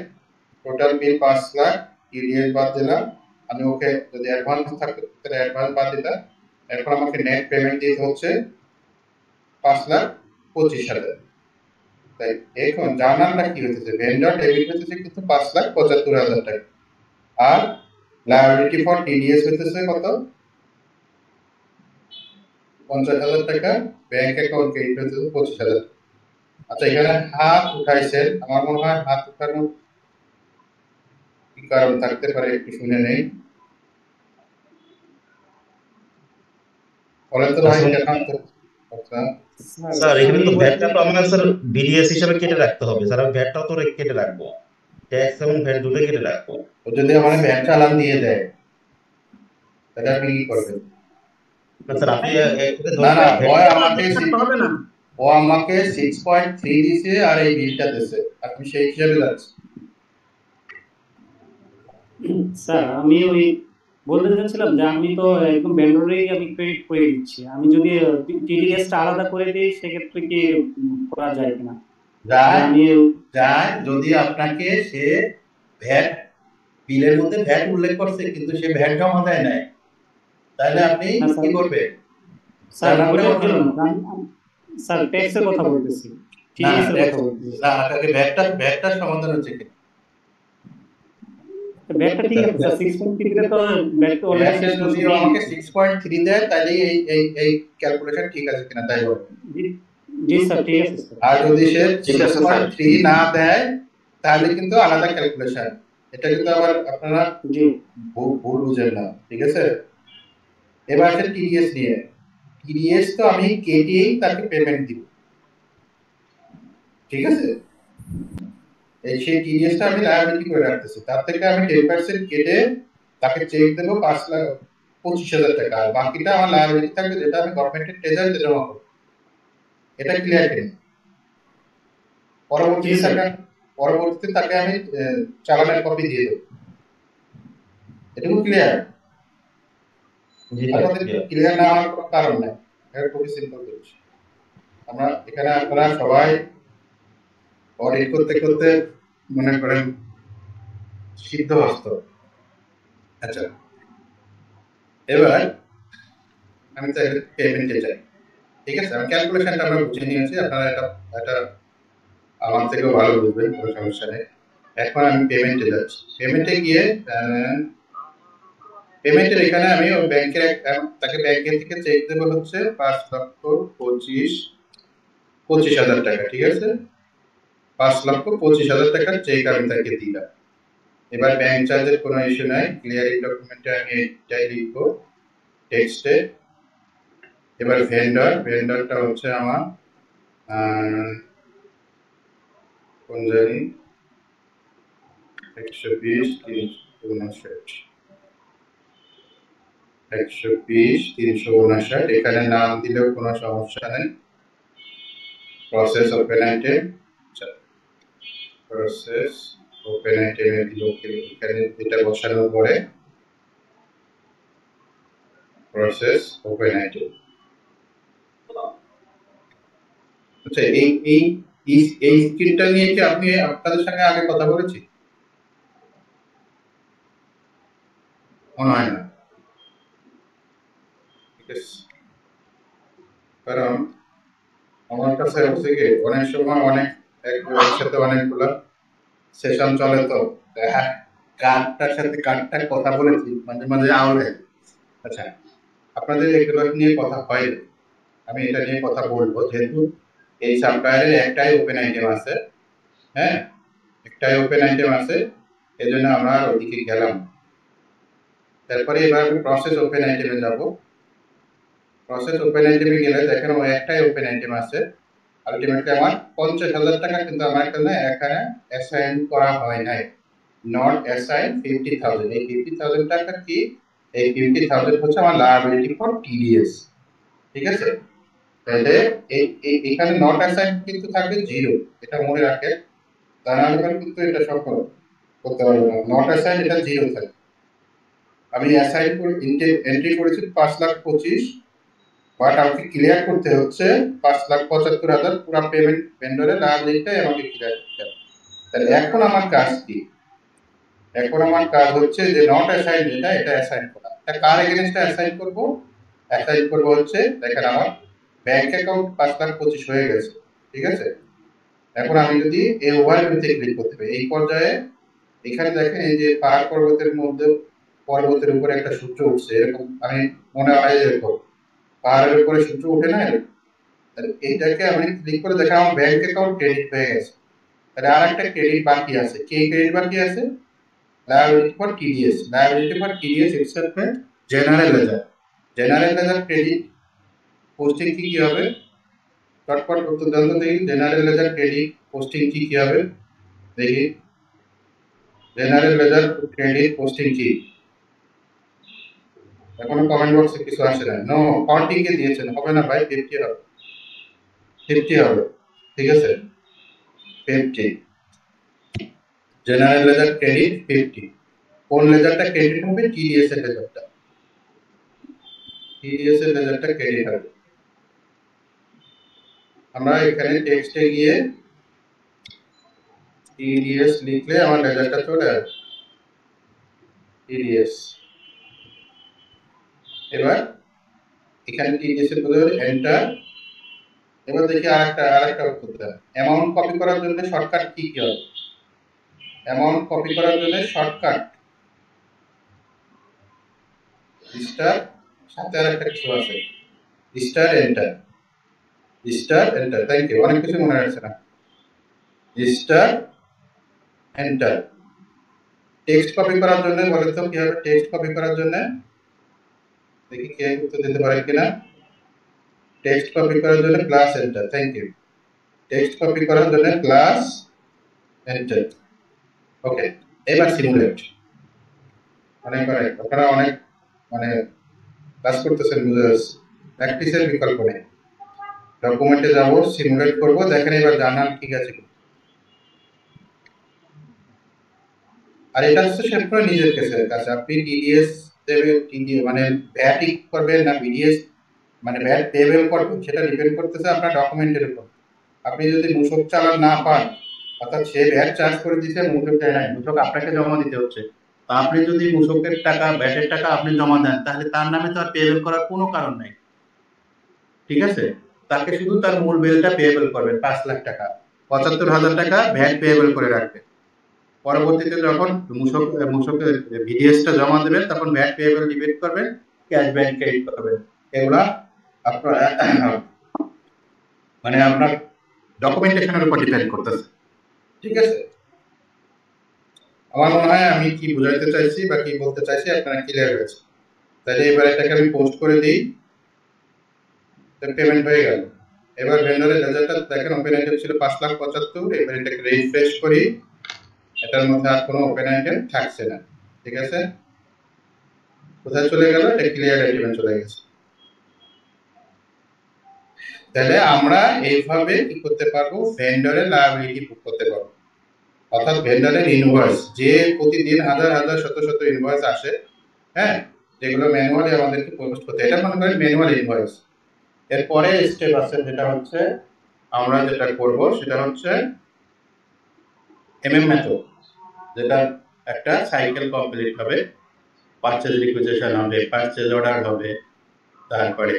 টোটাল বিল 5 লাখ, টিডিএস বাদ দিলাম। আমি ওকে যদি অ্যাডভান্স থাকতো তাহলে অ্যাডভান্স বাদ দিতাম। এখন আমাকে নেট পেমেন্ট দিতে হচ্ছে 5,25,000। তাই এখন জার্নালটা কি হচ্ছে? ভেন্ডর ডেবিট হচ্ছে কিন্তু 5,75,000 টাকা, আর লায়াবিলিটি ফর টিডিএস হচ্ছে কত? 50,000 টাকা। ব্যাংক অ্যাকাউন্ট ক্রেডিট হচ্ছে 25,000। আচ্ছা, এখানে হাত উঠাইছেন, আমার মনে হয় হাত উঠানো কি কারণ থাকতে পারে একটু শুনে নেই। বলেন তো ভাই, আচ্ছা স্যার এখানে তো ভ্যাটটা তো আমাদের স্যার বিডিএস হিসেবে কেটে রাখতে হবে স্যার, আমি ভ্যাটটাও তো কেটে রাখবো, ট্যাক্স এবং ভ্যাট দুটোই কেটে রাখবো। ও যদি আমার ভ্যাট চালান দিয়ে দেয় তাহলে আপনি কি করবেন? না স্যার আপনি না না, হবে না। ও আমাকে 6.3 দিছে আর এই বিলটা দিছে, আপনি সেই হিসাবে যাচ্ছেন। স্যার আমি ওই বলতে চাচ্ছিলাম যে আমি তো একদম ভেন্ডরেই আমি ক্রেডিট করে দিচ্ছি, আমি যদি টিডিএসটা আলাদা করে দিই সেক্ষেত্রে কি করা যায় কিনা? যায় যদি আপনাকে সে ভ্যাট বিলের মধ্যে ভ্যাট উল্লেখ করছে কিন্তু সে ভ্যাট জমা দেয় নাই, তাহলে আপনি কি করবেন? স্যার স্যার ট্যাক্সের কথা বলতেছি, টিডিএস এর কথা বলতেছি। না, আপনাকে ভ্যাটটা সমাধান হচ্ছে কি? ব্যাটটা ঠিক আছে স্যার, 6.3 তে তো ব্যাট তো অলরেডি যদি আমাকে 6.3 দেয় তাহলে এই ক্যালকুলেশন ঠিক আছে কিনা তাই বলুন। জি স্যার ঠিক আছে স্যার। আর যদি সে 6.3 না দেয় তাহলে কিন্তু আলাদা ক্যালকুলেশন। এটা কিন্তু আবার আপনারা জি ভুল বুঝেন না, ঠিক আছে? এবার আছে টিডিএস নিয়ে। টিডিএস তো আমি কেটেই তাকে পেমেন্ট দিব, ঠিক আছে? এই সেই টিডিএসটা আমি লায়াবিলিটি করে রাখতেছি, তার থেকে আমি 10% কেটে তাকে চেক দেবো 5,25,000 টাকা, আর বাকিটা আমার লায়াবিলিটি থাকবে যেটা আমি গভর্নমেন্টের ট্রেজারিতে জমা করবো। এটা ক্লিয়ার কিনা? পরবর্তীতে তাকে আমি চালানের কপি দিয়ে দেবো। এটুকু ক্লিয়ার? ক্লিয়ার না হওয়ার কোনো কারণ নাই, এটা খুবই সিম্পল জিনিস। আমরা এখানে আপনারা সবাই অডিট করতে করতে মনে করেন সিদ্ধহস্ত। আচ্ছা, এবার আমি চাইলে পেমেন্টে যাই। ঠিক আছে, আমি ক্যালকুলেশনটা আমরা বুঝে নিয়েছি, আপনারা এটা আমার থেকেও ভালো বুঝবেন, কোনো সমস্যা নেই। এখন আমি পেমেন্টে যাচ্ছি। পেমেন্টে গিয়ে পেমেন্টের এখানে আমি ওই ব্যাংকের তাকে ব্যাংকের থেকে চেক দেবো হচ্ছে 5,25,000 টাকা। ঠিক আছে, 5,25,000 টাকার চেক আমি তাকে দিলাম। এবার ব্যাংক চার্জের কোনো ইস্যু নাই, ক্লিয়ারিং ডকুমেন্টে আমি এটাই লিখবো টেক্সটে। এবার ভেন্ডরটা হচ্ছে আমার কোন জানি 120,359, এখানে নাম দিলেও কোনো সমস্যা নেই। Process open item, process open আইটেমে দিল, এখানে এটা বসানোর পরে প্রসেস ওপেন আইটেম। আচ্ছা, এই স্ক্রিনটা নিয়ে কি আপনি আপনাদের সঙ্গে আগে কথা বলেছি? মনে হয় না, ঠিক আছে, কারণ আমার কাছে হচ্ছে কি অনেক সময় একসাথে অনেকগুলো সেশন চলে, তো কার্ডটার সাথে কার্ডটা কথা বলেছি, মাঝে মাঝে আউলে। আচ্ছা, আপনাদের এগুলো নিয়ে কথা হয়, আমি এটা নিয়ে কথা বলবো, যেহেতু এই সফটওয়্যারের একটাই ওপেন আইটেম আছে, হ্যাঁ, একটাই ওপেন আইটেম আছে, এজন্য আমরা ওদিকে গেলাম। তারপরে এবার আমি প্রসেস ওপেন আইটেমে যাব। প্রসেস ওপেন আইটেমে গেলে দেখেন ওই একটাই ওপেন আইটেম আছে। আলটিমেটলি আমার 50,000 টাকা কিন্তু আমার এখানে অ্যাসাইন করা হয় নাই, নট অ্যাসাইন 50,000। এই 50,000 টাকা কি? এই 50,000 হচ্ছে আমার লায়াবিলিটি ফর টিডিএস। ঠিক আছে, তাহলে এখানে নট অ্যাসাইন কিন্তু থাকবে 0, এটা মনে রাখেন, তা না হলে কিন্তু এটা সব করতে পারবে না। নট অ্যাসাইন এটা 0 থাকবে। আমি অ্যাসাইন করে এন্ট্রি করেছি 5,25,000, বাট আমাকে ক্লিয়ার করতে হচ্ছে 5,75,000 পুরো পেমেন্ট ভেন্ডরের লায়াবিলিটিটা আমাকে ক্লিয়ার করতে হবে। তাহলে এখন আমার কাজ কি? এখন আমার কাজ হচ্ছে যে নট অ্যাসাইন যেটা, এটা অ্যাসাইন করা। এটা কার এগেইনস্টে অ্যাসাইন করব? অ্যাসাইন করব হচ্ছে, দেখেন আমার ব্যাংক অ্যাকাউন্ট 5,25,000 হয়ে গেছে। ঠিক আছে, এখন আমি যদি এই ওভারভিউতে ক্লিক করতে পারি, এই পর্যায়ে এখানে দেখেন এই যে পাহাড় পর্বতের উপরে একটা সূর্য উঠছে, এরকম আমি মনে হয় এরকম পাহাড়ের উপরে সূর্য উঠে না, এইটাকে আমি ক্লিক করে দেখেন আমার ব্যাংক অ্যাকাউন্ট ক্রেডিট হয়ে গেছে। তাহলে আর একটা ক্রেডিট বাকি আছে। কি ক্রেডিট বাকি আছে? Liability for TDS. Liability for TDS except general ledger. General ledger credit posting কি হবে? চটপট উত্তর জানতে দেখি, জেনারেল লেজার ক্রেডিট পোস্টিং কি হবে দেখি। জেনারেল লেজার ক্রেডিট পোস্টিং কি? এখনো কমেন্ট বক্সে কিছু আসে না। নো, কাউন্টিং কে দিয়েছেন, হবে না ভাই, 50 হবে, 50 হবে। ঠিক আছে, 50 জেনারেল লেজার ক্রেডিট 50। কোন লেজারটা ক্রেডিট হবে? টিডিএস এর লেজারটা। টিডিএস এর লেজারটা ক্রেডিট হবে। আমরা এখানে টেক্সটে গিয়ে টিডিএস লিখলে আমার লেজারটা চলে আসবে, টিডিএস। এবার এখানে টিডিএস এর বদলে এন্টার। এবার দেখি আরেকটা করতে হবে। অ্যামাউন্ট কপি করার জন্য শর্টকাট কি হবে? অ্যামাউন্ট কপি করার জন্য শর্টকাট স্টার, সাথে আরেকটা কিছু আছে, star enter. Star enter, thank you, অনেক কিছু মনে রাখছে না। Star enter. টেক্সট কপি করার জন্য বলেন তো কি হবে? টেক্সট কপি করার জন্য দেখি কে উত্তর দিতে পারে কিনা। টেক্সট কপি করার জন্য plus enter, thank you. Text copy করার জন্য প্লাস এন্টার। ওকে, এবার সিমুলেট। অনেক আপনারা অনেক মানে কাজ করতেছেন, বুঝে যাচ্ছে। প্র্যাকটিসের বিকল্প নেই। ডকুমেন্টে যাব, সিমুলেট করব, দেখেন এবার জার্নাল ঠিক আছে। আর এটা হচ্ছে সম্পূর্ণ নিজের কাছে। আপনি টিডিএস দেবে, টিডিএস মানে ভ্যাট করবেন না বিডিএস মানে ভ্যাট পেবেল করবেন, সেটা ডিপেন্ড করতেছে আপনার ডকুমেন্টের উপর। আপনি যদি মূসক চালান না পান, অর্থাৎ সে ভ্যাট চার্জ করে দিচ্ছে, মূসক দেয় নাই, মূসক আপনাকে জমা দিতে হচ্ছে। তা আপনি যদি মূসকের টাকা, ভ্যাটের টাকা আপনি জমা দেন, তাহলে তার নামে তো আর পেবেল করার কোনো কারণ নাই, ঠিক আছে? তাকে শুধু তার মূল বিলটা পেয়েবল করবেন, 5 লাখ টাকা, 75,000 টাকা ভ্যাট পেয়েবল করে রাখবেন। পরবর্তীতে যখন মূসকের ভিডিএসটা জমা দেবেন, তখন ভ্যাট পেয়েবল ডিবেট করবেন, ক্যাশ ব্যাক ক্রেডিট করবেন। এগুলা আপনার মানে আপনার ডকুমেন্টেশনের উপর ডিপেন্ড করতেছে, ঠিক আছে? আমার মনে হয় আমি কি বোঝাতে চাইছি বা কি বলতে চাইছি আপনারা ক্লিয়ার হয়েছে। তাহলে এবার এটাকে আমি পোস্ট করে দিই, পেমেন্ট হয়ে গেল। এবার ভেন্ডরের রেজাল্টটা দেখেন, ওপেন আইটেম ছিল 5,75,000। এবার এটাকে রিফ্রেশ করি, এটার মধ্যে আর কোনো ওপেন আইটেম থাকছে না, ঠিক আছে? কোথায় চলে গেল? এটা ক্লিয়ার আইটেমে চলে গেছে। তাহলে আমরা এইভাবে কি করতে পারবো? ভেন্ডরের লায়াবিলিটি বুক করতে পারবো, অর্থাৎ ভেন্ডরের ইনভয়েস, যে প্রতিদিন হাজার হাজার শত শত ইনভয়েস আসে, হ্যাঁ, যেগুলো ম্যানুয়ালি আমাদেরকে পোস্ট করতে, এটা মনে করেন ম্যানুয়াল ইনভয়েস। এরপরে স্টেপ আছে, যেটা হচ্ছে আমরা যেটা করব সেটা হচ্ছে এমএম মেথড, যেটা একটা সাইকেল কমপ্লিট হবে, পারচেজ রিকুইজিশন হবে, পারচেজ অর্ডার হবে, তারপরে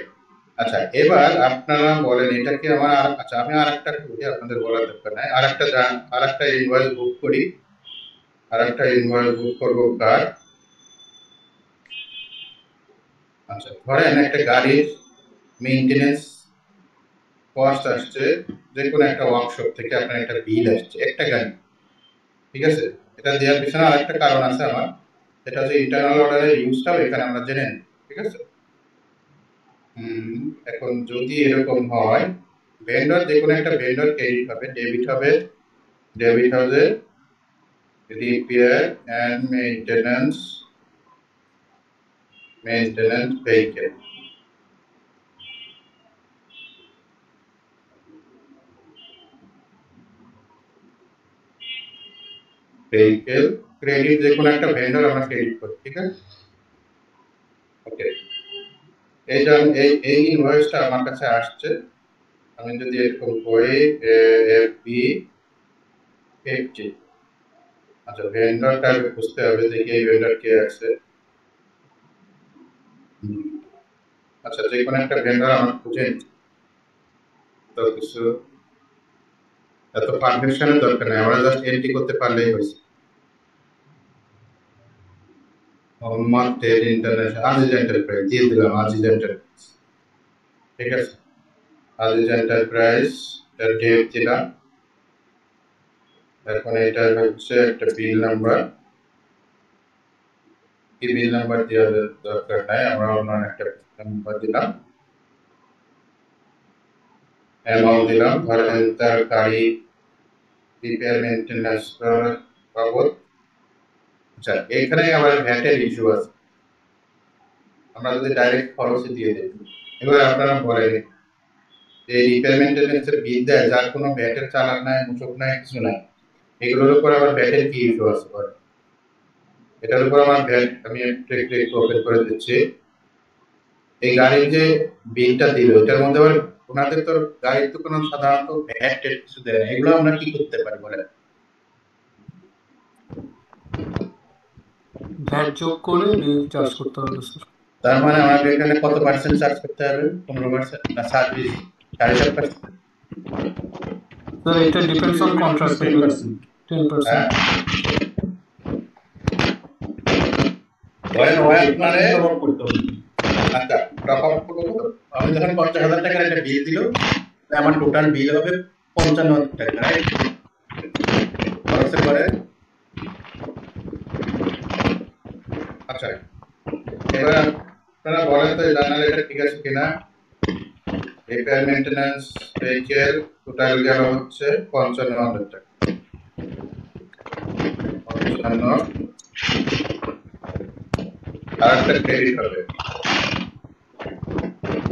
আচ্ছা এবার আপনারা বলেন এটাকে আমার, আচ্ছা আমি আরেকটা করি, আপনাদের বলার দরকার নাই। আরেকটা ইনভয়েস বুক করি, আরেকটা ইনভয়েস বুক করব কার? আচ্ছা ধরেন একটা গাড়ির মেইনটেনেন্স কস্ট আসছে, যে কোনো একটা ওয়ার্কশপ থেকে আপনার একটা বিল আসছে, একটা গাড়ি, ঠিক আছে? এটা দেওয়ার পিছনে আরেকটা কারণ আছে আমার, সেটা হচ্ছে ইন্টারনাল অর্ডারের ইউজটাও এখানে আমরা জেনে নিই, ঠিক আছে? এখন যদি এরকম হয়, ভেন্ডর যে কোনো একটা ভেন্ডর ক্রেডিট হবে, ডেবিট হবে repair and maintenance vehicle. Vehicle credit যে কোনো একটা ভেন্ডর আমরা ক্রেডিট করি, ঠিক আছে? ওকে, এই ইনভয়েসটা আমার কাছে আসছে। আমি যদি এরকম করি FB50, আচ্ছা ভেন্ডরটা বুঝতে হবে যে এই ভেন্ডর কে আছে। আচ্ছা যে কোনো একটা ভেন্ডর আমরা খুঁজে নিই, তো কিছু এত পারমিশনের দরকার নেই, আমরা জাস্ট এন্ট্রি করতে পারলেই হয়েছে। ইন্টারন্যাশনাল আজিজ এন্টারপ্রাইজ দিয়ে দিলাম, আজিজ এন্টারপ্রাইজ, ঠিক আছে? আজিজ এন্টারপ্রাইজ এর ডেট দিলাম। এখন এটা হচ্ছে একটা বিল নাম্বার, কি বিল নাম্বার দেওয়ার দরকার নাই, আমরা অন্য একটা নাম্বার দিলাম, অ্যামাউন্ট দিলাম, ধরেন তার গাড়ি রিপেয়ার মেইনটেনেন্স বাবদ। আচ্ছা এখানে আবার ভ্যাটের ইস্যু আছে, আমরা যদি ডাইরেক্ট খরচে দিয়ে দিই। এবার আপনারা বলেন যে রিপেয়ার মেইনটেনেন্সের বিল দেয় যার কোনো ভ্যাটের চালান নাই, মূসক নাই, কিছু নাই, এগুলোর উপর আবার ভ্যাটের কি ইস্যু আছে? এটার উপর আমার ভ্যাট আমি একটু ওপেন করে দিচ্ছি। এই গাড়ির যে বিলটা দিল, এটার মধ্যে আবার ওনাদের তো গাড়ির তো কোনো সাধারণত ভ্যাট কিছু দেয় না, এগুলো আমরা কি করতে পারি বলেন? ভ্যাট যোগ করে বিল চার্জ করতে হবে স্যার। তার মানে আমাকে এখানে কত পার্সেন্ট চার্জ করতে হবে? 15% না 7.5%? স্যার এটা ডিপেন্ডস অন কন্ট্রাক্ট, 10%। আচ্ছা টপ আপ করবো, আমি যখন 50,000 টাকার একটা বিল দিল, আমার টোটাল বিল হবে 55,000 টাকা, রাইট? খরচের পরে আচ্ছা এবার আপনারা বলেন তো জানালে এটা ঠিক আছে কিনা। রিপেয়ার মেইনটেনেন্স ভেহিকেল টোটাল গেল হচ্ছে 55,000 টাকা। আরেকটা ক্রেডিট হবে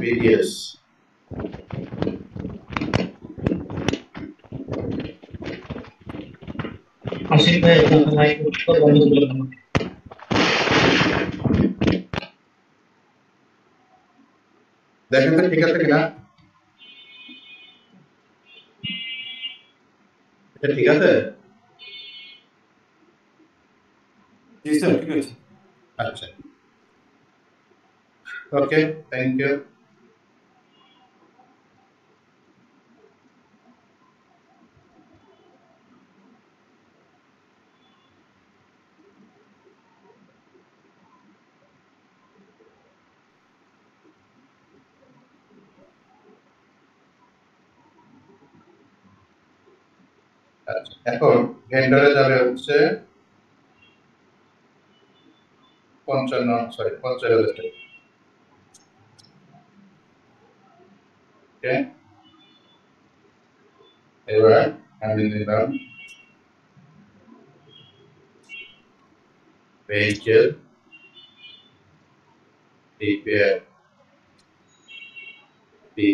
বিডিএস। আশিক ভাই আপনার মাইক বন্ধ করলেন না। দেখেন তো ঠিক আছে কিনা, এটা ঠিক আছে? জি স্যার, ঠিক আছে। আচ্ছা, ওকে, থ্যাংক ইউ। আচ্ছা, এখন ভেন্ডরে যাবে হচ্ছে 50,000 টাকা। ওকে, এবার আমি নিলাম ভেহিকেল রিপেয়ার ফি।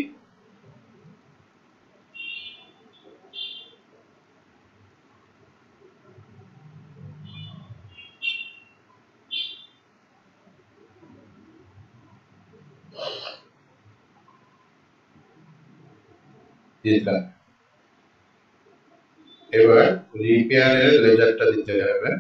দিলাম। এবার রিপেয়ারের রেজাল্টটা দিতে হবে।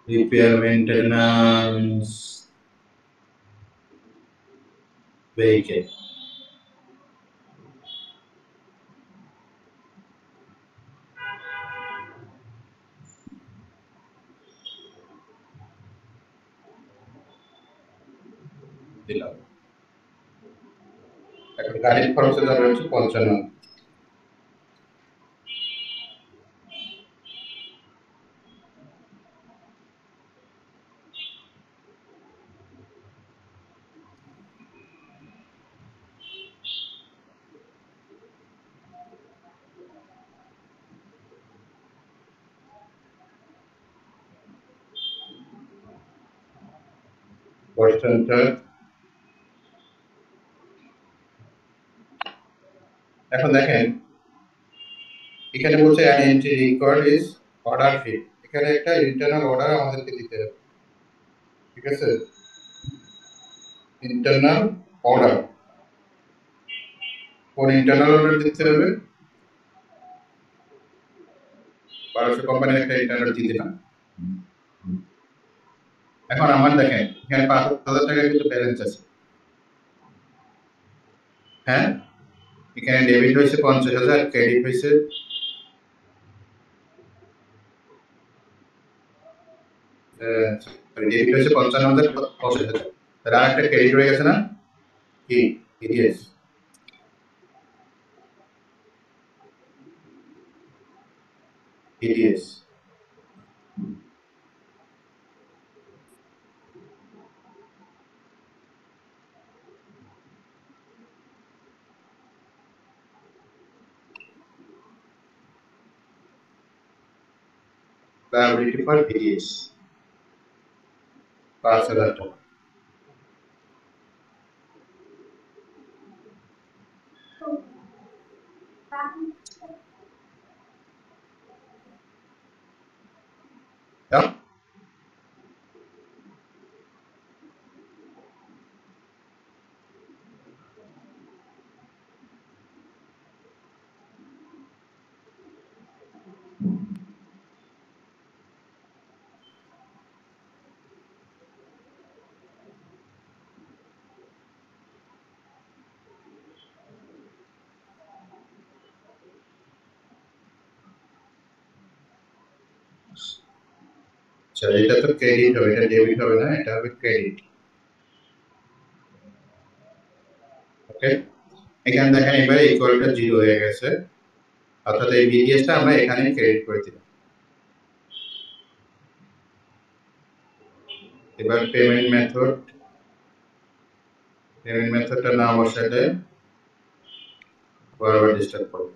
রিপেয়ার মেইনটেনেন্স ভেহিকেল, দিলাম। এখন গাড়ির খরচে যাবে হচ্ছে 55। কোশ্চেনটা এখন দেখেন, এখানে বলছে an entry record is order fee। এখানে একটা ইন্টারনাল অর্ডার আমাদেরকে দিতে হবে, ঠিক আছে? ইন্টারনাল অর্ডার, কোন ইন্টারনাল অর্ডার দিতে হবে? 1200 কোম্পানির একটা ইন্টারনাল দিয়ে দিলাম। এখন আমার দেখেন এখানে 5,000 টাকা কিন্তু ব্যালেন্স আছে। হ্যাঁ, এখানে ডেবিট হয়েছে 50,000, ক্রেডিট হয়েছে ডেবিট হয়েছে 55,000, 50,000। তাহলে আরেকটা ক্রেডিট হয়ে গেছে না কি? EDS. EDS liability for BDS 5,000 টাকা। আচ্ছা, এটা তো ক্রেডিট হবে, এটা ডেবিট হবে না, এটা হবে ক্রেডিট। ওকে, এখানে দেখেন এবারে ইকুয়ালটা 0 হয়ে গেছে, অর্থাৎ এই বিডিএসটা আমরা এখানে ক্রেডিট করে দিলাম। এবার পেমেন্ট মেথড পেমেন্ট মেথডটা না বসালে বারবার ডিস্টার্ব করবে।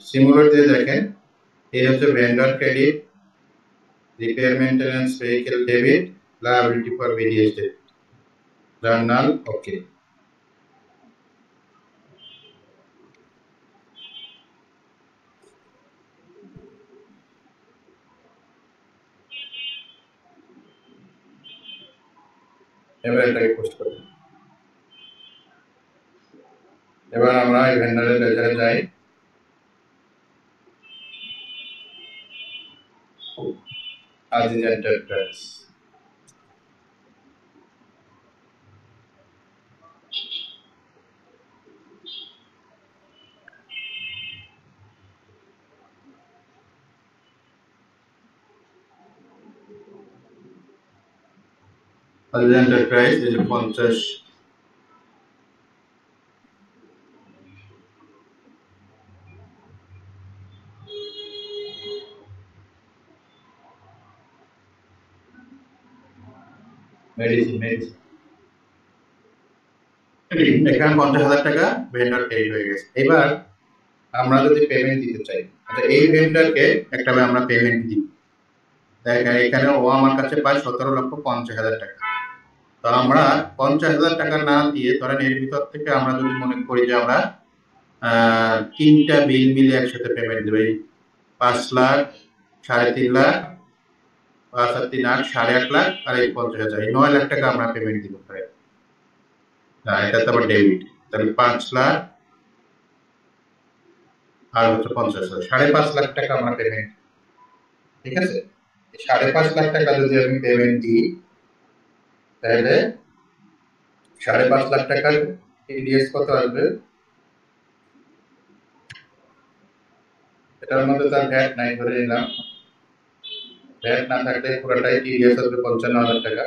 সিমুলেট দিয়ে দেখেন, এই হচ্ছে vendor credit, repair maintenance, vehicle debit, liability for BDS debit, journal okay. এবার এটাকে পোস্ট করি। এবার আমরা এই ভেন্ডরের লেজারে যাই, আজিজ এন্টারপ্রাইজ। আজিজ এন্টারপ্রাইজ এই যে 50 মেডিসিন এখানে 50,000 টাকা ভেন্ডর ক্রেডিট হয়ে গেছে। এবার আমরা যদি পেমেন্ট দিতে চাই, আচ্ছা এই ভেন্ডরকে একটা আমরা পেমেন্ট দিই, দেখেন এখানে ও আমার কাছে পায় 17,50,000 টাকা। তো আমরা 50,000 টাকা না দিয়ে ধরেন এর ভিতর থেকে আমরা যদি মনে করি যে আমরা 3টা বিল মিলে একসাথে পেমেন্ট দেব, 5 লাখ, 3.5 লাখ, 5 আর 3 8, 8.5 লাখ, আর এই 50,000, এই 9 লাখ টাকা আমরা পেমেন্ট দিব। এটা তো আবার ডেবিট, তাহলে 5 লাখ আর হচ্ছে 50,000, 5.5 লাখ টাকা আমরা পেমেন্ট। ঠিক আছে, 5.5 লাখ টাকা যদি আমি পেমেন্ট দিই তাহলে 5.5 লাখ টাকার টিডিএস কত আসবে? এটার মধ্যে তার ভ্যাট নাই ধরে নিলাম, ভ্যাট না থাকলে পুরোটাই টিডিএস আসবে 55,000 টাকা।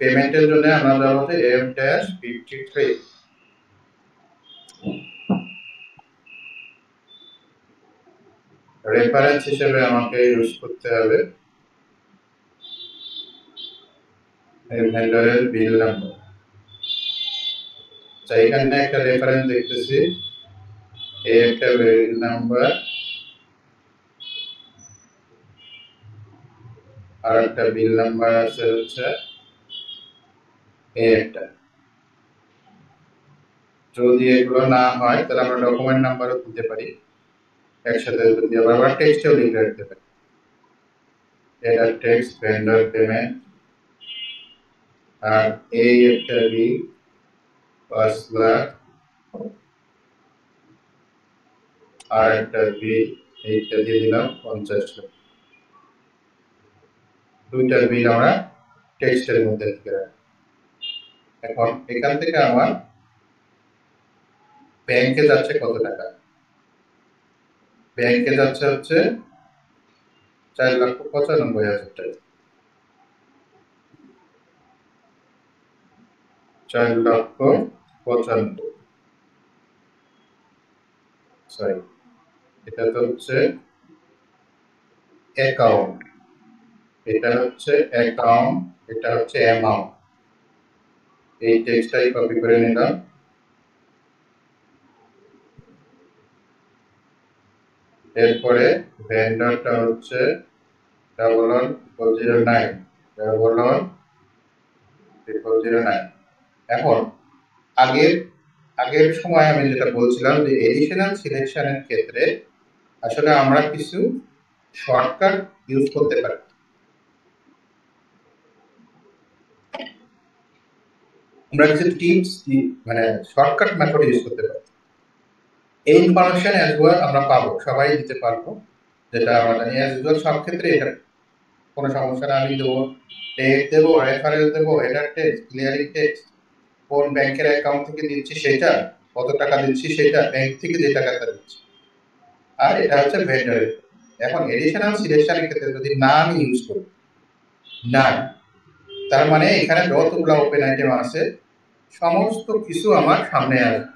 পেমেন্টের জন্য আমরা দেওয়া হচ্ছে M-53, রেফারেন্স হিসেবে আমাকে ইউজ করতে হবে এই ভেন্ডরের বিল নাম্বার। এখানে একটা রেফারেন্স দেখতেছি, এই একটা বিল নাম্বার আর একটা বিল নাম্বার আছে হচ্ছে এই একটা। যদি এগুলো না হয় তাহলে আমরা ডকুমেন্ট নাম্বারও দিতে পারি একসাথে, যদি আবার টেক্সটেও লিখে রাখতে পারি। এটা টেক্সট ভেন্ডর পেমেন্ট, আর এই একটা বিল 5 লাখ, আর একটা বিল এইটা দিয়ে দিলাম 50 লাখ। দুইটা বিল আমরা টেক্সটের মধ্যে লিখে রাখি। এখন এখান থেকে আমার ব্যাংকে যাচ্ছে কত টাকা? ব্যাংকে যাচ্ছে হচ্ছে 4,95,000 টাকা, 4,95,000। সরি, এটা তো হচ্ছে অ্যাকাউন্ট, এটা হচ্ছে অ্যাকাউন্ট, এটা হচ্ছে অ্যামাউন্ট। এই টেক্সটটাই কপি করে নিলাম। এরপরে ভেন্ডরটা হচ্ছে 11,009। এখন আগের সময় আমি যেটা বলছিলাম যে এডিশনাল সিলেকশনের ক্ষেত্রে আসলে আমরা কিছু শর্টকাট ইউজ করতে পারি। আমরা কিছু টিপস মানে শর্টকাট মেথড ইউজ করতে পারি। এই ইনফরমেশন অ্যাজ ওয়েল আমরা পাবো, সবাই দিতে পারবো, যেটা আমরা জানি অ্যাজ ওয়েল সব ক্ষেত্রে এটা কোনো সমস্যা না। আমি দেবো, টেক্সট দেবো, রেফারেন্স দেবো, হেডার টেক্সট, ক্লিয়ারিং টেক্সট, কোন ব্যাংকের অ্যাকাউন্ট থেকে দিচ্ছি সেটা, কত টাকা দিচ্ছি সেটা, ব্যাংক থেকে যে টাকাটা দিচ্ছি, আর এটা হচ্ছে ভেন্ডরের। এখন এডিশনাল সিলেকশনের ক্ষেত্রে যদি না আমি ইউজ করি, না, তার মানে এখানে যতগুলো ওপেন আইটেম আছে সমস্ত কিছু আমার সামনে আসবে।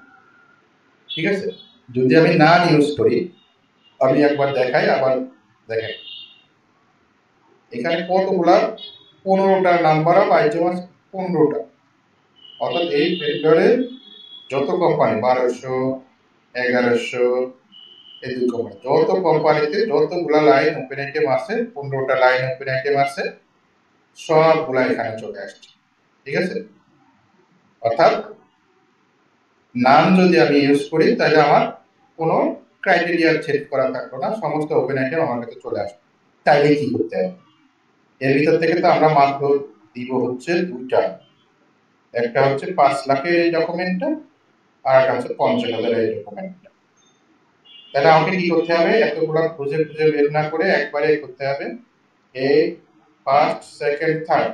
ঠিক আছে, যদি আমি না ইউজ করি আমি একবার দেখাই, আবার দেখেন এখানে কতগুলা 15টা নাম্বার অফ আইটেম আছে, 15টা। অর্থাৎ এই ভেন্ডরে যত কোম্পানি 1200, 1100, এই দুই কোম্পানি, যত কোম্পানিতে যতগুলা লাইন ওপেন আইটেম আছে, 15টা লাইন ওপেন আইটেম আছে, সবগুলা এখানে চলে আসছে। ঠিক আছে, অর্থাৎ নাম যদি আমি ইউজ করি তাহলে আমার কোনো ক্রাইটেরিয়া সেট করা থাকলো না, সমস্ত ওপেন আইটেম আমার কাছে চলে আসবে। তাইলে কি করতে হবে? এর ভিতর থেকে তো আমরা মাত্র দিব হচ্ছে দুইটা, একটা হচ্ছে 5 লাখের এই ডকুমেন্টটা, আর একটা হচ্ছে 50,000 এই ডকুমেন্টটা। তাহলে আমাকে কি করতে হবে? এতগুলো খুঁজে খুঁজে বের না করে একবারে করতে হবে এ ফার্স্ট, সেকেন্ড, থার্ড।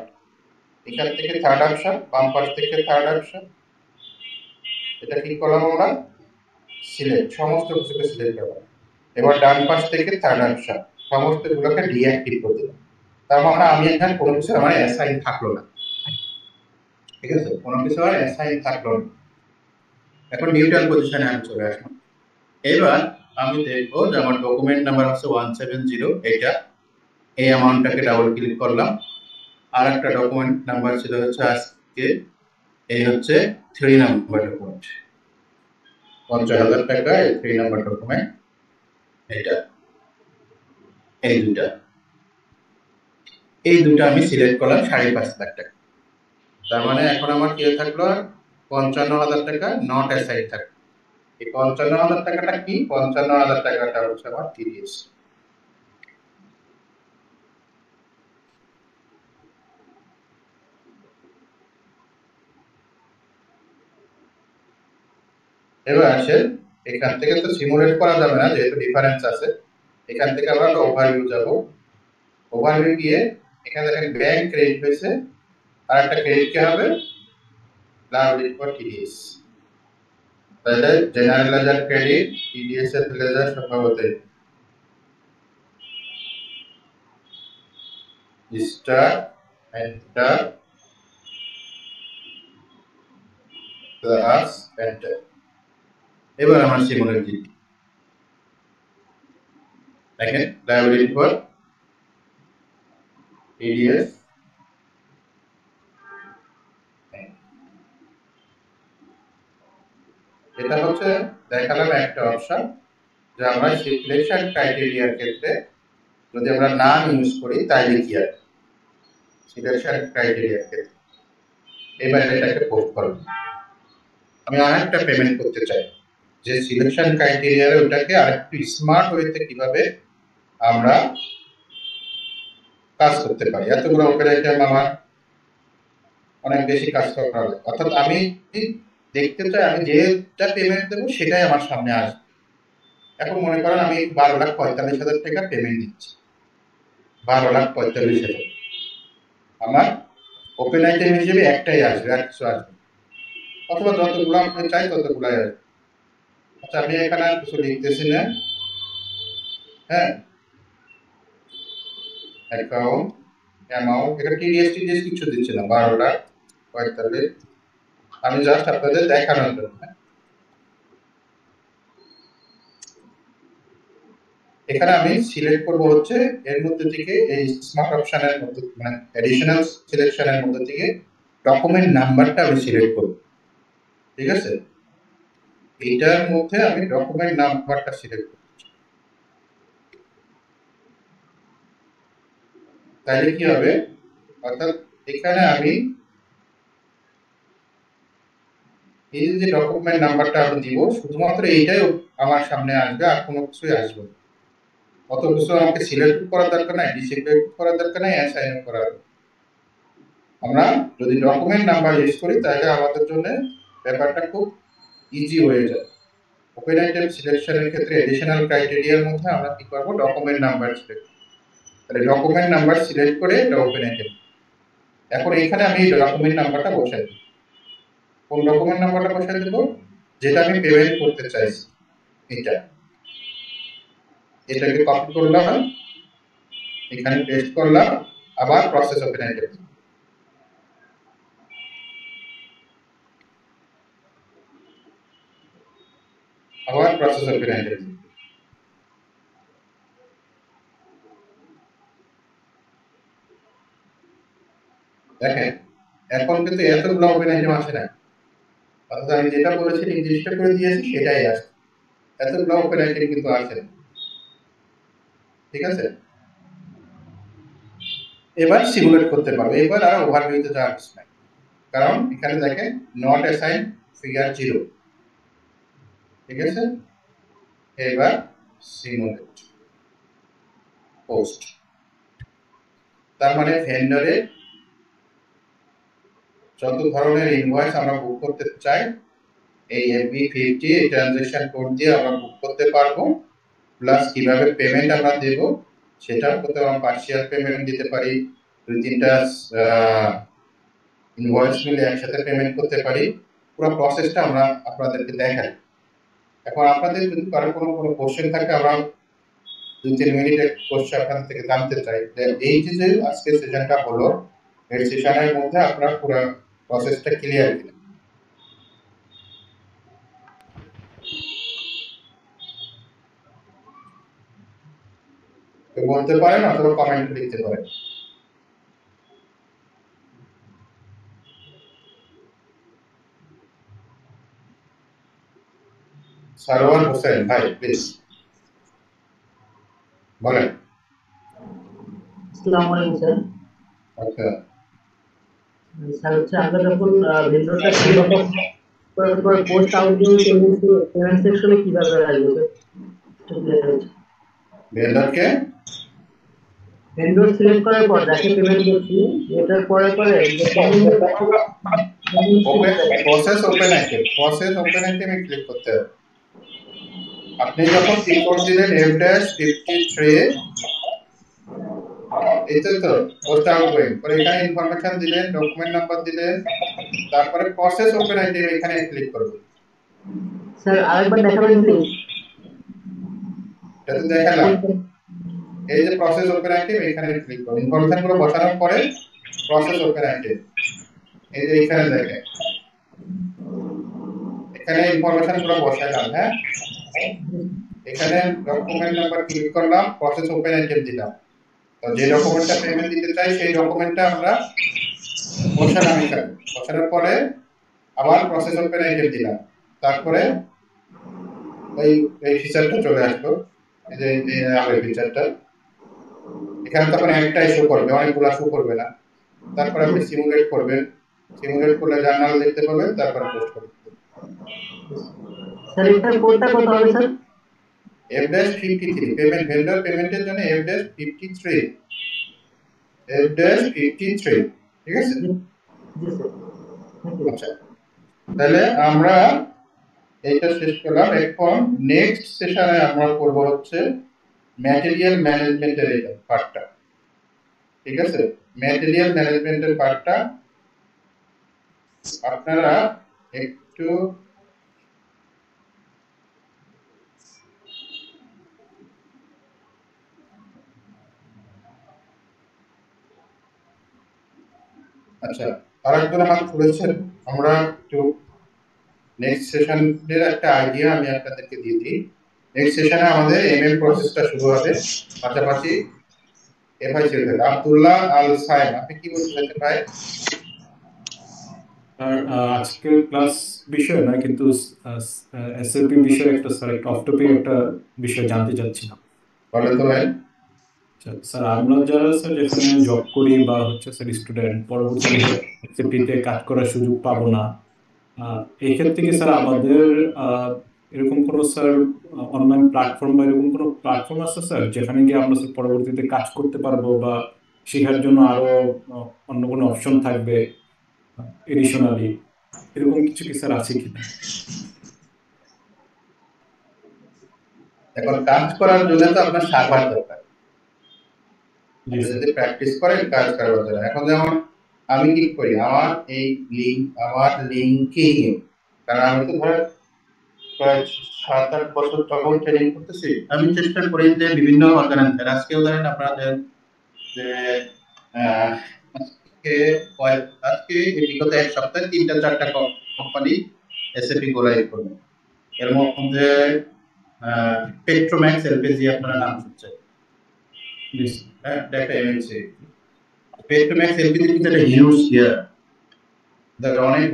এখান থেকে থার্ড অপশন, বাম পাশ থেকে থার্ড অপশন, এটা কি করলাম আমরা? সিলেক্ট, সমস্ত কিছুকে সিলেক্ট করলাম। এবার ডান পাশ থেকে থার্ড অপশন, সমস্ত গুলোকে ডিঅ্যাক্টিভ করে দিলাম। তার মানে আমি এখানে কোনো কিছু আমার অ্যাসাইন থাকলো না। ঠিক আছে, কোনো কিছু আর অ্যাসাইন থাকলো না। এখন নিউট্রাল পজিশনে আমি চলে আসলাম। এবার আমি দেখবো যে আমার ডকুমেন্ট নাম্বার হচ্ছে 170, এটা এই অ্যামাউন্টটাকে ডাবল ক্লিক করলাম। আর একটা ডকুমেন্ট নাম্বার ছিল হচ্ছে আজকে এই হচ্ছে 3 নাম্বার ডকুমেন্ট, 50,000 টাকা, এই 3 নাম্বার ডকুমেন্ট, এটা এই দুটা আমি সিলেক্ট করলাম 5.5 লাখ টাকা। তার মানে এখন আমার কি থাকলো? 55,000 টাকা নট অ্যাসাইন থাকলো। এই 55,000 টাকাটা কি? 55,000 টাকাটা হচ্ছে আমার টিডিএস। এবার আসেন, এখান থেকে তো সিমুলেট করা যাবে না যেহেতু ডিফারেন্স আছে। এখান থেকে আমরা ওভারভিউ যাব। ওভারভিউ গিয়ে এখানে দেখেন ব্যাংক ক্রেডিট হয়েছে, আর একটা ক্রেডিট কি হবে? Liability for TDS. তাহলে জেনারেল লেজার ক্রেডিট, টিডিএস এর লেজার সম্ভবত স্টার এন্টার প্লাস এন্টার। এবার আমার সিমুলেট দিই, দেখেন লায়াবিলিটি ফর টিডিএস, এটা হচ্ছে দেখালাম একটা অপশন যে আমরা সিলেকশন ক্রাইটেরিয়ার ক্ষেত্রে যদি আমরা নাম ইউজ করি তাহলে কি হয় সিলেকশন ক্রাইটেরিয়ার ক্ষেত্রে। এবার এটাকে পোস্ট করব। আমি আরেকটা পেমেন্ট করতে চাই যে সিলেকশন ক্রাইটেরিয়ার ওটাকে আরেকটু স্মার্ট ওয়েতে কিভাবে আমরা কাজ করতে পারি। এতগুলো ওপেন আইটেম আমার অনেক বেশি কাজ করা হবে। অর্থাৎ আমি দেখতে চাই আমি যেটা পেমেন্ট দেবো সেটাই আমার সামনে আসবে। এখন মনে করেন আমি 12,45,000 টাকা পেমেন্ট দিচ্ছি, 12,45,000 আমার ওপেন আইটেম হিসেবে একটাই আসবে, আর কিছু আসবে, অথবা যতগুলো আপনি চাই ততগুলাই আসবে। আচ্ছা, আমি এখানে আর কিছু লিখতেছি না। হ্যাঁ, অ্যাকাউন্ট অ্যামাউন্ট, এখানে টিডিএস কিছু দিচ্ছি না, 12,45,000 আমি জাস্ট আপনাদের দেখানোর জন্য। এখানে আমি সিলেক্ট করব হচ্ছে এর মধ্যে থেকে এই স্মার্ট অপশনের মধ্যে, মানে এডিশনাল সিলেকশনের মধ্যে থেকে ডকুমেন্ট নাম্বারটা আমি সিলেক্ট করব। ঠিক আছে, এইটার মধ্যে আমি ডকুমেন্ট নাম্বারটা সিলেক্ট করব। তাহলে কি হবে? অর্থাৎ এখানে আমি এই যে ডকুমেন্ট নাম্বারটা আমি দিব, শুধুমাত্র এইটাই আমার সামনে আসবে, আর কোনো কিছুই আসবে না। অত কিছু আমাকে সিলেক্ট করার দরকার নাই, ডিসিলেক্ট করার দরকার নাই, অ্যাসাইন করার। আমরা যদি ডকুমেন্ট নাম্বার ইউজ করি তাহলে আমাদের জন্য ব্যাপারটা খুব ইজি হয়ে যায়। ওপেন আইটেম সিলেকশনের ক্ষেত্রে এডিশনাল ক্রাইটেরিয়ার মধ্যে আমরা কি করব? Document number select. তাহলে ডকুমেন্ট নাম্বার সিলেক্ট করে এটা ওপেন আইটেম। এখন এখানে আমি ডকুমেন্ট নাম্বারটা বসাই দিই। কোন ডকুমেন্ট নাম্বারটা বসাই দেব? যেটা আমি পেমেন্ট করতে চাইছি, এটাকে কপি করলাম, এখানে পেস্ট করলাম, আবার প্রসেস ওপেন আইটেম, আবার প্রসেস ওপেন আইটেম। দেখেন এখন কিন্তু এতগুলো ওপেন আইটেম আসে না, অর্থাৎ আমি যেটা বলেছি নির্দিষ্ট করে দিয়েছি সেটাই আসে, এতগুলো ওপেন আইটেম কিন্তু আসে না। ঠিক আছে, এবার সিমুলেট করতে পারবে, এবার আর ওভারভিউতে যাওয়ার কিছু নাই, কারণ এখানে দেখেন নট অ্যাসাইন ফিগার 0। ঠিক আছে, এবার সিমুলেট পোস্ট, তার মানে ভেন্ডরে যত ধরনের ইনভয়েস আমরা বুক করতে চাই এই FB50 এই ট্রানজাকশন কোড দিয়ে আমরা বুক করতে পারবো, প্লাস কিভাবে পেমেন্ট আমরা দেব সেটা করতে আমরা পার্শিয়াল পেমেন্ট দিতে পারি, 2-3টা ইনভয়েস মিলে একসাথে পেমেন্ট করতে পারি, পুরো প্রসেসটা আমরা আপনাদেরকে দেখাই। এখন আপনাদের যদি কারো কোনো কোশ্চেন থাকে আমরা 2-3 মিনিটের কোশ্চেন আপনাদের থেকে জানতে চাই যে এই যে আজকে সেশনটা হলো এই সেশনের মধ্যে আপনারা পুরো প্রসেসটা ক্লিয়ার কিনা। বলতে পারেন অথবা কমেন্টে লিখতে পারেন। সারওয়ার হোসেন ভাই প্লিজ বলেন। আসসালামু আলাইকুম স্যার। আচ্ছা স্যার হচ্ছে আমরা যখন ভেন্ডরটা সিলেক্ট করার পর পোস্ট আউটগোয়িং পেমেন্ট সেকশনে কিভাবে আসবে স্যার? ভেন্ডরকে ভেন্ডর সিলেক্ট করার পর যাকে পেমেন্ট করছি এটার পরে ওপেন প্রসেস ওপেন আইটেমে ক্লিক করতে হবে। আপনি যখন ক্লিক করে দিলেন F-53 এই তো পোস্ট আউটগোয়িং পরে এখানে ইনফরমেশন দিলেন, ডকুমেন্ট নাম্বার দিলেন, তারপরে প্রসেস ওপেন আইটেম এখানে ক্লিক করবেন। স্যার আরেকবার দেখাবেন প্লিজ? এটা তো দেখালাম, এই যে প্রসেস ওপেন আইটেম এখানে ক্লিক করুন, ইনফরমেশন গুলো বসানোর পরে প্রসেস ওপেন আইটেম এই যে এখানে দেখেন, এখানে ইনফরমেশন গুলো বসাইলাম। হ্যাঁ, এখানে ডকুমেন্ট নাম্বার ক্লিক করলাম, প্রসেস ওপেন আইটেম দিলাম, তো যে ডকুমেন্টটা পেমেন্ট দিতে চাই সেই ডকুমেন্টটা আমরা বসালাম এখানে, বসানোর পরে আবার প্রসেস ওপেন আইটেম দিলাম, তারপরে এই ফিচারটা চলে আসলো, এই যে আগের ফিচারটা এখানে তখন একটাই শো করবে, অনেকগুলো শো করবে না। তারপরে আপনি সিমুলেট করবেন, সিমুলেট করলে জার্নাল দেখতে পাবেন, তারপরে পোস্ট করবেন। স্যার এটার কোডটা কত হবে স্যার? F-53 পেমেন্ট ভেন্ডর পেমেন্টের জন্য F-53 ঠিক আছে। আচ্ছা তাহলে আমরা এইটা শেষ করলাম, এখন নেক্সট সেশনে আমরা করব হচ্ছে ম্যাটেরিয়াল ম্যানেজমেন্টের এই পার্টটা। ঠিক আছে, ম্যাটেরিয়াল ম্যানেজমেন্টের পার্টটা আপনারা একটু আচ্ছা আরেকজন হাত তুলেছেন, আমরা একটু নেক্সট সেশনের একটা আইডিয়া আমি আপনাদেরকে দিয়ে দিই। নেক্সট সেশনে আমাদের এমএল প্রসেসটা শুরু হবে, পাশাপাশি এফআই সেল। আব্দুল্লাহ আল সাইম আপনি কি বলতে চাইছেন ভাই? আজকের ক্লাস বিষয় না, কিন্তু এসএলপি বিষয়ে একটা স্যার একটা অফ টপিক একটা বিষয় জানতে চাচ্ছিলাম। বলেন তো ভাই। স্যার আমরা যারা স্যার যেখানে জব করি বা হচ্ছে স্যার স্টুডেন্ট, পরবর্তীতে এসএলপিতে কাজ করার সুযোগ পাবো না, এই ক্ষেত্রে কি স্যার আমাদের এরকম কোনো স্যার অনলাইন প্ল্যাটফর্ম বা এরকম কোনো প্ল্যাটফর্ম আছে স্যার যেখানে গিয়ে আমরা স্যার পরবর্তীতে কাজ করতে পারবো বা শেখার জন্য আরো অন্য কোনো অপশন থাকবে এডিশনালি, এরকম কিছু কি স্যার আছে কিনা? এখন কাজ করার জন্য তো আপনার সার্ভার দরকার, যদি প্র্যাকটিস করেন কাজ করার জন্য। এখন যেমন আমি কি করি, আমার লিঙ্কিং, কারণ আমি তো ধরেন প্রায় 7-8 বছর তখন ট্রেনিং করতেছি, আমি চেষ্টা করি যে বিভিন্ন অর্গানাইজেশন, আজকে উদাহরণ আপনাদের যে আজকে বিগত এক সপ্তাহে 3-4টা কোম্পানি এসএপি গোলাইভ করবে। এর মধ্যে পেট্রোম্যাক্স এলপিজি আপনারা নাম শুনছেন, একটা এমএনসি, পেড টু ম্যাক্স এলপিতে কিন্তু একটা হিউজ অনেক